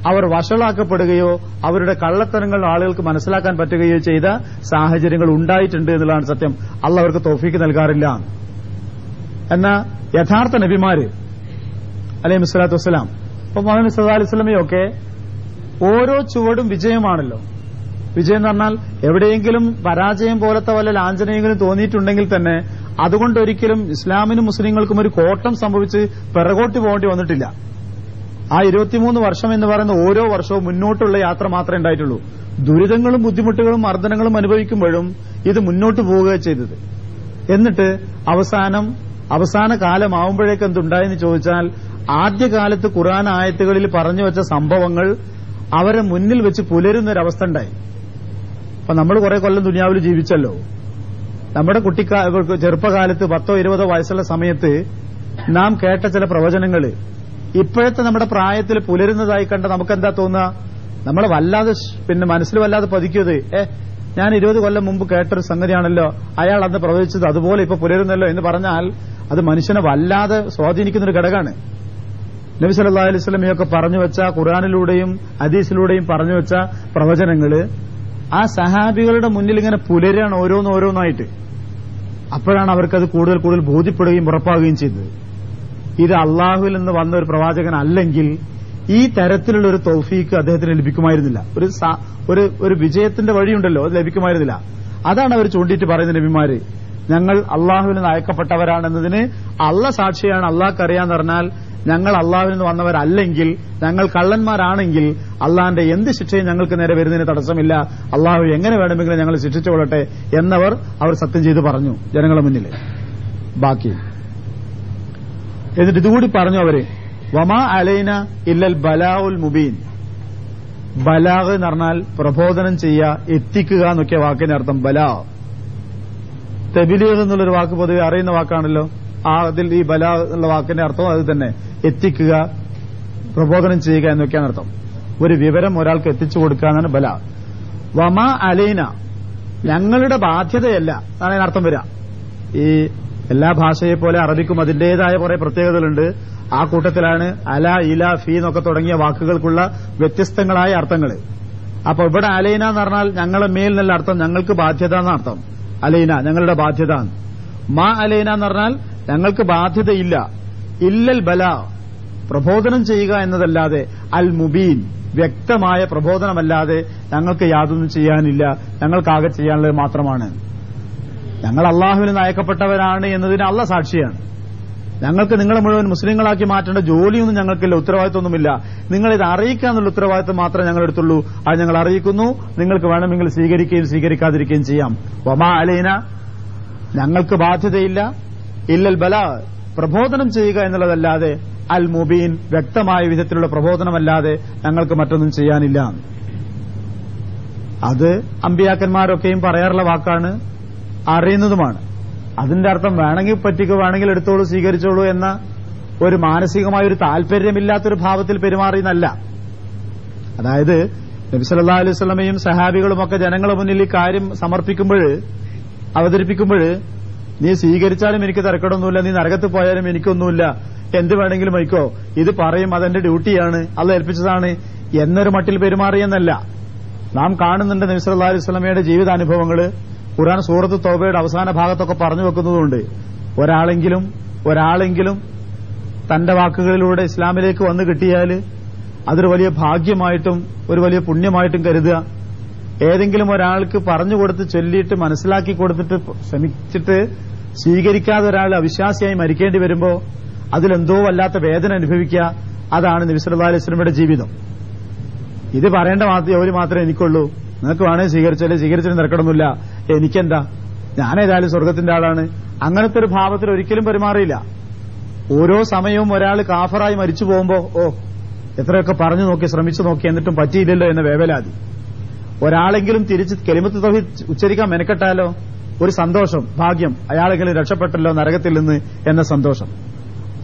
അവർ വഷളാക്കപ്പെടുകയോ അവരുടെ കള്ളത്തരങ്ങൾ ആളുകൾക്ക് മനസ്സിലാക്കാൻ പറ്റുകയോ ചെയ്ത സാഹചര്യങ്ങൾ ഉണ്ടായിട്ടുണ്ട് എന്നുള്ളതാണ് സത്യം. അള്ളാഹ് അവർക്ക് തൗഫീക്ക് നൽകാറില്ല. എന്നാൽ യഥാർത്ഥ നബിമാര് അലൈഹി സ്വലാത്തു വസ്സലാം, ഇപ്പൊ മുഹമ്മദ് സല്ലല്ലാഹു അലൈഹി വസല്ലമയൊക്കെ ഓരോ ചുവടും വിജയമാണല്ലോ. വിജയം എന്ന് പറഞ്ഞാൽ എവിടെയെങ്കിലും പരാജയം പോലത്തെ വല്ല ലാഞ്ചനയെങ്കിലും തോന്നിയിട്ടുണ്ടെങ്കിൽ തന്നെ അതുകൊണ്ടൊരിക്കലും ഇസ്ലാമിനും മുസ്ലിങ്ങൾക്കും ഒരു കോട്ടം സംഭവിച്ച് പിറകോട്ട് പോകേണ്ടി വന്നിട്ടില്ല. ആ 23 വർഷം എന്ന് പറയുന്ന ഓരോ വർഷവും മുന്നോട്ടുള്ള യാത്ര മാത്രമേ ഉണ്ടായിട്ടുള്ളൂ. ദുരിതങ്ങളും ബുദ്ധിമുട്ടുകളും മർദ്ദനങ്ങളും അനുഭവിക്കുമ്പോഴും ഇത് മുന്നോട്ട് പോവുക ചെയ്തത്. എന്നിട്ട് അവസാന കാലമാവുമ്പോഴേക്ക് എന്തുണ്ടായെന്ന് ചോദിച്ചാൽ, ആദ്യകാലത്ത് ഖുർആൻ ആയത്തുകളിൽ പറഞ്ഞു വെച്ച സംഭവങ്ങൾ അവരെ മുന്നിൽ വെച്ച് പുലരുന്നൊരവസ്ഥ ഉണ്ടായി. അപ്പൊ നമ്മൾ കുറെ കൊല്ലം ദുനിയാവിൽ ജീവിച്ചല്ലോ. നമ്മുടെ ചെറുപ്പകാലത്ത് 10 20 വയസ്സുള്ള സമയത്ത് നാം കേട്ട ചില പ്രവചനങ്ങൾ ഇപ്പോഴത്തെ നമ്മുടെ പ്രായത്തിൽ പുലരുന്നതായി കണ്ട നമുക്കെന്താ തോന്നുക? നമ്മളെ വല്ലാതെ മനസ്സിൽ വല്ലാതെ പതിക്കുന്നത് ഞാൻ 20 കൊല്ലം മുമ്പ് കേട്ടൊരു സംഗതിയാണല്ലോ, അയാൾ അന്ന് പ്രവചിച്ചത് അതുപോലെ ഇപ്പൊ പുലരുന്നല്ലോ എന്ന് പറഞ്ഞാൽ അത് മനുഷ്യനെ വല്ലാതെ സ്വാധീനിക്കുന്നൊരു ഘടകമാണ്. നബി സല്ലല്ലാഹു അലൈഹി വസല്ലമയൊക്കെ പറഞ്ഞു വെച്ച ഖുർആനിലൂടെയും ഹദീസിലൂടെയും പറഞ്ഞു വെച്ച പ്രവചനങ്ങള് ആ സഹാബികളുടെ മുന്നിൽ ഇങ്ങനെ പുലരാണ് ഓരോന്നായിട്ട്. അപ്പോഴാണ് അവർക്കത് കൂടുതൽ കൂടുതൽ ബോധ്യപ്പെടുകയും ഉറപ്പാകുകയും ചെയ്തത്. ഇത് അള്ളാഹുവിൽ നിന്ന് വന്ന ഒരു പ്രവാചകൻ അല്ലെങ്കിൽ ഈ തരത്തിലുള്ള ഒരു തൗഫീക്ക് അദ്ദേഹത്തിന് ലഭിക്കുമായിരുന്നില്ല. ഒരു വിജയത്തിന്റെ വഴിയുണ്ടല്ലോ, അത് ലഭിക്കുമായിരുന്നില്ല. അതാണ് അവർ ചൂണ്ടിയിട്ട് പറയുന്ന നബിമാര്, ഞങ്ങൾ അള്ളാഹുവിൽ നിന്ന് അയക്കപ്പെട്ടവരാണെന്നതിന് അള്ളാഹ് സാക്ഷിയാണ്, അള്ളാഹ്ക്ക് അറിയാന്ന് പറഞ്ഞാൽ ഞങ്ങൾ അള്ളാഹുവിൽ നിന്ന് വന്നവരല്ലെങ്കിൽ, ഞങ്ങൾ കള്ളന്മാരാണെങ്കിൽ അള്ളാഹിന്റെ എന്ത് ശിക്ഷയും ഞങ്ങൾക്ക് നേരെ വരുന്നതിന് തടസ്സമില്ല, അള്ളാഹു എങ്ങനെ വേണമെങ്കിലും ഞങ്ങൾ ശിക്ഷിച്ചുകൊള്ളട്ടെ എന്നവർ സത്യം ചെയ്ത് പറഞ്ഞു ജനങ്ങളുടെ മുന്നിൽ. ബാക്കി എന്നിട്ട് ഇതുകൂടി പറഞ്ഞു അവര്, വമാ അലൈന ഇല്ലൽ ബലാഉൽ മുബീൻ. ബലാഗ് എന്ന് പറഞ്ഞാൽ പ്രബോധനം ചെയ്യുക, എത്തിക്കുക എന്നൊക്കെ വാക്കിന്റെ അർത്ഥം. ബലാ തബ്ലീഗ് എന്നുള്ളൊരു വാക്ക് പൊതുവെ അറിയുന്ന വാക്കാണല്ലോ. അതിൽ ഈ ബലാ എന്നുള്ള വാക്കിന്റെ അർത്ഥം അത് തന്നെ, എത്തിക്കുക, പ്രബോധനം ചെയ്യുക എന്നൊക്കെയാണ് അർത്ഥം. ഒരു വിവരം ഒരാൾക്ക് എത്തിച്ചു കൊടുക്കുക എന്നാണ് ബലാ. വമാ അലൈന, ഞങ്ങളുടെ ബാധ്യതയല്ല എന്നാണ് അതിനർത്ഥം വരിക. ഈ എല്ലാ ഭാഷയെ പോലെ അറബിക്കും അതിന്റേതായ കുറെ പ്രത്യേകതകളുണ്ട്. ആ കൂട്ടത്തിലാണ് അല, ഇല, ഫീ എന്നൊക്കെ തുടങ്ങിയ വാക്കുകൾക്കുള്ള വ്യത്യസ്തങ്ങളായ അർത്ഥങ്ങൾ. അപ്പൊ ഇവിടെ അലൈന എന്ന് പറഞ്ഞാൽ ഞങ്ങളെ മേൽ എന്നുള്ള അർത്ഥം, ഞങ്ങൾക്ക് ബാധ്യത എന്നർത്ഥം. അലൈന ഞങ്ങളുടെ ബാധ്യത. മാ അലൈന എന്ന് പറഞ്ഞാൽ ഞങ്ങൾക്ക് ബാധ്യതയില്ല. ഇല്ലൽ ബലാ, പ്രബോധനം ചെയ്യുക എന്നതല്ലാതെ, അൽ മുബീൻ വ്യക്തമായ പ്രബോധനമല്ലാതെ ഞങ്ങൾക്ക് യാതൊന്നും ചെയ്യാനില്ല. ഞങ്ങൾക്കാകെ ചെയ്യാനുള്ളത് മാത്രമാണ്. ഞങ്ങൾ അള്ളാഹുവിൽ നിന്ന് അയക്കപ്പെട്ടവരാണ് എന്നതിന് അള്ളാഹ് സാക്ഷിയാണ്. ഞങ്ങൾക്ക് നിങ്ങളെ മുഴുവൻ മുസ്ലിങ്ങളാക്കി മാറ്റേണ്ട ജോലിയൊന്നും ഞങ്ങൾക്കില്ല, ഉത്തരവാദിത്വമൊന്നുമില്ല. നിങ്ങളിത് അറിയിക്കാന്നുള്ള ഉത്തരവാദിത്വം മാത്രമേ ഞങ്ങൾ എടുത്തുള്ളൂ. അത് ഞങ്ങൾ അറിയിക്കുന്നു. നിങ്ങൾക്ക് വേണമെങ്കിൽ സ്വീകരിക്കുകയും സ്വീകരിക്കാതിരിക്കുകയും ചെയ്യാം. വമാ അലൈന, ഞങ്ങൾക്ക് ബാധ്യതയില്ല. ഇല്ലൽ ബലാ, പ്രബോധനം ചെയ്യുക എന്നുള്ളതല്ലാതെ, അൽ മുബീൻ വ്യക്തമായ വിധത്തിലുള്ള പ്രബോധനമല്ലാതെ ഞങ്ങൾക്ക് മറ്റൊന്നും ചെയ്യാനില്ല. അത് അമ്പിയാക്കന്മാരൊക്കെയും പറയാറുള്ള വാക്കാണ്, അറിയുന്നതുമാണ്. അതിന്റെ അർത്ഥം വേണമെങ്കിൽ പറ്റിക്കോ, വേണമെങ്കിൽ എടുത്തോളൂ, സ്വീകരിച്ചോളൂ എന്ന ഒരു മാനസികമായ ഒരു താല്പര്യമില്ലാത്തൊരു ഭാവത്തിൽ പെരുമാറിയെന്നല്ല. അതായത് നബി സല്ലല്ലാഹു അലൈഹി വസല്ലമയും സഹാബികളുമൊക്കെ ജനങ്ങളുടെ മുന്നിൽ ഈ കാര്യം അവതരിപ്പിക്കുമ്പോൾ നീ സ്വീകരിച്ചാലും എനിക്ക് തിരക്കടൊന്നുമില്ല, നീ നരകത്ത് പോയാലും എനിക്കൊന്നുമില്ല, എന്ത് വേണമെങ്കിലും വയ്ക്കോ, ഇത് പറയും, അതെന്റെ ഡ്യൂട്ടിയാണ്, അള്ളാഹ് ഏൽപ്പിച്ചതാണ് എന്നൊരു മട്ടിൽ പെരുമാറിയെന്നല്ല. നാം കാണുന്നുണ്ട് നബി സല്ലല്ലാഹു അലൈഹി വസല്ലമയുടെ ജീവിതാനുഭവങ്ങള് ഖുർആൻ സൂറത്ത് തൗബയുടെ അവസാന ഭാഗത്തൊക്കെ പറഞ്ഞു വെക്കുന്നതുകൊണ്ട് ഒരാളെങ്കിലും തന്റെ വാക്കുകളിലൂടെ ഇസ്ലാമിലേക്ക് വന്നു കിട്ടിയാൽ അതൊരു വലിയ ഭാഗ്യമായിട്ടും ഒരു വലിയ പുണ്യമായിട്ടും കരുതുക. ഏതെങ്കിലും ഒരാൾക്ക് പറഞ്ഞുകൊടുത്ത് ചൊല്ലിയിട്ട് മനസ്സിലാക്കി കൊടുത്തിട്ട് ശ്രമിച്ചിട്ട് സ്വീകരിക്കാതെ ഒരാൾ അവിശ്വാസിയായി മരിക്കേണ്ടി വരുമ്പോ അതിലെന്തോ വല്ലാത്ത വേദന അനുഭവിക്കുക. അതാണ് നബി സല്ലല്ലാഹു അലൈഹി വസല്ലമയുടെ ജീവിതം. ഇത് പറയേണ്ട ജോലി മാത്രമേ എനിക്കുള്ളൂ, നിങ്ങൾക്ക് വേണേ സ്വീകരിച്ചാലേ, സ്വീകരിച്ചാലും തിരക്കടൊന്നുമില്ല, എനിക്കെന്താ, ഞാനേതായാലും സ്വർഗത്തിന്റെ ആളാണ്, അങ്ങനത്തെ ഒരു ഭാവത്തിൽ ഒരിക്കലും പെരുമാറിയില്ല. ഓരോ സമയവും ഒരാൾ കാഫറായി മരിച്ചു പോകുമ്പോ എത്രയൊക്കെ പറഞ്ഞു നോക്കി, ശ്രമിച്ചു നോക്കി, എന്നിട്ടും പറ്റിയില്ലല്ലോ എന്ന വേവലാതി. ഒരാളെങ്കിലും തിരിച്ച് കലിമത്ത് തൗഹീദ് ഉച്ചരിക്കാൻ മെനക്കെട്ടാലോ ഒരു സന്തോഷം, ഭാഗ്യം, അയാളെങ്കിലും രക്ഷപ്പെട്ടല്ലോ നരകത്തിൽ നിന്ന് എന്ന സന്തോഷം.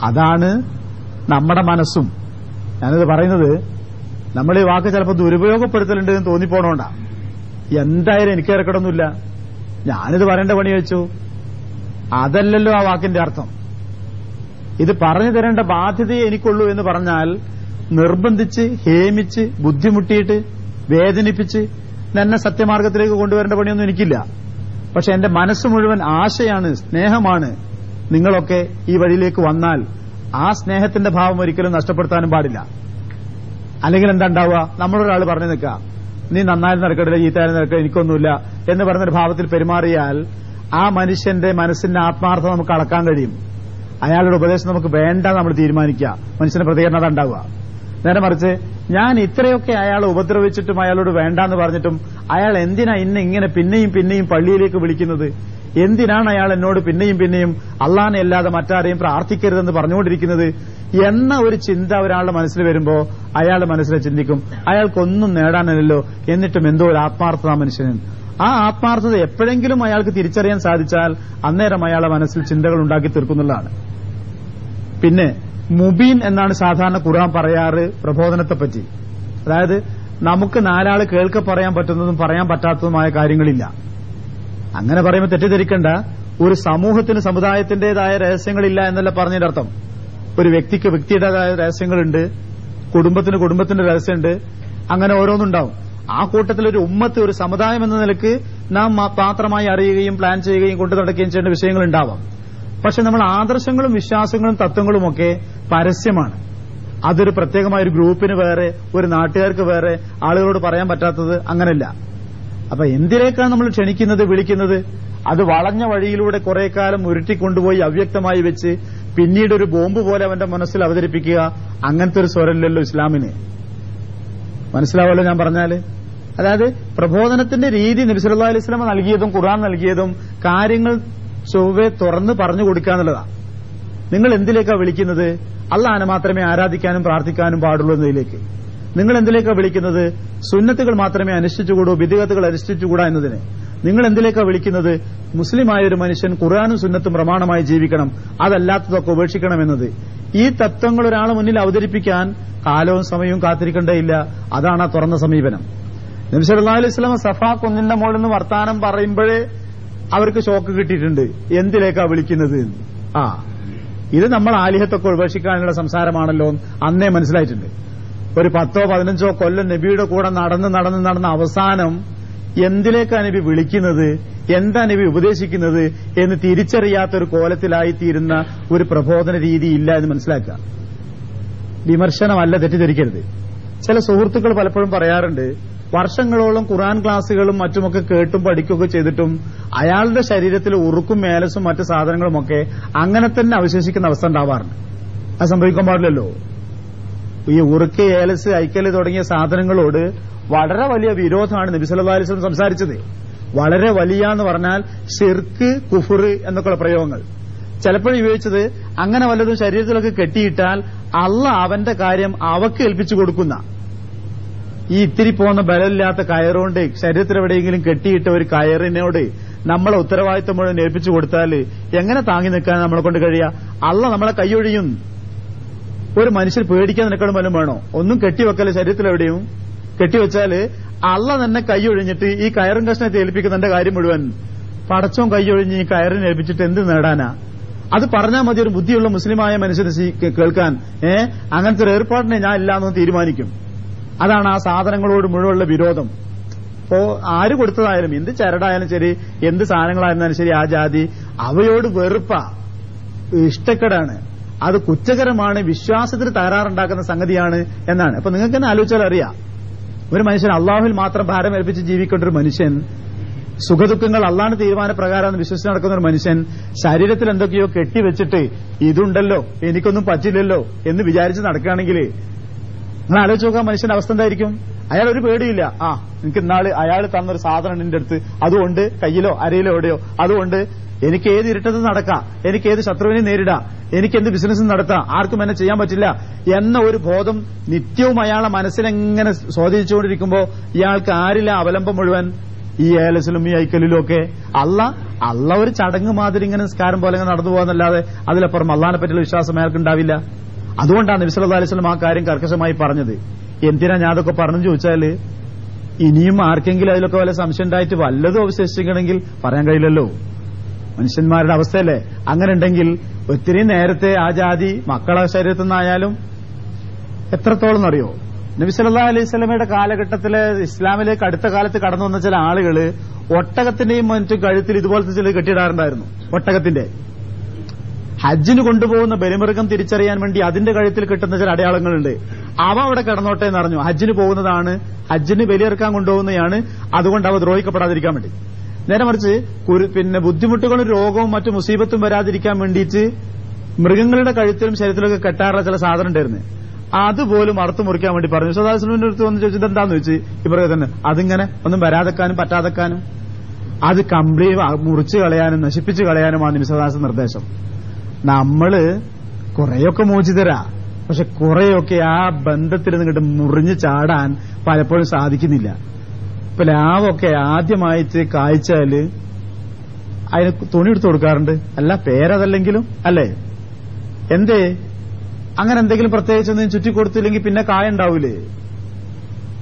അതാണ് നമ്മുടെ മനസ്സും. ഞാനിത് പറയുന്നത് നമ്മൾ ഈ വാക്ക് ചിലപ്പോൾ ദുരുപയോഗപ്പെടുത്തലുണ്ട് എന്ന് തോന്നിപ്പോണോണ്ടാ. എന്തായാലും എനിക്ക് ഇറക്കടൊന്നുമില്ല, ഞാനിത് പറയേണ്ട പണി വെച്ചു, അതല്ലല്ലോ ആ വാക്കിന്റെ അർത്ഥം. ഇത് പറഞ്ഞു തരേണ്ട ബാധ്യതയെ എനിക്കുള്ളൂ എന്ന് പറഞ്ഞാൽ നിർബന്ധിച്ച്, ഹേമിച്ച്, ബുദ്ധിമുട്ടിയിട്ട്, വേദനിപ്പിച്ച് എന്നെ സത്യമാർഗത്തിലേക്ക് കൊണ്ടുവരേണ്ട പണിയൊന്നും എനിക്കില്ല. പക്ഷെ എന്റെ മനസ്സ് മുഴുവൻ ആശയാണ്, സ്നേഹമാണ്. നിങ്ങളൊക്കെ ഈ വഴിയിലേക്ക് വന്നാൽ ആ സ്നേഹത്തിന്റെ ഭാവം ഒരിക്കലും നഷ്ടപ്പെടുത്താനും പാടില്ല. അല്ലെങ്കിൽ എന്താ ഉണ്ടാവുക, നമ്മളൊരാൾ പറഞ്ഞു നിൽക്കുക, നീ നന്നായാലും നടക്കടില്ല, ചീത്തായാലും നടക്കില്ല, എനിക്കൊന്നുമില്ല എന്ന് പറഞ്ഞൊരു ഭാവത്തിൽ പെരുമാറിയാൽ ആ മനുഷ്യന്റെ മനസ്സിന്റെ ആത്മാർത്ഥത നമുക്ക് അളക്കാൻ കഴിയും. അയാളുടെ ഉപദേശം നമുക്ക് വേണ്ട നമ്മൾ തീരുമാനിക്കുക, മനുഷ്യന്റെ പ്രതികരണം അതുണ്ടാവുക. നേരെ മറിച്ച് ഞാൻ ഇത്രയൊക്കെ അയാളെ ഉപദ്രവിച്ചിട്ടും അയാളോട് വേണ്ടാന്ന് പറഞ്ഞിട്ടും അയാൾ എന്തിനാ ഇങ്ങനെ പിന്നെയും പിന്നെയും പള്ളിയിലേക്ക് വിളിക്കുന്നത്, എന്തിനാണ് അയാൾ എന്നോട് പിന്നെയും പിന്നെയും അള്ളാനെ അല്ലാതെ മറ്റാരെയും പ്രാർത്ഥിക്കരുതെന്ന് പറഞ്ഞുകൊണ്ടിരിക്കുന്നത് എന്ന ഒരു ചിന്ത ഒരാളുടെ മനസ്സിൽ വരുമ്പോ അയാളുടെ മനസ്സിൽ ചിന്തിക്കും, അയാൾക്കൊന്നും നേടാനല്ലോ, എന്നിട്ടും എന്തോ ഒരു ആത്മാർത്ഥത മനുഷ്യന്. ആ ആത്മാർത്ഥത എപ്പോഴെങ്കിലും അയാൾക്ക് തിരിച്ചറിയാൻ സാധിച്ചാൽ അന്നേരം അയാളെ മനസ്സിൽ ചിന്തകൾ ഉണ്ടാക്കി തീർക്കുന്നുള്ളതാണ്. പിന്നെ മുബീൻ എന്നാണ് സാധാരണ ഖുർആൻ പറയാറ് പ്രബോധനത്തെപ്പറ്റി. അതായത് നമുക്ക് നാലാള് കേൾക്കെ പറയാൻ പറ്റുന്നതും പറയാൻ പറ്റാത്തതുമായ കാര്യങ്ങളില്ല. അങ്ങനെ പറയുമ്പോൾ തെറ്റിദ്ധരിക്കേണ്ട. ഒരു സമൂഹത്തിന് സമുദായത്തിന്റേതായ രഹസ്യങ്ങളില്ല എന്നല്ല പറഞ്ഞതിന്റെ അർത്ഥം. ഒരു വ്യക്തിക്ക് വ്യക്തിയുടേതായ രഹസ്യങ്ങളുണ്ട്, കുടുംബത്തിന് കുടുംബത്തിന്റെ രഹസ്യമുണ്ട്, അങ്ങനെ ഓരോന്നുണ്ടാവും. ആ കൂട്ടത്തിൽ ഒരു ഉമ്മത്ത്, ഒരു സമുദായം എന്ന നിലക്ക് നാം മാത്രമായി അറിയുകയും പ്ലാൻ ചെയ്യുകയും കൊണ്ടു നടക്കുകയും ചെയ്യേണ്ട വിഷയങ്ങൾ ഉണ്ടാവാം. പക്ഷെ നമ്മൾ ആദർശങ്ങളും വിശ്വാസങ്ങളും തത്വങ്ങളുമൊക്കെ പരസ്യമാണ്. അതൊരു പ്രത്യേകമായ ഒരു ഗ്രൂപ്പിന് വേറെ, ഒരു നാട്ടുകാർക്ക് വേറെ, ആളുകളോട് പറയാൻ പറ്റാത്തത് അങ്ങനല്ല. അപ്പൊ എന്തിനേക്കാണ് നമ്മൾ ക്ഷണിക്കുന്നത്, വിളിക്കുന്നത്? അത് വളഞ്ഞ വഴിയിലൂടെ കുറെ കാലം ഉരുട്ടിക്കൊണ്ടുപോയി അവ്യക്തമായി വെച്ച് പിന്നീട് ഒരു ബോംബ് പോലെ അവന്റെ മനസ്സിൽ അവതരിപ്പിക്കുക, അങ്ങനത്തെ ഒരു സ്വരല്ലല്ലോ ഇസ്ലാമിന്. മനസ്സിലാവല്ലോ ഞാൻ പറഞ്ഞാല്? അതായത് പ്രബോധനത്തിന്റെ രീതി നബി സല്ലല്ലാഹു അലൈഹി വസല്ലം നൽകിയതും ഖുർആൻ നൽകിയതും കാര്യങ്ങൾ ചൊവ്വെ തുറന്ന് പറഞ്ഞു കൊടുക്കുക എന്നുള്ളതാണ്. നിങ്ങൾ എന്തിലേക്കാണ് വിളിക്കുന്നത്? അള്ളാഹനെ മാത്രമേ ആരാധിക്കാനും പ്രാർത്ഥിക്കാനും പാടുള്ളൂ എന്നതിലേക്ക്. നിങ്ങൾ എന്തിലേക്കാണ് വിളിക്കുന്നത്? സുന്നത്തുകൾ മാത്രമേ അനുഷ്ഠിച്ചുകൂടൂ, ബിദ്അത്തുകൾ അനുഷ്ഠിച്ചുകൂടാ എന്നതിന്. നിങ്ങൾ എന്തിലേക്കാണ് വിളിക്കുന്നത്? മുസ്ലിമായ ഒരു മനുഷ്യൻ ഖുർആനും സുന്നത്തും പ്രമാണമായി ജീവിക്കണം, അതല്ലാത്തതൊക്കെ ഉപേക്ഷിക്കണം എന്നത്. ഈ തത്വങ്ങൾ ഒരാളെ മുന്നിൽ അവതരിപ്പിക്കാൻ കാലവും സമയവും കാത്തിരിക്കേണ്ടയില്ല. അതാണ് ആ തുറന്ന സമീപനം. നബി സല്ലല്ലാഹു അലൈഹി വസല്ലം സഫാ കുന്നിന്റെ മുകളിൽ നിന്ന് വർത്താനം പറയുമ്പോഴേ അവർക്ക് ഷോക്ക് കിട്ടിയിട്ടുണ്ട്. എന്തിലേക്കാ വിളിക്കുന്നത്? ഇത് നമ്മൾ ആലിഹത്തൊക്കെ ഉപേക്ഷിക്കാനുള്ള സംസാരമാണല്ലോ അന്നേ മനസ്സിലായിട്ടുണ്ട്. ഒരു 10-15 കൊല്ലം നബിയുടെ കൂടെ നടന്ന് അവസാനം എന്തിലേക്കാ നബി വിളിക്കുന്നത്, എന്താ നബി ഉപദേശിക്കുന്നത് എന്ന് തിരിച്ചറിയാത്തൊരു കോലത്തിലായിത്തീരുന്ന ഒരു പ്രബോധന രീതി ഇല്ല എന്ന് മനസ്സിലാക്കുക. വിമർശനമല്ല, തെറ്റിദ്ധരിക്കരുത്. ചില സുഹൃത്തുക്കൾ പലപ്പോഴും പറയാറുണ്ട്, വർഷങ്ങളോളം ഖുർആൻ ക്ലാസുകളും മറ്റുമൊക്കെ കേട്ടും പഠിക്കുകയൊക്കെ ചെയ്തിട്ടും അയാളുടെ ശരീരത്തിൽ ഉറുക്കും മേലസും മറ്റു സാധനങ്ങളുമൊക്കെ അങ്ങനെ തന്നെ അവശേഷിക്കുന്ന അവസ്ഥ ഉണ്ടാവാറുണ്ട്. അത് സംഭവിക്കാൻ പാടില്ലല്ലോ. ഈ ഉറുക്ക്, ഏലസ്, ഐക്കല് തുടങ്ങിയ സാധനങ്ങളോട് വളരെ വലിയ വിരോധമാണ് നബി സല്ലല്ലാഹു അലൈഹി വസല്ലം സംസാരിച്ചത്. വളരെ വലിയ എന്ന് പറഞ്ഞാൽ ഷിർക്ക്, കുഫർ എന്നൊക്കെയുള്ള പ്രയോഗങ്ങൾ ചിലപ്പോഴും ഉപയോഗിച്ചത് അങ്ങനെ വല്ലതും ശരീരത്തിലൊക്കെ കെട്ടിയിട്ടാൽ അള്ളാഹ് അവന്റെ കാര്യം അവക്ക് ഏൽപ്പിച്ചു കൊടുക്കുന്ന, ഈ ഇത്തിരി പോകുന്ന ബലമില്ലാത്ത കയറുകൊണ്ട് ശരീരത്തിലെവിടെയെങ്കിലും കെട്ടിയിട്ട ഒരു കയറിനോട് നമ്മളെ ഉത്തരവാദിത്തം മുഴുവൻ ഏൽപ്പിച്ചു കൊടുത്താൽ എങ്ങനെ താങ്ങി നിൽക്കാൻ നമ്മളെ കൊണ്ട് കഴിയുക? അള്ളാഹ് നമ്മളെ കൈയൊഴിയും. ഒരു മനുഷ്യർ പേടിക്കാൻ നിൽക്കണം വല്ലതും വേണോ? ഒന്നും കെട്ടിവെക്കല് ശരീരത്തിലെവിടെയും കെട്ടിവെച്ചാല് അള്ളാഹ് തന്നെ കൈയൊഴിഞ്ഞിട്ട് ഈ കയറും കഷ്ണത്തെ ഏൽപ്പിക്കുന്നതിന്റെ കാര്യം മുഴുവൻ പടച്ചോൻ കൈയൊഴിഞ്ഞ് ഈ കയറിനെ ഏൽപ്പിച്ചിട്ട് എന്ത് നേടാനാ? അത് പറഞ്ഞാൽ മതി ഒരു ബുദ്ധിയുള്ള മുസ്ലിമായ മനുഷ്യന് കേൾക്കാൻ. അങ്ങനത്തെ ഒരു ഏർപ്പാടിനെ ഞാൻ ഇല്ലാന്ന് തീരുമാനിക്കും. അതാണ് ആ സാധനങ്ങളോട് മുഴുവനുള്ള വിരോധം. അപ്പോ ആര് കൊടുത്തതായാലും, എന്ത് ചരടായാലും ശരി, എന്ത് സാധനങ്ങളായിരുന്നാലും ശരി, ആ ജാതി അവയോട് വെറുപ്പാ, ഇഷ്ടക്കേടാണ്, അത് കുറ്റകരമാണ്, വിശ്വാസത്തിന് തകരാറുണ്ടാക്കുന്ന സംഗതിയാണ് എന്നാണ്. അപ്പൊ നിങ്ങൾക്ക് തന്നെ ആലോചിച്ചാൽ അറിയാം, ഒരു മനുഷ്യൻ അള്ളാഹുവിൽ മാത്രം ഭാരം ഏൽപ്പിച്ച് ജീവിക്കേണ്ട ഒരു മനുഷ്യൻ, സുഖദുഃഖങ്ങൾ അള്ളാഹുവിന്റെ തീരുമാനപ്രകാരം വിശ്വസിച്ച് നടക്കുന്ന ഒരു മനുഷ്യൻ ശരീരത്തിൽ എന്തൊക്കെയോ കെട്ടിവെച്ചിട്ട് ഇതുണ്ടല്ലോ എനിക്കൊന്നും പറ്റില്ലല്ലോ എന്ന് വിചാരിച്ച് നടക്കുകയാണെങ്കിൽ നിങ്ങൾ ആലോചിച്ച് നോക്കാൻ മനുഷ്യന്റെ അവസ്ഥ എന്തായിരിക്കും? അയാൾ ഒരു പേടിയില്ല. എനിക്ക് ഇന്നാള് അയാൾ തന്നൊരു സാധനം എന്റെ അടുത്ത്, അതുകൊണ്ട് കയ്യിലോ അരയിലോ എവിടെയോ, അതുകൊണ്ട് എനിക്ക് ഏത് ഇരുട്ടത്തും നടക്കാം, എനിക്ക് ഏത് ശത്രുവിനെയും നേരിടാം, എനിക്ക് എന്ത് ബിസിനസ്സും നടത്താം, ആർക്കും എന്നെ ചെയ്യാൻ പറ്റില്ല എന്ന ഒരു ബോധം നിത്യവും അയാളെ മനസ്സിലെങ്ങനെ സ്വാധീനിച്ചുകൊണ്ടിരിക്കുമ്പോ ഇയാൾക്ക് ആരില്ല അവലംബം മുഴുവൻ? ഈ ഏലസിലും ഈ ഐക്കലിലും ഒക്കെ അള്ള ഒരു ചടങ്ങ് മാതിരി ഇങ്ങനെ നിസ്കാരം പോലെ നടന്നു പോകാന്നല്ലാതെ അതിലപ്പുറം അള്ളാഹിനെ പറ്റിയുള്ള വിശ്വാസം അയാൾക്ക് ഉണ്ടാവില്ല. അതുകൊണ്ടാണ് നബി സല്ലല്ലാഹു അലൈഹി വസല്ലം ആ കാര്യം കർക്കശമായി പറഞ്ഞത്. എന്തിനാ ഞാൻ അതൊക്കെ പറഞ്ഞു ചോദിച്ചാല്, ഇനിയും ആർക്കെങ്കിലും അതിലൊക്കെ വല്ല സംശയം ഉണ്ടായിട്ട് വല്ലതും അവശേഷിക്കണമെങ്കിൽ പറയാൻ കഴിയില്ലല്ലോ. മനുഷ്യന്മാരുടെ അവസ്ഥയല്ലേ. അങ്ങനെ ഉണ്ടെങ്കിൽ ഒത്തിരി നേരത്തെ ആ ജാതി മക്കളെ ശരീരത്തിൽ നിന്നായാലും എത്രത്തോളം അറിയോ? നബി സല്ലല്ലാഹു അലൈഹി വസല്ലമയുടെ കാലഘട്ടത്തില് ഇസ്ലാമിലേക്ക് അടുത്ത കാലത്ത് കടന്നു വന്ന ചില ആളുകള് ഒട്ടകത്തിന്റെയും മറ്റും കഴുത്തിൽ ഇതുപോലത്തെ ചില കെട്ടിയിടാറുണ്ടായിരുന്നു. ഒട്ടകത്തിന്റെ ഹജ്ജിന് കൊണ്ടുപോകുന്ന ബലിമൃഗം തിരിച്ചറിയാൻ വേണ്ടി അതിന്റെ കഴുത്തിൽ കിട്ടുന്ന ചില അടയാളങ്ങളുണ്ട്. അവ അവിടെ കിടന്നോട്ടെ എന്ന് പറഞ്ഞു. ഹജ്ജിന് പോകുന്നതാണ്, ഹജ്ജിന് ബലിയെറുക്കാൻ കൊണ്ടുപോകുന്നതാണ്, അതുകൊണ്ട് അവ ദ്രോഹിക്കപ്പെടാതിരിക്കാൻ വേണ്ടി. നേരെ മറിച്ച് പിന്നെ ബുദ്ധിമുട്ടുകളും രോഗവും മറ്റു മുസീബത്തും വരാതിരിക്കാൻ വേണ്ടിയിട്ട് മൃഗങ്ങളുടെ കഴുത്തിലും ശരീരത്തിലൊക്കെ കെട്ടാറുള്ള ചില സാധനം ഉണ്ടായിരുന്നു. അതുപോലും അറുത്തു മുറിക്കാൻ വേണ്ടി പറഞ്ഞു. സദാസ്ലമിന്റെ അടുത്ത് വന്ന് ചോദിച്ചത് എന്താന്ന് വെച്ച് ഈ മൃഗത്തിന് അതിങ്ങനെ ഒന്നും വരാതെക്കാനും പറ്റാതെക്കാനും അത് കംപ്ലീറ്റ് മുറിച്ചു കളയാനും നശിപ്പിച്ചു കളയാനുമാണ് നബി സല്ലല്ലാഹു അലൈഹി വസല്ലം നിർദ്ദേശം. നമ്മള് കുറെയൊക്കെ മോചിതരാ, പക്ഷെ കുറെയൊക്കെ ആ ബന്ധത്തിൽ നിന്നിട്ട് മുറിഞ്ഞു ചാടാൻ പലപ്പോഴും സാധിക്കുന്നില്ല. പ്ലാവൊക്കെ ആദ്യമായിട്ട് കായ്ച്ചാല് അതിന് തുണി എടുത്തു കൊടുക്കാറുണ്ട്. അല്ല പേരതല്ലെങ്കിലും അല്ലേ? എന്തേ അങ്ങനെ എന്തെങ്കിലും പ്രത്യേകിച്ചൊന്നും ചുറ്റിക്കൊടുത്തില്ലെങ്കിൽ പിന്നെ കായ ഉണ്ടാവൂലേ?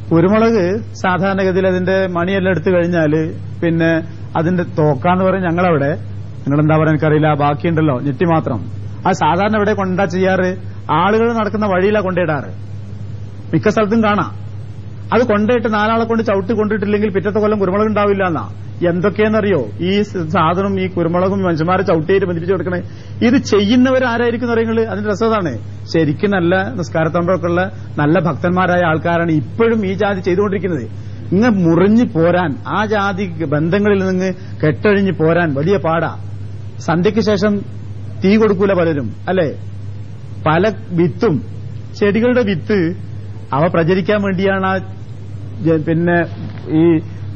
കുരുമുളക് സാധാരണഗതിയിൽ അതിന്റെ മണിയെല്ലാം എടുത്തു കഴിഞ്ഞാല് പിന്നെ അതിന്റെ തോക്കാന്ന് പറയും ഞങ്ങളവിടെ. നിങ്ങളെന്താ പറയാൻ എനിക്കറിയില്ല. ബാക്കിയുണ്ടല്ലോ ഞെട്ടി മാത്രം. അത് സാധാരണ ഇവിടെ കൊണ്ടാ ചെയ്യാറ്? ആളുകൾ നടക്കുന്ന വഴിയിലാ കൊണ്ടിടാറ്. മിക്ക സ്ഥലത്തും കാണാം. അത് കൊണ്ടിട്ട് 4 ആളെ കൊണ്ട് ചവിട്ടി കൊണ്ടിട്ടില്ലെങ്കിൽ പിറ്റത്തെ കൊല്ലം കുരുമുളക് ഉണ്ടാവില്ല എന്നാ. എന്തൊക്കെയെന്നറിയോ ഈ സാധനം, ഈ കുരുമുളകും മനുഷ്യന്മാരെ ചവിട്ടിയിട്ട് ബന്ധിപ്പിച്ച് കൊടുക്കണേ. ഇത് ചെയ്യുന്നവർ ആരായിരിക്കും അറിയുന്നത്? അതിന്റെ രസതാണ്. ശരിക്കും നല്ല നിസ്കാരത്തോണ്ടൊക്കെ ഉള്ള നല്ല ഭക്തന്മാരായ ആൾക്കാരാണ് ഇപ്പോഴും ഈ ജാതി ചെയ്തുകൊണ്ടിരിക്കുന്നത്. ഇങ്ങ് മുറിഞ്ഞു പോരാൻ, ആ ജാതി ബന്ധങ്ങളിൽ നിന്ന് കെട്ടഴിഞ്ഞു പോരാൻ വലിയ പാടാ. സന്ധ്യയ്ക്ക് ശേഷം തീ കൊടുക്കൂല പലരും, അല്ലെ? പല വിത്തും, ചെടികളുടെ വിത്ത് അവ പ്രചരിക്കാൻ വേണ്ടിയാണ്. പിന്നെ ഈ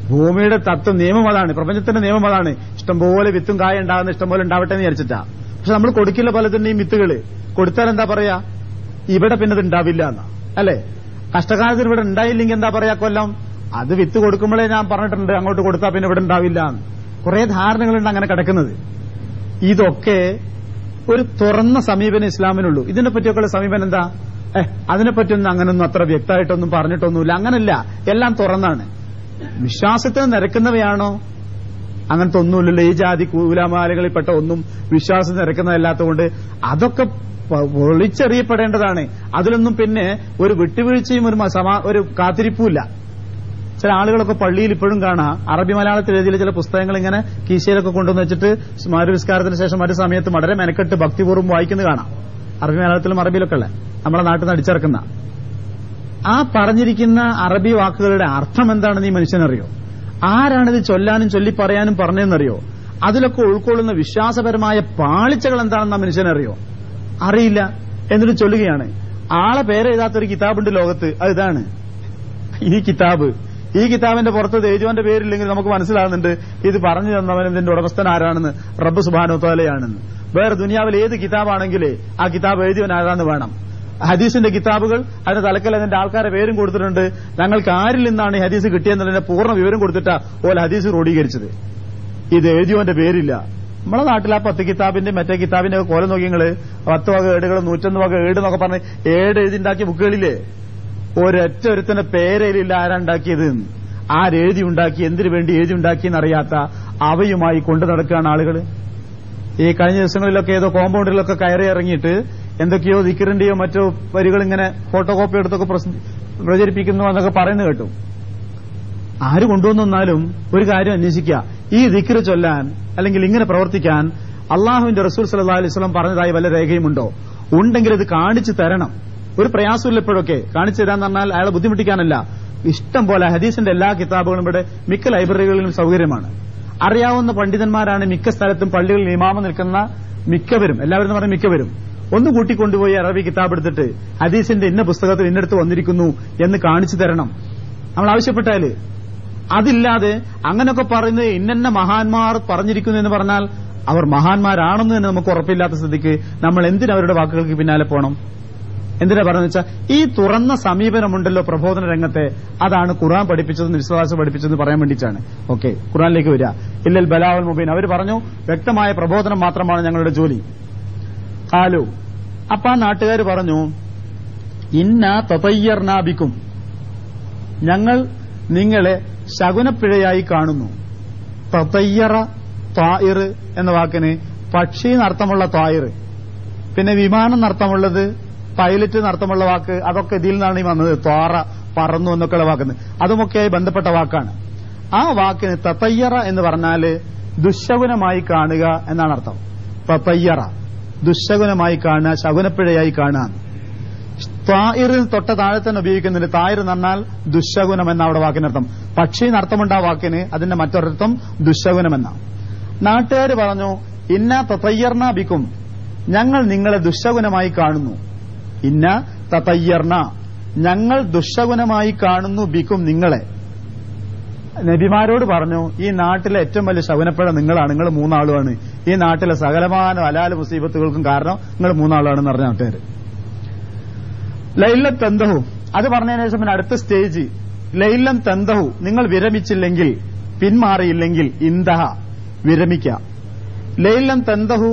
ഭൂമിയുടെ തത്വം നിയമം അതാണ്, പ്രപഞ്ചത്തിന്റെ നിയമം അതാണ്. ഇഷ്ടംപോലെ വിത്തും കായ ഉണ്ടാകുന്ന ഇഷ്ടംപോലെ ഉണ്ടാവട്ടെ എന്ന് വിചാരിച്ചിട്ടാ. പക്ഷെ നമ്മൾ കൊടുക്കില്ല പലതിന്റെയും വിത്തുകള്. കൊടുത്താൽ എന്താ പറയാ? ഇവിടെ പിന്നെ ഇത് ഉണ്ടാവില്ല എന്നാ, അല്ലെ? കഷ്ടകാലത്തിന് ഇവിടെ ഉണ്ടായില്ലെങ്കിൽ എന്താ പറയാ? കൊല്ലം അത് വിത്ത് കൊടുക്കുമ്പോഴേ ഞാൻ പറഞ്ഞിട്ടുണ്ട് അങ്ങോട്ട് കൊടുത്താൽ പിന്നെ ഇവിടെ ഉണ്ടാവില്ല എന്ന്. കുറെ ധാരണകളുണ്ട് അങ്ങനെ കിടക്കുന്നത്. ഇതൊക്കെ ഒരു തുറന്ന സമീപനം ഇസ്ലാമിനുള്ളൂ. ഇതിനെ പറ്റിയൊക്കെയുള്ള സമീപനം എന്താ? അതിനെപ്പറ്റിയൊന്നും അങ്ങനൊന്നും അത്ര വ്യക്തമായിട്ടൊന്നും പറഞ്ഞിട്ടൊന്നുമില്ല. അങ്ങനല്ല, എല്ലാം തുറന്നാണ്. വിശ്വാസത്തിന് നിരക്കുന്നവയാണോ? അങ്ങനത്തെ ഒന്നുമില്ലല്ലോ. ഈ ജാതി കൂലാമാലകളിൽപ്പെട്ട ഒന്നും വിശ്വാസം നിരക്കുന്നതല്ലാത്തതുകൊണ്ട് അതൊക്കെ പൊളിച്ചെറിയപ്പെടേണ്ടതാണ്. അതിലൊന്നും പിന്നെ ഒരു വിട്ടുവീഴ്ചയും ഒരു കാത്തിരിപ്പുമില്ല. ചില ആളുകളൊക്കെ പള്ളിയിൽ ഇപ്പോഴും കാണാം അറബി മലയാളത്തിൽ എഴുതിയ ചില പുസ്തകങ്ങൾ ഇങ്ങനെ കീശയിലൊക്കെ കൊണ്ടുവന്ന് വെച്ചിട്ട് സ്മാരവിസ്കാരത്തിന് ശേഷം ഒരു സമയത്ത് വളരെ മെനക്കെട്ട് ഭക്തിപൂർവ്വം വായിക്കുന്നത് കാണാം. അറബി മലയാളത്തിലും അറബിയിലൊക്കെ ഉള്ള നമ്മളെ നാട്ടിൽ നിന്ന് അടിച്ചിറക്കുന്ന ആ പറഞ്ഞിരിക്കുന്ന അറബി വാക്കുകളുടെ അർത്ഥം എന്താണെന്ന് ഈ മനുഷ്യനറിയോ? ആരാണിത് ചൊല്ലാനും ചൊല്ലി പറയാനും പറഞ്ഞതെന്നറിയോ? അതിലൊക്കെ ഉൾക്കൊള്ളുന്ന വിശ്വാസപരമായ പാളിച്ചകൾ എന്താണെന്ന് ആ മനുഷ്യനറിയോ? അറിയില്ല. എന്നിട്ട് ചൊല്ലുകയാണ്. ആളെ പേരെഴുതാത്തൊരു കിതാബുണ്ട് ലോകത്ത്, അത് ഇതാണ് ഈ കിതാബ്. ഈ കിതാബിന്റെ പുറത്ത് എഴുതിയവന്റെ പേരില്ലെങ്കിൽ നമുക്ക് മനസ്സിലാകുന്നുണ്ട് ഇത് പറഞ്ഞു തന്നവൻ ഇതിന്റെ ഉടമസ്ഥൻ ആരാണെന്ന്, റബ്ബ് സുബ്ഹാനഹു വ തആലയാണെന്ന്. വേറെ ദുനിയാവിൽ ഏത് കിതാബാണെങ്കിലേ ആ കിതാബ് എഴുതിയവൻ ആരാന്ന് വേണം. ഹദീസിന്റെ കിതാബുകൾ അതിന്റെ തലക്കൽ അതിന്റെ ആൾക്കാരെ പേരും കൊടുത്തിട്ടുണ്ട്. ഞങ്ങൾക്ക് ആരിൽ നിന്നാണ് ഈ ഹദീസ് കിട്ടിയെന്നതിന്റെ പൂർണ്ണ വിവരം കൊടുത്തിട്ടാ ഓല ഹദീസ് ക്രോഡീകരിച്ചത്. ഇത് എഴുതിയവന്റെ പേരില്ല. നമ്മളെ നാട്ടിൽ ആ 10 കിതാബിന്റെ മറ്റേ കിതാബിന്റെ കോലം നോക്കിങ്ങള് 10 വക ഏടുകൾ 101 വക ഏട് എന്നൊക്കെ പറഞ്ഞ് ഏട് എഴുതിണ്ടാക്കിയ ബുക്കുകളില്ലേ? ഒരൊറ്റ ഒരുത്തന്റെ പേരയിലില്ല ആരാണ്ടാക്കിയത്, ആരെഴുതി ഉണ്ടാക്കി, എന്തിനു വേണ്ടി എഴുതി ഉണ്ടാക്കിയെന്നറിയാത്ത അവയുമായി കൊണ്ടു നടക്കുകയാണ് ആളുകൾ. ഈ കഴിഞ്ഞ ദിവസങ്ങളിലൊക്കെ ഏതോ കോമ്പൗണ്ടിലൊക്കെ കയറി ഇറങ്ങിയിട്ട് എന്തൊക്കെയോ ദിക്റിന്റെയോ മറ്റോ വരികൾ ഇങ്ങനെ ഫോട്ടോ കോപ്പി എടുത്തൊക്കെ പ്രചരിപ്പിക്കുന്നു എന്നൊക്കെ പറയുന്നത് കേട്ടു. ആര് കൊണ്ടുവന്നാലും ഒരു കാര്യം അന്വേഷിക്കുക. ഈ ദിക്ർ ചൊല്ലാൻ അല്ലെങ്കിൽ ഇങ്ങനെ പ്രവർത്തിക്കാൻ അള്ളാഹുവിന്റെ റസൂൽ സല്ലല്ലാഹു അലൈഹി വസല്ലം പറഞ്ഞതായി വല്ല രേഖയുമുണ്ടോ? ഉണ്ടെങ്കിൽ ഇത് കാണിച്ചു തരണം. ഒരു പ്രയാസമില്ല. ഇപ്പോഴൊക്കെ കാണിച്ചു തരാന്ന് പറഞ്ഞാൽ അയാളെ ബുദ്ധിമുട്ടിക്കാനല്ല. ഇഷ്ടം പോലെ ഹദീസിന്റെ എല്ലാ കിതാബുകളും ഇവിടെ മിക്ക ലൈബ്രറികളിലും സൗകര്യമാണ്. അറിയാവുന്ന പണ്ഡിതന്മാരാണ് മിക്ക സ്ഥലത്തും പള്ളികളിൽ ഇമാമ നിൽക്കുന്ന മിക്കവരും. എല്ലാവരും എന്ന് പറഞ്ഞാൽ മിക്കവരും. ഒന്ന് കൂട്ടിക്കൊണ്ടുപോയി അറബി കിതാബ് എടുത്തിട്ട് ഹദീസിന്റെ ഇന്ന പുസ്തകത്തിൽ ഇന്നടുത്ത് വന്നിരിക്കുന്നു എന്ന് കാണിച്ചു തരണം നമ്മൾ ആവശ്യപ്പെട്ടാല്. അതില്ലാതെ അങ്ങനെയൊക്കെ പറയുന്നത് ഇന്ന മഹാന്മാർ പറഞ്ഞിരിക്കുന്നു എന്ന് പറഞ്ഞാൽ അവർ മഹാന്മാരാണെന്ന് തന്നെ നമുക്ക് ഉറപ്പില്ലാത്ത സ്ഥിതിക്ക് നമ്മൾ എന്തിനവരുടെ വാക്കുകൾക്ക് പിന്നാലെ പോകണം? എന്തിനാ പറഞ്ഞെന്ന് വെച്ചാൽ ഈ തുറന്ന സമീപനമുണ്ടല്ലോ പ്രബോധന രംഗത്തെ, അതാണ് ഖുർആൻ പഠിപ്പിച്ചതെന്ന് വിശ്വാസം പഠിപ്പിച്ചതെന്ന് പറയാൻ വേണ്ടിയിട്ടാണ്. ഓക്കെ, ഖുർആനിലേക്ക് വരിക. ഇല്ലൽ ബലാഉൽ മുബീൻ. അവർ പറഞ്ഞു വ്യക്തമായ പ്രബോധനം മാത്രമാണ് ഞങ്ങളുടെ ജോലി. ഖാലു, അപ്പൊ ആ നാട്ടുകാർ പറഞ്ഞു ഇന്നാ തതയ്യർനാ ബിക്കും, ഞങ്ങൾ നിങ്ങളെ ശകുനപ്പിഴയായി കാണുന്നു. തതയ്യറ ത്വായിർ എന്ന വാക്കിന് പക്ഷി എന്നർത്ഥമുള്ള ത്വായിർ, പിന്നെ വിമാനം എന്നർത്ഥമുള്ളത്, പൈലറ്റ് എന്നർത്ഥമുള്ള വാക്ക്, അതൊക്കെ ഇതിൽ നിന്നാണ് ഈ വന്നത്. ത്വാറ പറന്നു എന്നൊക്കെയുള്ള വാക്കുന്നത് അതുമൊക്കെയായി ബന്ധപ്പെട്ട വാക്കാണ്. ആ വാക്കിന് തതയ്യറ എന്ന് പറഞ്ഞാല് ദുശകുനമായി കാണുക എന്നാണ് അർത്ഥം. തതയ്യറ ദുശകുനമായി കാണുക, ശകുനപ്പിഴയായി കാണുക. ത്വായിറിൽ തൊട്ട താഴെ തന്നെ ഉപയോഗിക്കുന്നുണ്ട്. തായിർ എന്ന് പറഞ്ഞാൽ ദുശകുനം എന്ന അവിടെ വാക്കിനർത്ഥം. പക്ഷി എന്നർത്ഥമുണ്ട് ആ വാക്കിന്, അതിന്റെ മറ്റൊരർത്ഥം ദുശകുനം എന്നാണ്. നാട്ടുകാർ പറഞ്ഞു ഇന്ന തതയ്യർന ബിക്കും, ഞങ്ങൾ നിങ്ങളെ ദുശകുനമായി കാണുന്നു. ഇന്ന തതയ്യർന, ഞങ്ങൾ ദുശകുനമായി കാണുന്നു ബിക്കും, നിങ്ങളെ. നബിമാരോട് പറഞ്ഞു ഈ നാട്ടിലെ ഏറ്റവും വലിയ ശകുനപ്പിഴ നിങ്ങളാണ്, നിങ്ങൾ 3 ആളുമാണ്. ഈ നാട്ടിലെ സകലമാന ഹലാൽ മുസീബത്തുകൾക്കും കാരണം നിങ്ങൾ 3 ആളാണെന്ന് പറഞ്ഞ നാട്ടുകാർ. ലൈലത്തെന്തഹും, അത് പറഞ്ഞതിന് ശേഷം പിന്നെ അടുത്ത സ്റ്റേജ് ലൈലം തന്തഹു, നിങ്ങൾ വിരമിച്ചില്ലെങ്കിൽ, പിന്മാറിയില്ലെങ്കിൽ, ഇന്തഹ വിരമിക്ക. ലൈലം തന്തഹു,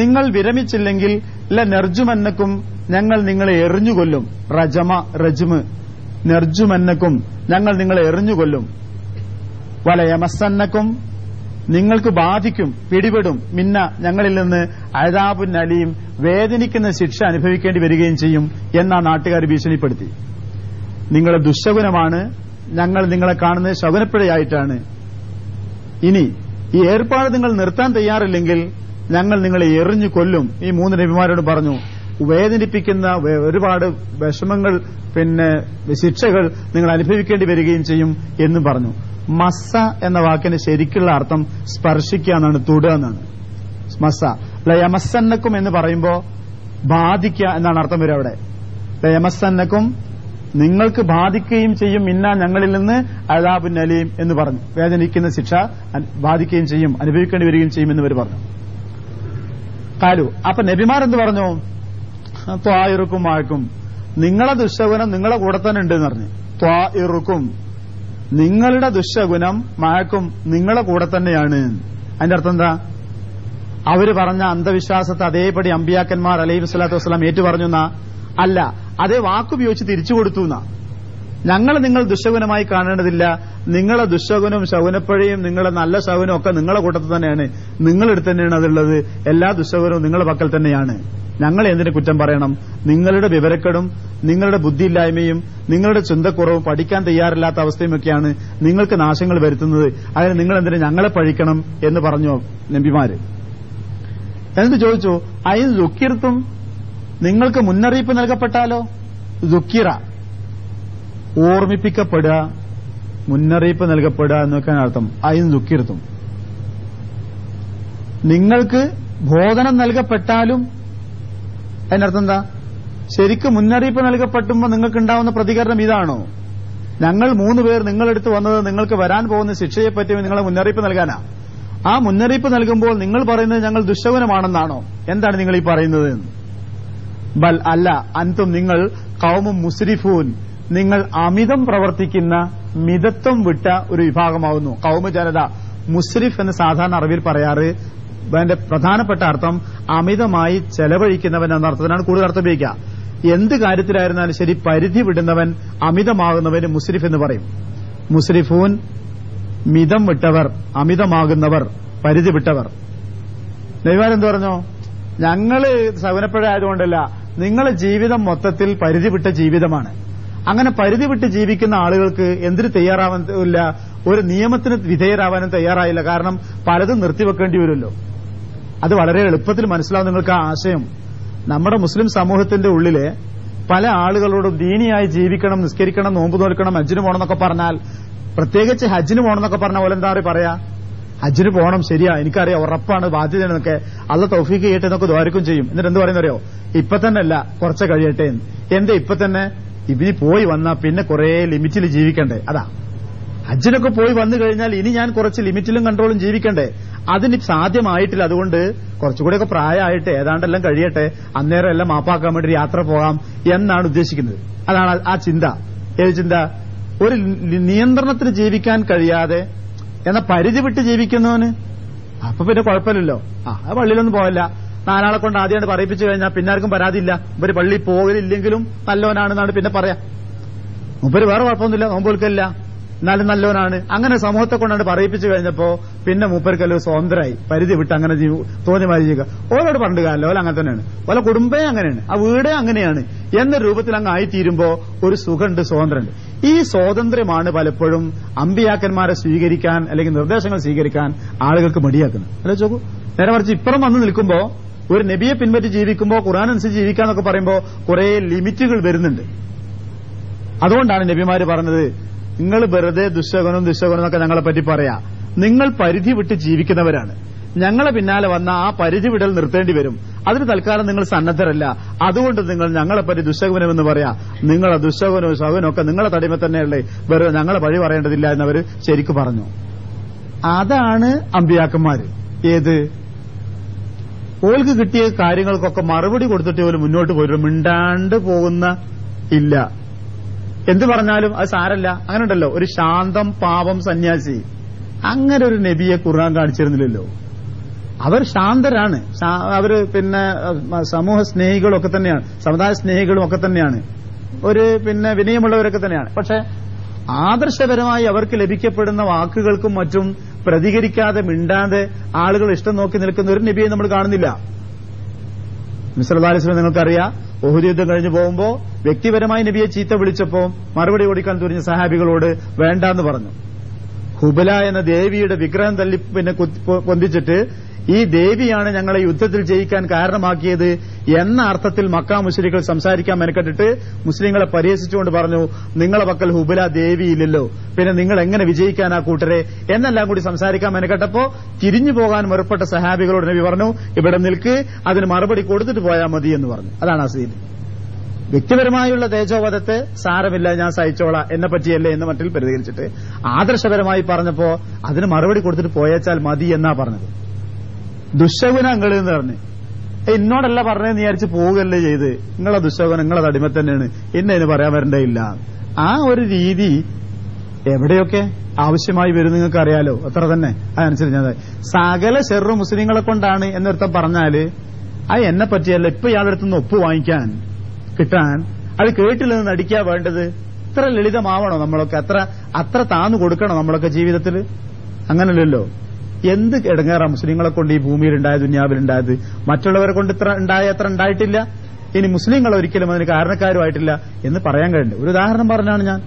നിങ്ങൾ വിരമിച്ചില്ലെങ്കിൽ, നെർജുമന്നക്കും, ഞങ്ങൾ നിങ്ങളെ എറിഞ്ഞുകൊല്ലും. റജ്മ് നെർജുമന്നക്കും, ഞങ്ങൾ നിങ്ങളെ എറിഞ്ഞുകൊല്ലും. വലയമസന്നക്കും, നിങ്ങൾക്ക് ബാധിക്കും, പിടിപെടും. മിന്ന, ഞങ്ങളിൽ നിന്ന് അദാബുൻ അലീം, വേദനിക്കുന്ന ശിക്ഷ അനുഭവിക്കേണ്ടി വരികയും ചെയ്യും എന്നാ നാട്ടുകാർ ഭീഷണിപ്പെടുത്തി. നിങ്ങളുടെ ദുശ്ശകുനമാണ്, ഞങ്ങൾ നിങ്ങളെ കാണുന്നത് ശകുനപ്പിഴയായിട്ടാണ്. ഇനി ഈ ഏർപ്പാട് നിങ്ങൾ നിർത്താൻ തയ്യാറില്ലെങ്കിൽ ഞങ്ങൾ നിങ്ങളെ എറിഞ്ഞു കൊല്ലും. ഈ 3 നബിമാരോട് പറഞ്ഞു. വേദനിപ്പിക്കുന്ന ഒരുപാട് വിഷമങ്ങൾ, ശിക്ഷകൾ നിങ്ങൾ അനുഭവിക്കേണ്ടി വരികയും ചെയ്യും എന്നും പറഞ്ഞു. മസ്സ എന്ന വാക്കിന് ശരിക്കുള്ള അർത്ഥം സ്പർശിക്കുക എന്നാണ്, തൊടുക എന്നാണ്. മസ്സ ലയമസന്നക്കും എന്ന് പറയുമ്പോ ബാധിക്കുക എന്നാണ് അർത്ഥം വരും അവിടെ. ലയമസന്നക്കും, നിങ്ങൾക്ക് ബാധിക്കുകയും ചെയ്യും, മിന്ന ഞങ്ങളിൽ നിന്ന് അദാബുൻ അലീം എന്ന് പറഞ്ഞു. വേദനിക്കുന്ന ശിക്ഷ ബാധിക്കുകയും ചെയ്യും, അനുഭവിക്കേണ്ടി വരികയും ചെയ്യും എന്നിവർ പറഞ്ഞു. കാലു, അപ്പൊ നബിമാരെന്ത് പറഞ്ഞു? ത്വാഇറുക്കും മാഴക്കും, നിങ്ങളെ ദുശ്ശകുനം നിങ്ങളെ കൂടെ തന്നെ ഉണ്ട് എന്ന് പറഞ്ഞു. ത്വാഇറുക്കും, നിങ്ങളുടെ ദുശ്ശകുനം മാഴക്കും നിങ്ങളെ കൂടെ തന്നെയാണ്. അതിന്റെ അർത്ഥം എന്താ? അവര് പറഞ്ഞ അന്ധവിശ്വാസത്തെ അതേപടി അമ്പിയാക്കന്മാർ അലൈഹി സ്വലാത്തു വസ്സലാം ഏറ്റു പറഞ്ഞു എന്നാ? അല്ല, അതേ വാക്കുപയോഗിച്ച് തിരിച്ചു കൊടുത്തു എന്നാ. ഞങ്ങൾ നിങ്ങൾ ദുശ്ശകുനമായി കാണേണ്ടതില്ല, നിങ്ങളെ ദുശ്ശകുനവും ശകുനപ്പഴയും നിങ്ങളുടെ നല്ല ശകുനവും ഒക്കെ നിങ്ങളെ കൂട്ടത്തിൽ തന്നെയാണ്, നിങ്ങളെടുത്ത് തന്നെയാണ് അതുള്ളത്. എല്ലാ ദുശ്ശകുനവും നിങ്ങളുടെ പക്കൽ തന്നെയാണ്. ഞങ്ങൾ എന്തിനു കുറ്റം പറയണം? നിങ്ങളുടെ വിവരക്കേടും നിങ്ങളുടെ ബുദ്ധിയില്ലായ്മയും നിങ്ങളുടെ ചിന്തക്കുറവും പഠിക്കാൻ തയ്യാറില്ലാത്ത അവസ്ഥയുമൊക്കെയാണ് നിങ്ങൾക്ക് നാശങ്ങൾ വരുത്തുന്നത്. അതിന് നിങ്ങൾ എന്തിനു ഞങ്ങളെ പഴിക്കണം എന്ന് പറഞ്ഞു നബിമാര്. എന്നിട്ട് ചോദിച്ചു, അയിൻ ദുഃഖിർത്തും, നിങ്ങൾക്ക് മുന്നറിയിപ്പ് നൽകപ്പെട്ടാലോ? ദുഃഖിറ, ഓർമ്മിപ്പിക്കപ്പെടുക, മുന്നറിയിപ്പ് നൽകപ്പെടുക എന്നൊക്കെയാണ് അർത്ഥം. അയിൻ ദുഃഖിർത്തും, നിങ്ങൾക്ക് ബോധനം നൽകപ്പെട്ടാലും അതിനർത്ഥം എന്താ? ശരിക്കും മുന്നറിയിപ്പ് നൽകപ്പെട്ടുമ്പോൾ നിങ്ങൾക്ക് ഉണ്ടാവുന്ന പ്രതികരണം ഇതാണോ? ഞങ്ങൾ 3 പേർ നിങ്ങളെടുത്ത് വന്നത് നിങ്ങൾക്ക് വരാൻ പോകുന്ന ശിക്ഷയെപ്പറ്റി നിങ്ങളെ മുന്നറിയിപ്പ് നൽകാനാ. ആ മുന്നറിയിപ്പ് നൽകുമ്പോൾ നിങ്ങൾ പറയുന്നത് ഞങ്ങൾ ദുശ്ശകുനമാണെന്നാണോ? എന്താണ് നിങ്ങൾ ഈ പറയുന്നത്? ബൽ, അല്ല, അൻതും നിങ്ങൾ ഖൗമും മുസ്രിഫൂൻ, നിങ്ങൾ അമിതം പ്രവർത്തിക്കുന്ന, മിതത്വം വിട്ട ഒരു വിഭാഗമാവുന്നു. ഖൗമ് ജനത, മുസ്രിഫ് എന്ന് സാധാരണ അറബിയിൽ പറയാറ്. അതിന്റെ പ്രധാനപ്പെട്ട അർത്ഥം അമിതമായി ചെലവഴിക്കുന്നവൻ എന്ന അർത്ഥത്തിനാണ് കൂടുതൽ അർത്ഥം ഉപയോഗിക്കുക. എന്ത് കാര്യത്തിലായിരുന്നാലും ശരി, പരിധി വിടുന്നവൻ, അമിതമാകുന്നവന് മുസ്രിഫ് എന്ന് പറയും. മുസ്രിഫൂൻ, മിതം വിട്ടവർ, അമിതമാകുന്നവർ, പരിധി വിട്ടവർ. നബിമാരെന്ത് പറഞ്ഞു? ഞങ്ങള് ശകുനപ്പഴയായതുകൊണ്ടല്ല, നിങ്ങളെ ജീവിതം മൊത്തത്തിൽ പരിധി വിട്ട ജീവിതമാണ്. അങ്ങനെ പരിധി വിട്ട് ജീവിക്കുന്ന ആളുകൾക്ക് എന്തിനു തയ്യാറാവാനില്ല? ഒരു നിയമത്തിന് വിധേയരാവാനും തയ്യാറായില്ല. കാരണം പലതും നിർത്തിവെക്കേണ്ടി വരുമല്ലോ. അത് വളരെ എളുപ്പത്തിൽ മനസ്സിലാവും നിങ്ങൾക്ക് ആ ആശയം. നമ്മുടെ മുസ്ലിം സമൂഹത്തിന്റെ ഉള്ളിലെ പല ആളുകളോടും ദീനിയായി ജീവിക്കണം, നിസ്കരിക്കണം, നോമ്പ് നോൽക്കണം, ഹജ്ജിന് പോകണം എന്നൊക്കെ പറഞ്ഞാൽ, പ്രത്യേകിച്ച് ഹജ്ജിന് പോകണം എന്നൊക്കെ പറഞ്ഞാൽ ഓലെന്താ പറയാ? ഹജ്ജിന് പോകണം, ശരിയാ, എനിക്കറിയാം, ഉറപ്പാണ്, ബാധ്യതയെന്നൊക്കെ, അള്ള തൗഫീഖ് ചെയ്യട്ടെ എന്നൊക്കെ ദ്വാരക്കും ചെയ്യും. എന്നിട്ട് എന്ത് പറയുന്നറിയോ? ഇപ്പൊ തന്നെ അല്ല, കുറച്ച് കഴിയട്ടെ. എന്റെ ഇപ്പൊ തന്നെ ഇവന് പോയി വന്നാ പിന്നെ കുറെ ലിമിറ്റിൽ ജീവിക്കണ്ടേ? അതാ, ഹജ്ജിനൊക്കെ പോയി വന്നു കഴിഞ്ഞാൽ ഇനി ഞാൻ കുറച്ച് ലിമിറ്റിലും കൺട്രോളും ജീവിക്കണ്ടേ? അതിന് സാധ്യമായിട്ടില്ല. അതുകൊണ്ട് കുറച്ചുകൂടെയൊക്കെ പ്രായമായിട്ട് ഏതാണ്ടെല്ലാം കഴിയട്ടെ, അന്നേരം എല്ലാം മാപ്പാക്കാൻ വേണ്ടി യാത്ര പോകാം എന്നാണ് ഉദ്ദേശിക്കുന്നത്. അതാണ് ആ ചിന്ത. ഏത് ചിന്ത? ഒരു നിയന്ത്രണത്തിന് ജീവിക്കാൻ കഴിയാതെ എന്നാൽ പരിധി വിട്ട് ജീവിക്കുന്നവന് അപ്പൊ പിന്നെ കുഴപ്പമില്ലല്ലോ. ആ പള്ളിയിലൊന്നും പോകല്ല, 4 ആളെ കൊണ്ട് ആദ്യമായിട്ട് പറയിപ്പിച്ചു കഴിഞ്ഞാൽ പിന്നെ ആർക്കും പരാതിയില്ല. ഇവര് പള്ളി പോകലില്ലെങ്കിലും നല്ലവനാണെന്നാണ് പിന്നെ പറയാം. മുമ്പര് വേറെ കുഴപ്പമൊന്നുമില്ല, നോമ്പൊൽക്കല്ല, എന്നാലും നല്ലവനാണ്. അങ്ങനെ സമൂഹത്തെ കൊണ്ടാണ് പറയിപ്പിച്ചു കഴിഞ്ഞപ്പോ പിന്നെ മൂപ്പർക്കല്ലോ സ്വതന്ത്രമായി, പരിധി വിട്ട് അങ്ങനെ തോന്നിമാരി ചെയ്യുക. ഓരോട് പണ്ട് കാലല്ലോ ഓല അങ്ങനെ തന്നെയാണ്, ഓല കുടുംബേ അങ്ങനെയാണ്, ആ വീടേ അങ്ങനെയാണ് എന്ന രൂപത്തിൽ അങ്ങ് ആയിത്തീരുമ്പോ ഒരു സുഖമുണ്ട്, സ്വാതന്ത്ര്യമുണ്ട്. ഈ സ്വാതന്ത്ര്യമാണ് പലപ്പോഴും അമ്പിയാക്കന്മാരെ സ്വീകരിക്കാൻ അല്ലെങ്കിൽ നിർദ്ദേശങ്ങൾ സ്വീകരിക്കാൻ ആളുകൾക്ക് മടിയാക്കുന്നത്. അല്ലെ ചോക്കൂ, നേരെ മറിച്ച് ഇപ്പുറം വന്ന് നിൽക്കുമ്പോ ഒരു നബിയെ പിൻപറ്റി ജീവിക്കുമ്പോ ഖുർആൻ അനുസരിച്ച് ജീവിക്കാന്നൊക്കെ പറയുമ്പോ കുറെ ലിമിറ്റുകൾ വരുന്നുണ്ട്. അതുകൊണ്ടാണ് നബിമാര് പറഞ്ഞത്, നിങ്ങൾ വെറുതെ ദുശ്ശകുനം എന്നൊക്കെ ഞങ്ങളെ പറ്റി പറയാ, നിങ്ങൾ പരിധി വിട്ട് ജീവിക്കുന്നവരാണ്. ഞങ്ങളെ പിന്നാലെ വന്ന ആ പരിധി വിടൽ നിർത്തേണ്ടി വരും. അതിന് തൽക്കാലം നിങ്ങൾ സന്നദ്ധരല്ല. അതുകൊണ്ട് നിങ്ങൾ ഞങ്ങളെപ്പറ്റി ദുശ്ശകുനമെന്ന് പറയാ. നിങ്ങളെ ദുശ്ശകുനവും ശകുനവും ഒക്കെ നിങ്ങളെ തടിമ തന്നെയല്ലേ, വെറുതെ ഞങ്ങളെ വഴി പറയേണ്ടതില്ല എന്നവർ ശരിക്കും പറഞ്ഞു. അതാണ് അമ്പിയാക്കന്മാര്. ഏത്? ഓൾക്ക് കിട്ടിയ കാര്യങ്ങൾക്കൊക്കെ മറുപടി കൊടുത്തിട്ട് പോലും മുന്നോട്ട് പോരും, മിണ്ടാണ്ട് പോകുന്ന ഇല്ല. എന്ത് പറഞ്ഞാലും അത് സാരല്ല. അങ്ങനെ ഉണ്ടല്ലോ ഒരു ശാന്തം പാവം സന്യാസി, അങ്ങനെ ഒരു നബിയെ ഖുർആൻ കാണിച്ചിരുന്നില്ലല്ലോ. അവർ ശാന്തരാണ്, അവര് പിന്നെ സമൂഹ സ്നേഹികളൊക്കെ തന്നെയാണ്, സമുദായ സ്നേഹികളും ഒക്കെ തന്നെയാണ്, ഒരു പിന്നെ വിനയമുള്ളവരൊക്കെ തന്നെയാണ്. പക്ഷെ ആദർശപരമായി അവർക്ക് ലഭിക്കപ്പെടുന്ന വാക്കുകൾക്കും മറ്റും പ്രതികരിക്കാതെ മിണ്ടാതെ ആളുകൾ ഇഷ്ടം നോക്കി നിൽക്കുന്ന ഒരു നബിയെ നമ്മൾ കാണുന്നില്ല. നബി സല്ലല്ലാഹു അലൈഹി വസല്ലം നിങ്ങൾക്കറിയാം, ഉഹുദ് യുദ്ധം കഴിഞ്ഞു പോകുമ്പോ വ്യക്തിപരമായി നബിയെ ചീത്ത വിളിച്ചപ്പോ മറുപടി കൊടുക്കാൻ തുനിഞ്ഞ സഹാബികളോട് വേണ്ടാന്ന് പറഞ്ഞു. ഹുബല എന്ന ദേവിയുടെ വിഗ്രഹം തല്ലി പിന്നെ പൊന്തിച്ചിട്ട് ഈ ദേവിയാണ് ഞങ്ങളെ യുദ്ധത്തിൽ ജയിക്കാൻ കാരണമാക്കിയത് എന്ന അർത്ഥത്തിൽ മക്ക മുശ്രിക്കുകൾ സംസാരിക്കാൻ മെനക്കെട്ടിട്ട് മുസ്ലിങ്ങളെ പരിഹസിച്ചുകൊണ്ട് പറഞ്ഞു, നിങ്ങളെ പക്കൽ ഹുബല ദേവിയില്ലല്ലോ, പിന്നെ നിങ്ങൾ എങ്ങനെ വിജയിക്കാനാ കൂട്ടരെ എന്നെല്ലാം കൂടി സംസാരിക്കാൻ മെനക്കെട്ടപ്പോ തിരിഞ്ഞു പോകാൻ മുറപ്പെട്ട സഹാബികളോട് നബി പറഞ്ഞു, ഇവിടെ നിൽക്ക്, അതിന് മറുപടി കൊടുത്തിട്ട് പോയാൽ മതി എന്ന് പറഞ്ഞു. അതാണ് അസീൽ. വ്യക്തിപരമായുള്ള തേജോവധത്തെ സാരമില്ല, ഞാൻ സഹിച്ചോളാം, എന്നെ പറ്റിയല്ലേ എന്ന മട്ടിൽ പ്രതികരിച്ചിട്ട് ആദർശപരമായി പറഞ്ഞപ്പോ അതിന് മറുപടി കൊടുത്തിട്ട് പോയേച്ചാൽ മതി എന്നാ പറഞ്ഞത്. ദുശകുനങ്ങൾ എന്ന് പറഞ്ഞ് എന്നോടല്ല പറഞ്ഞതെന്ന് വിചാരിച്ച് പോവുകയല്ലേ ചെയ്ത്, നിങ്ങളെ ദുശകുനം നിങ്ങളെ അടിമ തന്നെയാണ്, എന്നെ അതിന് പറയാൻ വരണ്ടേയില്ല. ആ ഒരു രീതി എവിടെയൊക്കെ ആവശ്യമായി വരും നിങ്ങൾക്ക് അറിയാലോ, അത്ര തന്നെ. അതനുസരിച്ച് സകല ഷെറും മുസ്ലിങ്ങളെ കൊണ്ടാണ് എന്നൊരുത്തം പറഞ്ഞാല് അത് എന്നെ പറ്റിയല്ല, ഇപ്പൊ ഇയാളെടുത്തുനിന്ന് ഒപ്പ് വാങ്ങിക്കാൻ കിട്ടാൻ അത് കേട്ടില്ലെന്ന് നടിക്കാ വേണ്ടത്. ഇത്ര ലളിതമാവണോ നമ്മളൊക്കെ? അത്ര താന്നു കൊടുക്കണോ നമ്മളൊക്കെ ജീവിതത്തിൽ? അങ്ങനല്ലല്ലോ. എന്ത് ഇടങ്ങേറാ മുസ്ലിങ്ങളെ കൊണ്ട് ഈ ഭൂമിയിലുണ്ടായത്, ദുനിയാവിലുണ്ടായത്. മറ്റുള്ളവരെ കൊണ്ട് ഇത്ര ഉണ്ടായിട്ടില്ല. ഇനി മുസ്ലിങ്ങൾ ഒരിക്കലും അതിന് കാരണക്കാരുമായിട്ടില്ല എന്ന് പറയാൻ കഴിയുന്നുണ്ട്. ഒരു ഉദാഹരണം പറഞ്ഞാണ് ഞാൻ.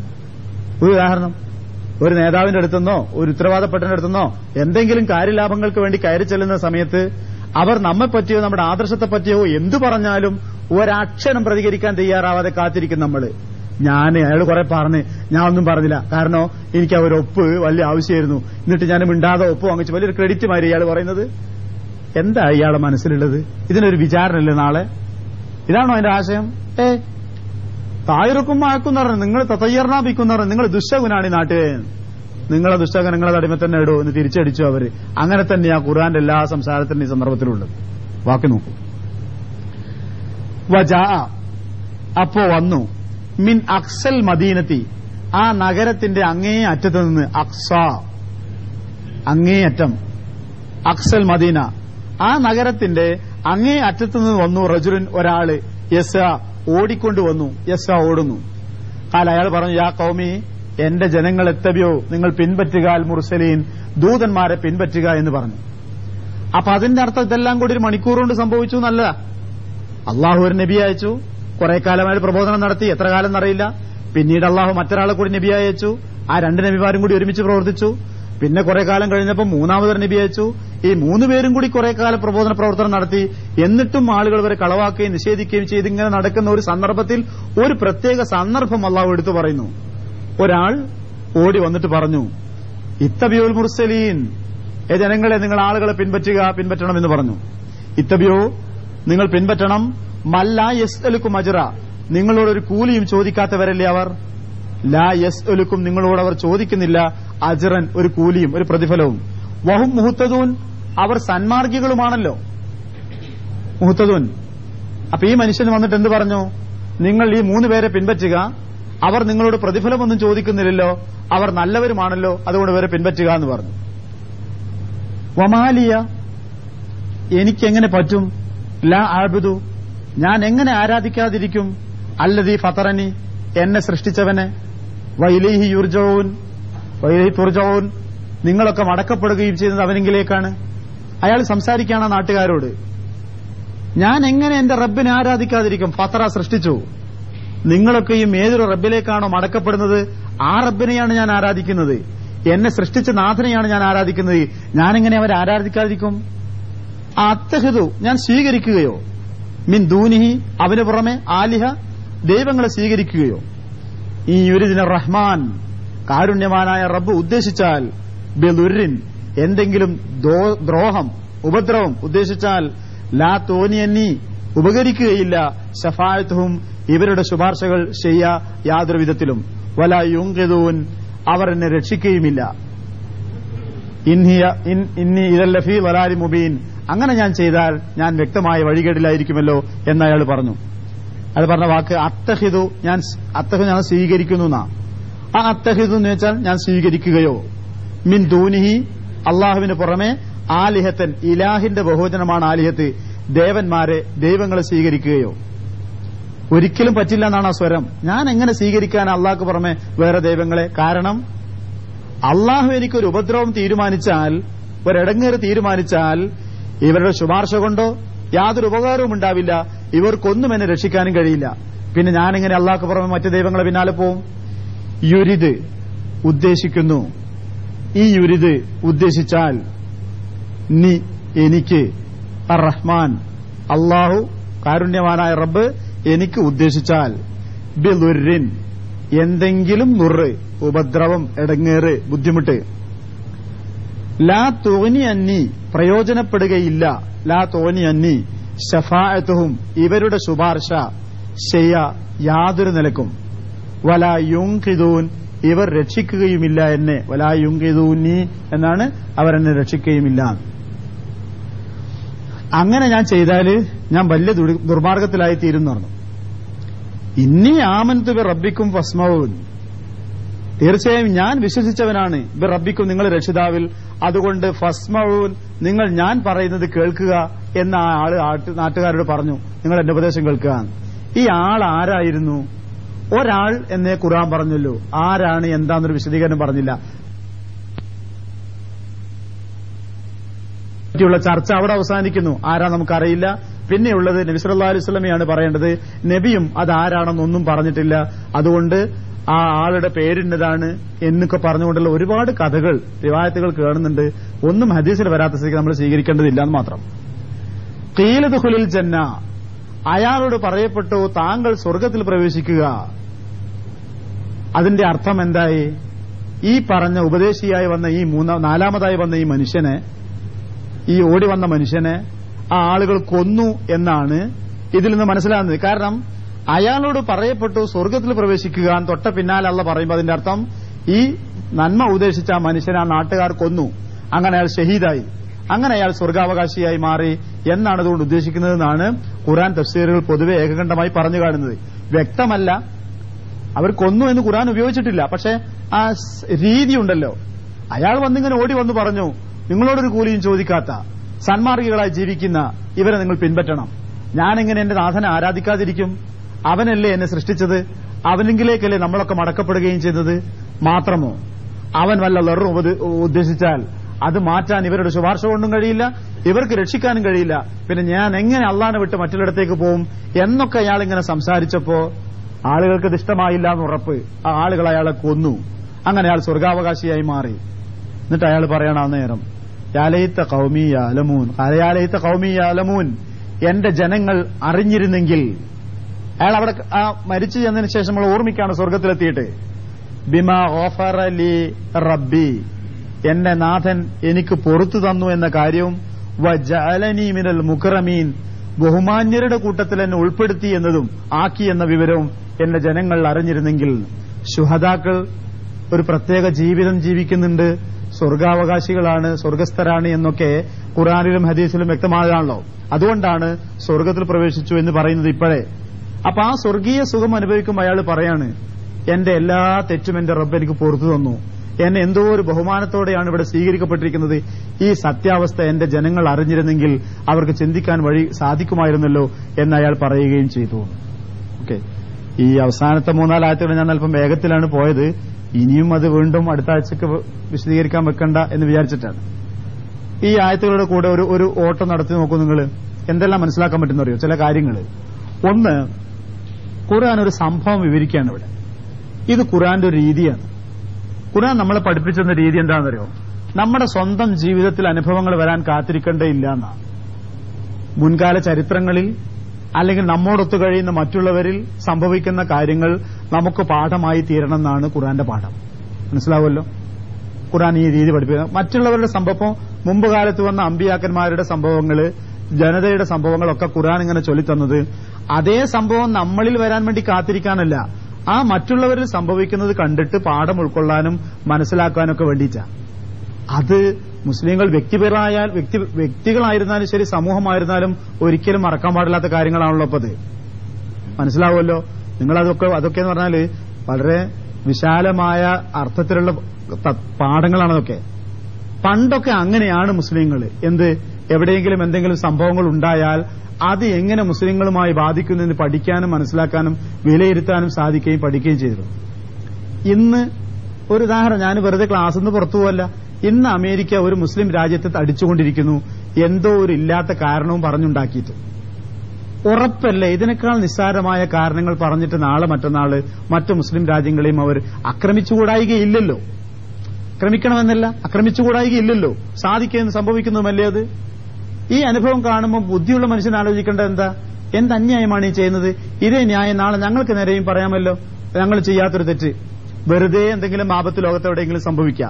ഒരു നേതാവിന്റെ അടുത്തുനിന്നോ ഒരു ഉത്തരവാദപ്പെട്ടവന്റെ അടുത്തുനിന്നോ എന്തെങ്കിലും കാര്യലാഭങ്ങൾക്ക് വേണ്ടി കയറി ചെല്ലുന്ന സമയത്ത് അവർ നമ്മെ പറ്റിയോ നമ്മുടെ ആദർശത്തെ പറ്റിയോ എന്തു പറഞ്ഞാലും ഒരക്ഷരം പ്രതികരിക്കാൻ തയ്യാറാവാതെ കാത്തിരിക്കും നമ്മള്. അയാൾ കുറെ പറഞ്ഞ് ഞാൻ ഒന്നും പറഞ്ഞില്ല, കാരണം എനിക്ക് അവരൊപ്പ് വലിയ ആവശ്യമായിരുന്നു, എന്നിട്ട് ഞാൻ മിണ്ടാതെ ഒപ്പ് വാങ്ങിച്ചു. വലിയൊരു ക്രെഡിറ്റ് മാറി ഇയാൾ പറയുന്നത്. എന്താ ഇയാളെ മനസ്സിലുള്ളത്? ഇതിനൊരു വിചാരണല്ലേ നാളെ? ഇതാണോ അതിന്റെ ആശയം? തായിറക്കും ആക്കും പറഞ്ഞു, നിങ്ങൾ തയ്യർനാപിക്കും പറഞ്ഞു, നിങ്ങൾ ദുശകുനാണ് ഈ നാട്ടിലെ, നിങ്ങളെ ദുശകൻ നിങ്ങളെ അടിമ തന്നെ ഇടൂ എന്ന് തിരിച്ചടിച്ചു അവര്. അങ്ങനെ തന്നെയാ ഖുർആന്റെ എല്ലാ സംസാരത്തിന്റെ ഈ സന്ദർഭത്തിലുള്ളത്. വാക്കി നോക്കൂ. വജാ, അപ്പോ വന്നു, മിൻ അക്സൽ മദീനത്തി, ആ നഗരത്തിന്റെ അങ്ങേ അറ്റത്ത് നിന്ന്, അക്സ അങ്ങേ അറ്റം, അക്സൽ മദീന, ആ നഗരത്തിന്റെ അങ്ങേ അറ്റത്ത് നിന്ന് വന്നു, റജുലുൻ ഒരാള്, യസ ഓടിക്കൊണ്ടു വന്നു, യസ ഓടുന്നു. അയാൾ പറഞ്ഞു, യാ കൗമി, എന്റെ ജനങ്ങൾ എത്തബിയോ, നിങ്ങൾ പിൻപറ്റുക, അൽ മുർസലീൻ, ദൂതന്മാരെ പിൻപറ്റുക എന്ന് പറഞ്ഞു. അപ്പൊ അതിന്റെ അർത്ഥം ഇതെല്ലാം കൂടി ഒരു മണിക്കൂർ കൊണ്ട് സംഭവിച്ചു എന്നല്ല. അള്ളാഹു ഒരു നബി അയച്ചു, കുറെ കാലമായിട്ട് പ്രബോധനം നടത്തി, എത്ര കാലം എന്നറിയില്ല. പിന്നീട് അള്ളാഹു മറ്റൊരാളെ കൂടി നബി അയച്ചു, ആ രണ്ട് നബിമാരും കൂടി ഒരുമിച്ച് പ്രവർത്തിച്ചു. പിന്നെ കുറെ കാലം കഴിഞ്ഞപ്പോൾ മൂന്നാമതൊരു നബി അയച്ചു. ഈ മൂന്നുപേരും കൂടി കുറെ കാലം പ്രബോധന പ്രവർത്തനം നടത്തി. എന്നിട്ടും ആളുകൾ വരെ കളവാക്കുകയും നിഷേധിക്കുകയും ചെയ്ത് ഇങ്ങനെ നടക്കുന്ന ഒരു സന്ദർഭത്തിൽ ഒരു പ്രത്യേക സന്ദർഭം അള്ളാഹു എടുത്തു പറയുന്നു. ഒരാൾ ഓടി വന്നിട്ട് പറഞ്ഞു, ഇത്തബിയോൽ മുർസലീൻ, ജനങ്ങളെ നിങ്ങൾ ആളുകളെ പിൻപറ്റണം എന്ന് പറഞ്ഞു. ഇത്തബിയോ, നിങ്ങൾ പിൻപറ്റണം, മല്ലാ യസ്അലുക്കും അജ്റ, നിങ്ങളോടൊരു കൂലിയും ചോദിക്കാത്തവരല്ലേ അവർ. ലാ യസ്അലുക്കും, നിങ്ങളോട് അവർ ചോദിക്കുന്നില്ല, അജ്റൻ, ഒരു കൂലിയും ഒരു പ്രതിഫലവും. വഹും മുഹ്തദൂൻ, അവർ സന്മാർഗികളുമാണല്ലോ. മുഹ്തദൂൻ. അപ്പൊ ഈ മനുഷ്യൻ വന്നിട്ട് എന്ത് പറഞ്ഞു? നിങ്ങൾ ഈ മൂന്ന് പേരെ പിൻപറ്റുക, അവർ നിങ്ങളോട് പ്രതിഫലമൊന്നും ചോദിക്കുന്നില്ലല്ലോ, അവർ നല്ലവരുമാണല്ലോ, അതുകൊണ്ട് ഇവരെ പിൻപറ്റുക എന്ന് പറഞ്ഞു. വമാലിയ, എനിക്കെങ്ങനെ പറ്റും, ലാ ആബുദു, ഞാൻ എങ്ങനെ ആരാധിക്കാതിരിക്കും, അല്ലദീ ഫതറനി, എന്നെ സൃഷ്ടിച്ചവനെ, വൈലൈഹി യുർജഊൻ, വൈലൈഹി തുർജഊൻ, നിങ്ങളൊക്കെ മടക്കപ്പെടുകയും ചെയ്യുന്നത് അവനെങ്കിലേക്കാണ്. അയാൾ സംസാരിക്കുകയാണ് നാട്ടുകാരോട്. ഞാൻ എങ്ങനെ എന്റെ റബ്ബിനെ ആരാധിക്കാതിരിക്കും? ഫതറ, സൃഷ്ടിച്ചു. നിങ്ങളൊക്കെയും ഏതൊരു റബ്ബിലേക്കാണോ മടക്കപ്പെടുന്നത് ആ റബ്ബിനെയാണ് ഞാൻ ആരാധിക്കുന്നത്. എന്നെ സൃഷ്ടിച്ച നാഥനെയാണ് ഞാൻ ആരാധിക്കുന്നത്. ഞാനെങ്ങനെ അവരെ ആരാധിക്കാതിരിക്കും? അത്തഹിദു, ഞാൻ സ്വീകരിക്കുകയോ, മിൻ ദൂനിഹി, അവന് പുറമെ, ആലിഹ, ദൈവങ്ങളെ സ്വീകരിക്കുകയോ. ഈ യുരിദിന റഹ്മാൻ, കാരുണ്യവാനായ റബ്ബ് ഉദ്ദേശിച്ചാൽ, ബിദുരിൻ, എന്തെങ്കിലും ദ്രോഹം, ഉപദ്രവം ഉദ്ദേശിച്ചാൽ, ലാ തോനിയന്നി, ഉപകരിക്കുകയില്ല, ശഫാഅത്തുഹും, ഇവരുടെ ശുപാർശകൾ ചെയ്യ യാതൊരു വിധത്തിലും, വലാ യുൻഖിദൂൻ, അവർ എന്നെ രക്ഷിക്കുകയുമില്ല. ഇന്നി ഇദല്ലഫീ വലാലി മുബീൻ, അങ്ങനെ ഞാൻ ചെയ്താൽ ഞാൻ വ്യക്തമായ വഴികേടിലായിരിക്കുമല്ലോ എന്നയാൾ പറഞ്ഞു. അത് പറഞ്ഞ വാക്ക് അത്തഹിദു, ഞാൻ സ്വീകരിക്കുന്നു എന്നാ. ആ അത്തഹിദു എന്ന് വെച്ചാൽ ഞാൻ സ്വീകരിക്കുകയോ, മിൻ ദൂനിഹി അള്ളാഹുവിന് പുറമെ, ആലിഹത്തൻ ഇലാഹിന്റെ ബഹുവചനമാണ് ആലിഹത്ത്, ദേവന്മാരെ, ദൈവങ്ങളെ സ്വീകരിക്കുകയോ ഒരിക്കലും പറ്റില്ല എന്നാണ് ആ സ്വരം. ഞാൻ എങ്ങനെ സ്വീകരിക്കാൻ അള്ളാഹ്ക്ക് പുറമെ വേറെ ദൈവങ്ങളെ? കാരണം അള്ളാഹു എനിക്കൊരു ഉപദ്രവം തീരുമാനിച്ചാൽ, ഒരിടങ്ങേറ് തീരുമാനിച്ചാൽ, ഇവരുടെ ശുപാർശ കൊണ്ടോ യാതൊരു ഉപകാരവും ഉണ്ടാവില്ല, ഇവർക്കൊന്നും എന്നെ രക്ഷിക്കാനും കഴിയില്ല. പിന്നെ ഞാനെങ്ങനെ അള്ളാഹ്ക്ക് പുറമെ മറ്റു ദൈവങ്ങളെ പിന്നാലെ പോവും? യുരിദ് ഉദ്ദേശിക്കുന്നു. ഈ യുരിദ് ഉദ്ദേശിച്ചാൽ, നീ എനിക്ക് അർ-റഹ്മാൻ അള്ളാഹു കാരുണ്യവാനായ റബ്ബ് എനിക്ക് ഉദ്ദേശിച്ചാൽ, ബിദുർരിൻ എന്തെങ്കിലും നുറ്, ഉപദ്രവം, എടങ്ങേറ്, ബുദ്ധിമുട്ട്, ലാ തുഗ്നി അന്നി പ്രയോജനപ്പെടുകയില്ല, ലാ തുഗ്നി അന്നി ശഫാഅത്തുഹും ഇവരുടെ ശുപാർശ, ശയ്യ യാതൊരു നിലക്കും, വലാ യുൻഖിദൂൻ ഇവർ രക്ഷിക്കുകയുമില്ല എന്നെ, വലാ യുൻഖിദൂനി എന്നാണ്, അവരെന്നെ രക്ഷിക്കുകയുമില്ല. അങ്ങനെ ഞാൻ ചെയ്താൽ ഞാൻ വലിയ ദുർമാർഗത്തിലായി തീരുന്നു പറഞ്ഞു. ഇന്നി ആമന്തു ബി റബ്ബിക്കും ഫസ്മഊൻ, തീർച്ചയായും ഞാൻ വിശ്വസിച്ചവനാണ്, ബി റബ്ബിക്കും നിങ്ങൾ രക്ഷിതാവിൽ, അതുകൊണ്ട് ഫസ്മഊൻ നിങ്ങൾ ഞാൻ പറയുന്നത് കേൾക്കുക എന്ന ആള് നാട്ടുകാരോട് പറഞ്ഞു, നിങ്ങൾ എന്റെ ഉപദേശം കേൾക്കുക. ഈ ആൾ ആരായിരുന്നു? ഒരാൾ എന്നേ ഖുർആൻ പറഞ്ഞല്ലോ, ആരാണ് എന്താന്നൊരു വിശദീകരണം പറഞ്ഞില്ല. ുള്ള ചർച്ച അവിടെ അവസാനിക്കുന്നു. ആരാ നമുക്കറിയില്ല. പിന്നെയുള്ളത് നബി സല്ലല്ലാഹു അലൈഹി വസല്ലമയാണ് പറയേണ്ടത്. നബിയും അതാരാണെന്നൊന്നും പറഞ്ഞിട്ടില്ല. അതുകൊണ്ട് ആ ആളുടെ പേരിന്നതാണ് എന്നൊക്കെ പറഞ്ഞുകൊണ്ടുള്ള ഒരുപാട് കഥകൾ, റിവായത്തുകൾ കേൾക്കുന്നുണ്ട്. ഒന്നും ഹദീസിൽ വരാത്ത സ്ഥിതിക്ക് നമ്മൾ സ്വീകരിക്കേണ്ടതില്ല എന്ന് മാത്രം. ഖീല ദുഖുലിൽ ജന്ന, അയാളോട് പറയപ്പെട്ടു താങ്കൾ സ്വർഗത്തിൽ പ്രവേശിക്കുക. അതിന്റെ അർത്ഥം എന്തായി? ഈ പറഞ്ഞ ഉപദേശിയായി വന്ന ഈ നാലാമതായി വന്ന ഈ മനുഷ്യനെ, ഈ ഓടി വന്ന മനുഷ്യനെ ആ ആളുകൾ കൊന്നു എന്നാണ് ഇതിൽ നിന്ന് മനസ്സിലാകുന്നത്. കാരണം അയാളോട് പറയപ്പെട്ടു സ്വർഗത്തിൽ പ്രവേശിക്കുക, തൊട്ട പിന്നാലെ അള്ള പറയുമ്പോൾ അതിന്റെ അർത്ഥം ഈ നന്മ ഉദ്ദേശിച്ച ആ മനുഷ്യനെ ആ നാട്ടുകാർ കൊന്നു, അങ്ങനെ അയാൾ ഷഹീദായി, അങ്ങനെ അയാൾ സ്വർഗാവകാശിയായി മാറി എന്നാണ് അതുകൊണ്ട് ഉദ്ദേശിക്കുന്നതെന്നാണ് ഖുർആൻ തഫ്സീറുകൾ പൊതുവെ ഏകകണ്ഠമായി പറഞ്ഞു കാണുന്നത്. വ്യക്തമല്ല, അവർ കൊന്നു എന്ന് ഖുർആൻ ഉപയോഗിച്ചിട്ടില്ല. പക്ഷെ ആ രീതി ഉണ്ടല്ലോ, അയാൾ വന്നിങ്ങനെ ഓടി വന്ന് പറഞ്ഞു, നിങ്ങളോടൊരു കൂലിയും ചോദിക്കാത്ത സന്മാർഗികളായി ജീവിക്കുന്ന ഇവരെ നിങ്ങൾ പിൻപറ്റണം. ഞാനെങ്ങനെ എന്റെ നാഥനെ ആരാധിക്കാതിരിക്കും? അവനല്ലേ എന്നെ സൃഷ്ടിച്ചത്, അവനെങ്കിലേക്കല്ലേ നമ്മളൊക്കെ മടക്കപ്പെടുകയും ചെയ്തത്. മാത്രമോ അവൻ വല്ല ലറും ഉദ്ദേശിച്ചാൽ അത് മാറ്റാൻ ഇവരുടെ ശുപാർശ കൊണ്ടും കഴിയില്ല, ഇവർക്ക് രക്ഷിക്കാനും കഴിയില്ല. പിന്നെ ഞാൻ എങ്ങനെ അള്ളാനെ വിട്ട് മറ്റുള്ളിടത്തേക്ക് പോവും എന്നൊക്കെ അയാൾ ഇങ്ങനെ സംസാരിച്ചപ്പോ ആളുകൾക്ക് ഇത് ഇഷ്ടമായില്ല എന്ന് ഉറപ്പ്. ആ ആളുകൾ അയാളെ കൊന്നു. അങ്ങനെ അയാൾ സ്വർഗാവകാശിയായി മാറി. എന്നിട്ട് അയാൾ പറയണം അന്നേരം, യാലൈത്ത ഖൗമി യഅലമൂൻ, യാലൈത്ത ഖൗമി യഅലമൂൻ, എന്റെ ജനങ്ങൾ അറിഞ്ഞിരുന്നെങ്കിൽ. അയാൾ അവിടെ ആ മരിച്ചു ചെന്നതിന് ശേഷം നമ്മൾ ഓർമ്മിക്കാണ് സ്വർഗത്തിലെത്തിയിട്ട്, ബിമാ ഗഫറ ലി റബ്ബി, എന്റെ നാഥൻ എനിക്ക് പൊറുത്തു തന്നു എന്ന കാര്യവും, വജഅലനി മിനൽ മുക്രമീൻ, ബഹുമാന്യരുടെ കൂട്ടത്തിൽ എന്നെ ഉൾപ്പെടുത്തി എന്നതും ആക്കി എന്ന വിവരവും എന്റെ ജനങ്ങൾ അറിഞ്ഞിരുന്നെങ്കിൽ. ശുഹദാക്കൾ ഒരു പ്രത്യേക ജീവിതം ജീവിക്കുന്നുണ്ട്, സ്വർഗാവകാശികളാണ്, സ്വർഗസ്ഥരാണ് എന്നൊക്കെ ഖുർആനിലും ഹദീസിലും വ്യക്തമാകാണല്ലോ. അതുകൊണ്ടാണ് സ്വർഗത്തിൽ പ്രവേശിച്ചു എന്ന് പറയുന്നത് ഇപ്പോഴേ. അപ്പൊ ആ സ്വർഗീയ സുഖം അനുഭവിക്കുമ്പോൾ അയാൾ പറയാണ്, എന്റെ എല്ലാ തെറ്റും എന്റെ റബ്ബ് എനിക്ക് പുറത്തു തന്നു, എന്നെ എന്തോ ഒരു ബഹുമാനത്തോടെയാണ് ഇവിടെ സ്വീകരിക്കപ്പെട്ടിരിക്കുന്നത്. ഈ സത്യാവസ്ഥ എന്റെ ജനങ്ങൾ അറിഞ്ഞിരുന്നെങ്കിൽ അവർക്ക് ചിന്തിക്കാൻ വഴി സാധിക്കുമായിരുന്നല്ലോ എന്ന് അയാൾ പറയുകയും ചെയ്തു. ഓക്കെ, ഈ അവസാനത്തെ 3-4 ആയത്തുകൾ ഞാൻ അല്പം വേഗത്തിലാണ് പോയത്. ഇനിയും അത് വീണ്ടും അടുത്ത ആഴ്ചക്ക് വിശദീകരിക്കാൻ വെക്കണ്ട എന്ന് വിചാരിച്ചിട്ടാണ്. ഈ ആയത്തുകളുടെ കൂടെ ഒരു ഓട്ടം നടത്തി നോക്കൂ നിങ്ങൾ. എന്തെല്ലാം മനസ്സിലാക്കാൻ പറ്റുന്നറിയോ ചില കാര്യങ്ങൾ. ഒന്ന്, ഖുർആൻ ഒരു സംഭവം വിവരിക്കുകയാണ് ഇവിടെ. ഇത് ഖുർആന്റെ ഒരു രീതിയാണ്. ഖുർആൻ നമ്മളെ പഠിപ്പിച്ചെന്ന രീതി എന്താണെന്നറിയോ? നമ്മുടെ സ്വന്തം ജീവിതത്തിൽ അനുഭവങ്ങൾ വരാൻ കാത്തിരിക്കേണ്ടയില്ല എന്നാണ്. മുൻകാല ചരിത്രങ്ങളിൽ അല്ലെങ്കിൽ നമ്മോടൊത്തു കഴിയുന്ന മറ്റുള്ളവരിൽ സംഭവിക്കുന്ന കാര്യങ്ങൾ നമുക്ക് പാഠമായി തീരണമെന്നാണ് ഖുർആന്റെ പാഠം. മനസ്സിലാവുമല്ലോ? ഖുർആൻ ഈ രീതി പഠിപ്പിക്കുന്നത്. മറ്റുള്ളവരുടെ സംഭവം, മുമ്പ് കാലത്ത് വന്ന അമ്പിയാക്കന്മാരുടെ സംഭവങ്ങള്, ജനതയുടെ സംഭവങ്ങളൊക്കെ ഖുർആൻ ഇങ്ങനെ ചൊല്ലിത്തന്നത് അതേ സംഭവം നമ്മളിൽ വരാൻ വേണ്ടി കാത്തിരിക്കാനല്ല, ആ മറ്റുള്ളവരിൽ സംഭവിക്കുന്നത് കണ്ടിട്ട് പാഠം ഉൾക്കൊള്ളാനും മനസ്സിലാക്കാനൊക്കെ വേണ്ടിയിട്ടാണ്. അത് മുസ്ലിങ്ങൾ വ്യക്തികളായിരുന്നാലും ശരി, സമൂഹമായിരുന്നാലും ഒരിക്കലും മറക്കാൻ പാടില്ലാത്ത കാര്യങ്ങളാണല്ലോ. അപ്പത് മനസ്സിലാവുമല്ലോ. അതൊക്കെ എന്ന് പറഞ്ഞാല് വളരെ വിശാലമായ അർത്ഥത്തിലുള്ള പാഠങ്ങളാണ് അതൊക്കെ. പണ്ടൊക്കെ അങ്ങനെയാണ് മുസ്ലിങ്ങൾ. എവിടെയെങ്കിലും എന്തെങ്കിലും സംഭവങ്ങൾ ഉണ്ടായാൽ അത് എങ്ങനെ മുസ്ലിങ്ങളുമായി ബാധിക്കുന്നതെന്ന് പഠിക്കാനും മനസ്സിലാക്കാനും വിലയിരുത്താനും സാധിക്കുകയും പഠിക്കുകയും ചെയ്തു. ഇന്ന് ഒരു ഉദാഹരണം, ഞാൻ വെറുതെ ക്ലാസ്സിൽ നിന്ന് പുറത്തു പോവല്ല. ഇന്ന് അമേരിക്ക ഒരു മുസ്ലിം രാജ്യത്തെ അടിച്ചുകൊണ്ടിരിക്കുന്നു, എന്തോ ഒരു ഇല്ലാത്ത കാരണവും പറഞ്ഞുണ്ടാക്കിയിട്ട്. ഉറപ്പല്ലേ ഇതിനേക്കാൾ നിസ്സാരമായ കാരണങ്ങൾ പറഞ്ഞിട്ട് നാളെ മറ്റന്നാള് മറ്റു മുസ്ലിം രാജ്യങ്ങളെയും അവർ ആക്രമിച്ചുകൂടായികയില്ലല്ലോ. ആക്രമിക്കണമെന്നല്ല, ആക്രമിച്ചുകൂടായികയില്ലല്ലോ. സാധിക്കുകയെന്ന് സംഭവിക്കുന്നതുമല്ലേ അത്. ഈ അനുഭവം കാണുമ്പോൾ ബുദ്ധിയുള്ള മനുഷ്യൻ ആലോചിക്കേണ്ടത് എന്തന്യായമാണ് ഈ ചെയ്യുന്നത്? ഇതേ ന്യായം നാളെ ഞങ്ങൾക്ക് നേരെയും പറയാമല്ലോ. ഞങ്ങൾ ചെയ്യാത്തൊരു തെറ്റ് വെറുതെ എന്തെങ്കിലും ആപത്ത് ലോകത്തെവിടെയെങ്കിലും സംഭവിക്കുക,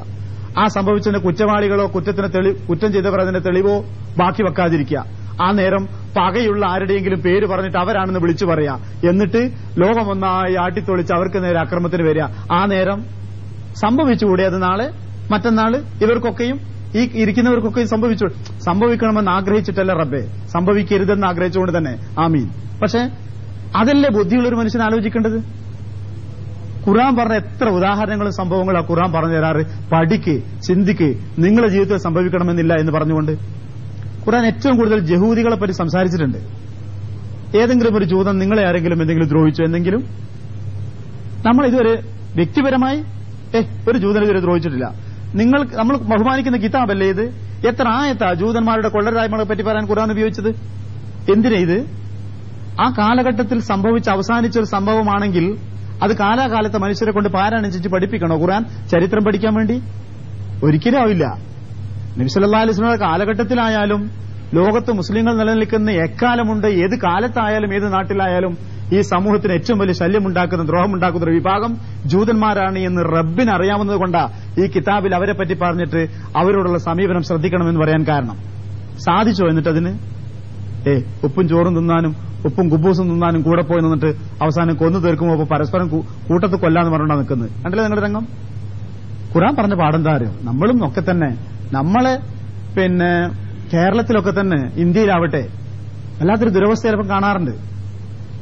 ആ സംഭവിച്ചതിന്റെ കുറ്റവാളികളോ കുറ്റം ചെയ്തവർ അതിന്റെ തെളിവോ ബാക്കി വെക്കാതിരിക്കുക. ആ നേരം പകയുള്ള ആരുടെയെങ്കിലും പേര് പറഞ്ഞിട്ട് അവരാണെന്ന് വിളിച്ചു പറയാ, എന്നിട്ട് ലോകമൊന്നായി ആട്ടിത്തൊളിച്ച് അവർക്ക് നേരെ അക്രമത്തിന് വരിക. ആ നേരം സംഭവിച്ചുകൂടെ അത് നാളെ മറ്റന്നാള് ഇവർക്കൊക്കെയും ഈ ഇരിക്കുന്നവർക്കൊക്കെയും സംഭവിക്കണമെന്ന് ആഗ്രഹിച്ചിട്ടല്ല റബ്ബേ, സംഭവിക്കരുതെന്ന് ആഗ്രഹിച്ചുകൊണ്ട് തന്നെ ആമീൻ. പക്ഷെ അതല്ലേ ബുദ്ധിയുള്ളൊരു മനുഷ്യൻ ആലോചിക്കേണ്ടത്. ഖുർആൻ പറഞ്ഞ എത്ര ഉദാഹരണങ്ങളും സംഭവങ്ങളും ആ ഖുർആൻ പറഞ്ഞു തരാറ്. പഠിക്ക്, ചിന്തിക്ക്, നിങ്ങളുടെ ജീവിതത്തിൽ സംഭവിക്കണമെന്നില്ല എന്ന് പറഞ്ഞുകൊണ്ട്. ഖുർആൻ ഏറ്റവും കൂടുതൽ യഹൂദികളെ പറ്റി സംസാരിച്ചിട്ടുണ്ട്. ഏതെങ്കിലും ഒരു ജൂതൻ നിങ്ങളെ ആരെങ്കിലും എന്തെങ്കിലും ദ്രോഹിച്ചു എന്തെങ്കിലും? നമ്മൾ ഇതുവരെ വ്യക്തിപരമായി ഒരു ജൂതനെ ഇതുവരെ ദ്രോഹിച്ചിട്ടില്ല. നമ്മൾ ബഹുമാനിക്കുന്ന കിതാബല്ലേ ഇത്? എത്ര ആയത്താ ജൂതന്മാരുടെ കൊള്ളരായ്മകളെ പറ്റി പറയാൻ ഖുർആൻ ഉപയോഗിച്ചത്? എന്തിനാ ഇത്? ആ കാലഘട്ടത്തിൽ സംഭവിച്ച അവസാനിച്ച ഒരു സംഭവമാണെങ്കിൽ അത് കാലാകാലത്തെ മനുഷ്യരെ കൊണ്ട് പാരായണം ചെയ്ത് പഠിപ്പിക്കണോ ഖുർആൻ? ചരിത്രം പഠിക്കാൻ വേണ്ടി ഒരിക്കലും ആവില്ല. നബി സല്ലല്ലാഹു അലൈഹി വസല്ലം കാലഘട്ടത്തിലായാലും ലോകത്ത് മുസ്ലിങ്ങൾ നിലനിൽക്കുന്ന എക്കാലമുണ്ട്, ഏത് കാലത്തായാലും ഏത് നാട്ടിലായാലും ഈ സമൂഹത്തിന് ഏറ്റവും വലിയ ശല്യമുണ്ടാക്കുന്ന, ദ്രോഹമുണ്ടാക്കുന്ന ഒരു വിഭാഗം ജൂതന്മാരാണ് എന്ന് റബ്ബിന് അറിയാവുന്നത് കൊണ്ടാ ഈ കിതാബിൽ അവരെ പറ്റി പറഞ്ഞിട്ട് അവരോടുള്ള സമീപനം ശ്രദ്ധിക്കണമെന്ന് പറയാൻ കാരണം. സാധിച്ചോ എന്നിട്ടതിന്? ഉപ്പും ചോറും തിന്നാനും ഉപ്പും കുബൂസും തിന്നാനും കൂടെ പോയി നിന്നിട്ട് അവസാനം കൊന്നു തീർക്കുമ്പോൾ പരസ്പരം കൂട്ടത്ത് കൊല്ലാന്ന് പറഞ്ഞാ നിൽക്കുന്നത് കണ്ടില്ലേ നിങ്ങളുടെ രംഗം? ഖുർആൻ പറഞ്ഞ പാടെന്താ അറിയോ? നമ്മളും ഒക്കെ തന്നെ, നമ്മളെ കേരളത്തിലൊക്കെ തന്നെ, ഇന്ത്യയിലാവട്ടെ വല്ലാത്തൊരു ദുരവസ്ഥ ചിലപ്പോൾ കാണാറുണ്ട്.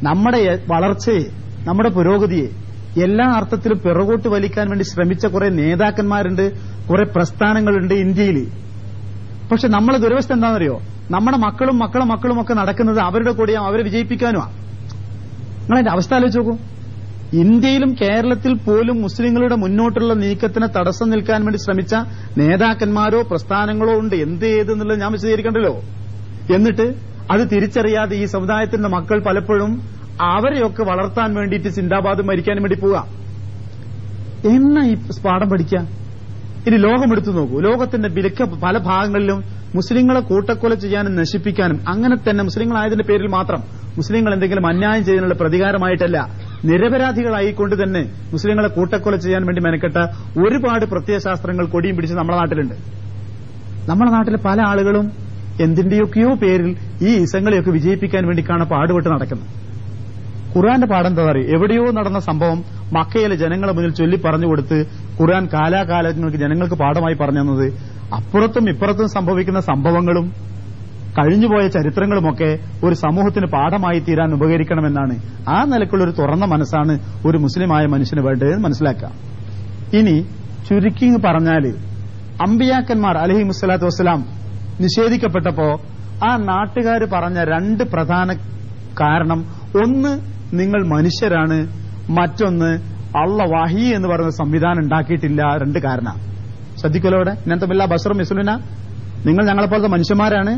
നമ്മുടെ വളർച്ചയെ, നമ്മുടെ പുരോഗതിയെ എല്ലാ അർത്ഥത്തിലും പിറകോട്ട് വലിക്കാൻ വേണ്ടി ശ്രമിച്ച കുറെ നേതാക്കന്മാരുണ്ട്, കുറെ പ്രസ്ഥാനങ്ങളുണ്ട് ഇന്ത്യയിൽ. പക്ഷെ നമ്മളെ ദുരവസ്ഥ എന്താണെന്നറിയോ? നമ്മുടെ മക്കളും ഒക്കെ നടക്കുന്നത് അവരുടെ കൂടെയോ അവരെ വിജയിപ്പിക്കാനുമാണ്. നിങ്ങളതിന്റെ അവസ്ഥ ആലോചിച്ച് നോക്കൂ. ഇന്ത്യയിലും കേരളത്തിൽ പോലും മുസ്ലിങ്ങളുടെ മുന്നോട്ടുള്ള നീക്കത്തിന് തടസ്സം നിൽക്കാൻ വേണ്ടി ശ്രമിച്ച നേതാക്കന്മാരോ പ്രസ്ഥാനങ്ങളോ ഉണ്ട്. ഏതെന്നുള്ളത് ഞാൻ വിശദീകരിക്കണ്ടല്ലോ. എന്നിട്ട് അത് തിരിച്ചറിയാതെ ഈ സമുദായത്തിന്റെ മക്കൾ പലപ്പോഴും അവരെയൊക്കെ വളർത്താൻ വേണ്ടിയിട്ട് സിന്ദാബാദ് മരിക്കാനും വേണ്ടി പോവുക. ഈ പാഠം പഠിക്കുക. ഇനി ലോകമെടുത്തു നോക്കൂ. ലോകത്തിന്റെ വിലക്ക് പല ഭാഗങ്ങളിലും മുസ്ലിങ്ങളെ കൂട്ടക്കൊല ചെയ്യാനും നശിപ്പിക്കാനും, അങ്ങനെ തന്നെ മുസ്ലിങ്ങളായതിന്റെ പേരിൽ മാത്രം മുസ്ലിങ്ങൾ എന്തെങ്കിലും അന്യായം ചെയ്യുന്നതിനുള്ള പ്രതികാരമായിട്ടല്ല, നിരപരാധികളായിക്കൊണ്ട് തന്നെ മുസ്ലിങ്ങളെ കൂട്ടക്കൊല ചെയ്യാൻ വേണ്ടി മെനക്കെട്ട ഒരുപാട് പ്രത്യയശാസ്ത്രങ്ങൾ കൊടിയും പിടിച്ച് നമ്മുടെ നാട്ടിലുണ്ട്. നമ്മുടെ നാട്ടിലെ പല ആളുകളും എന്തിന്റെയൊക്കെയോ പേരിൽ ഈ ഇസങ്ങളെയൊക്കെ വിജയിപ്പിക്കാൻ വേണ്ടിക്കാണ് പാടുപെട്ട് നടക്കുന്നത്. ഖുർആന്റെ പാഠം എന്താ പറയുക? എവിടെയോ നടന്ന സംഭവം മക്കയിലെ ജനങ്ങളെ മുന്നിൽ ചൊല്ലി പറഞ്ഞുകൊടുത്ത് ഖുർആൻ കാലാകാലങ്ങൾക്ക് ജനങ്ങൾക്ക് പാഠമായി പറഞ്ഞു തന്നത് അപ്പുറത്തും ഇപ്പുറത്തും സംഭവിക്കുന്ന സംഭവങ്ങളും കഴിഞ്ഞുപോയ ചരിത്രങ്ങളുമൊക്കെ ഒരു സമൂഹത്തിന് പാഠമായി തീരാൻ ഉപകരിക്കണമെന്നാണ്. ആ നിലക്കുള്ള ഒരു തുറന്ന മനസ്സാണ് ഒരു മുസ്ലിമായ മനുഷ്യന് വേണ്ടതെന്ന് മനസ്സിലാക്കാം. ഇനി ചുരുക്കി പറഞ്ഞാല് അമ്പിയാക്കന്മാർ അലൈഹിമുസ്സലാത്തു വസ്സലാം നിഷേധിക്കപ്പെട്ടപ്പോ ആ നാട്ടുകാർ പറഞ്ഞ രണ്ട് പ്രധാന കാരണം, ഒന്ന് നിങ്ങൾ മനുഷ്യരാണ്, മറ്റൊന്ന് അള്ളാഹ് വഹി എന്ന് പറയുന്ന സംവിധാനം ഉണ്ടാക്കിയിട്ടില്ല. രണ്ട് കാരണം ശ്രദ്ധിക്കല്ലോ. ഇവിടെ ഇന്നത്തെ ബഷറും മിസ്ലുന, നിങ്ങൾ ഞങ്ങളെപ്പോലത്തെ മനുഷ്യന്മാരാണ്.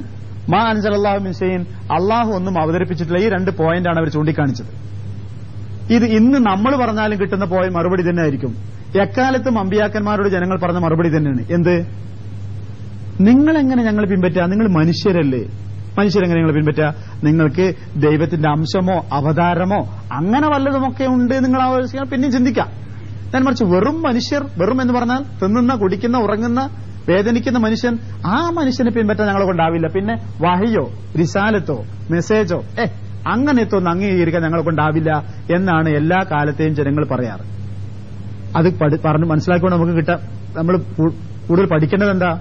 മാ അൻസലല്ലാഹു മിൻ ഷൈഇൻ, അള്ളാഹു ഒന്നും അവതരിപ്പിച്ചിട്ടില്ല. ഈ രണ്ട് പോയിന്റാണ് അവർ ചൂണ്ടിക്കാണിച്ചത്. ഇത് ഇന്ന് നമ്മൾ പറഞ്ഞാലും കിട്ടുന്ന മറുപടി തന്നെ ആയിരിക്കും. എക്കാലത്തും അമ്പിയാക്കന്മാരോട് ജനങ്ങൾ പറഞ്ഞ മറുപടി തന്നെയാണ്. എന്ത്? നിങ്ങളെങ്ങനെ ഞങ്ങൾ പിൻപറ്റുക? നിങ്ങൾ മനുഷ്യരല്ലേ, മനുഷ്യരെങ്ങനെ നിങ്ങൾ പിൻപറ്റുക? നിങ്ങൾക്ക് ദൈവത്തിന്റെ അംശമോ അവതാരമോ അങ്ങനെ വല്ലതുമൊക്കെ ഉണ്ട് നിങ്ങൾ ആലോചിക്കാൻ പിന്നെയും ചിന്തിക്കാം. ഞാൻ മറിച്ച് വെറും മനുഷ്യർ, വെറും എന്ന് പറഞ്ഞാൽ തിന്നുന്ന, കുടിക്കുന്ന, ഉറങ്ങുന്ന, വേദനിക്കുന്ന മനുഷ്യൻ, ആ മനുഷ്യനെ പിൻപറ്റാൻ ഞങ്ങളെ കൊണ്ടാവില്ല. പിന്നെ വഹിയോ റിസാലത്തോ മെസ്സേജോ അങ്ങനെയൊക്കെ ഒന്ന് അംഗീകരിക്കാൻ ഞങ്ങളെ കൊണ്ടാവില്ല എന്നാണ് എല്ലാ കാലത്തെയും ജനങ്ങൾ പറയാറ്. അത് പറഞ്ഞ് മനസ്സിലാക്കിക്കൊണ്ട് നമുക്ക് നമ്മൾ കൂടുതൽ പഠിക്കേണ്ടത് എന്താ?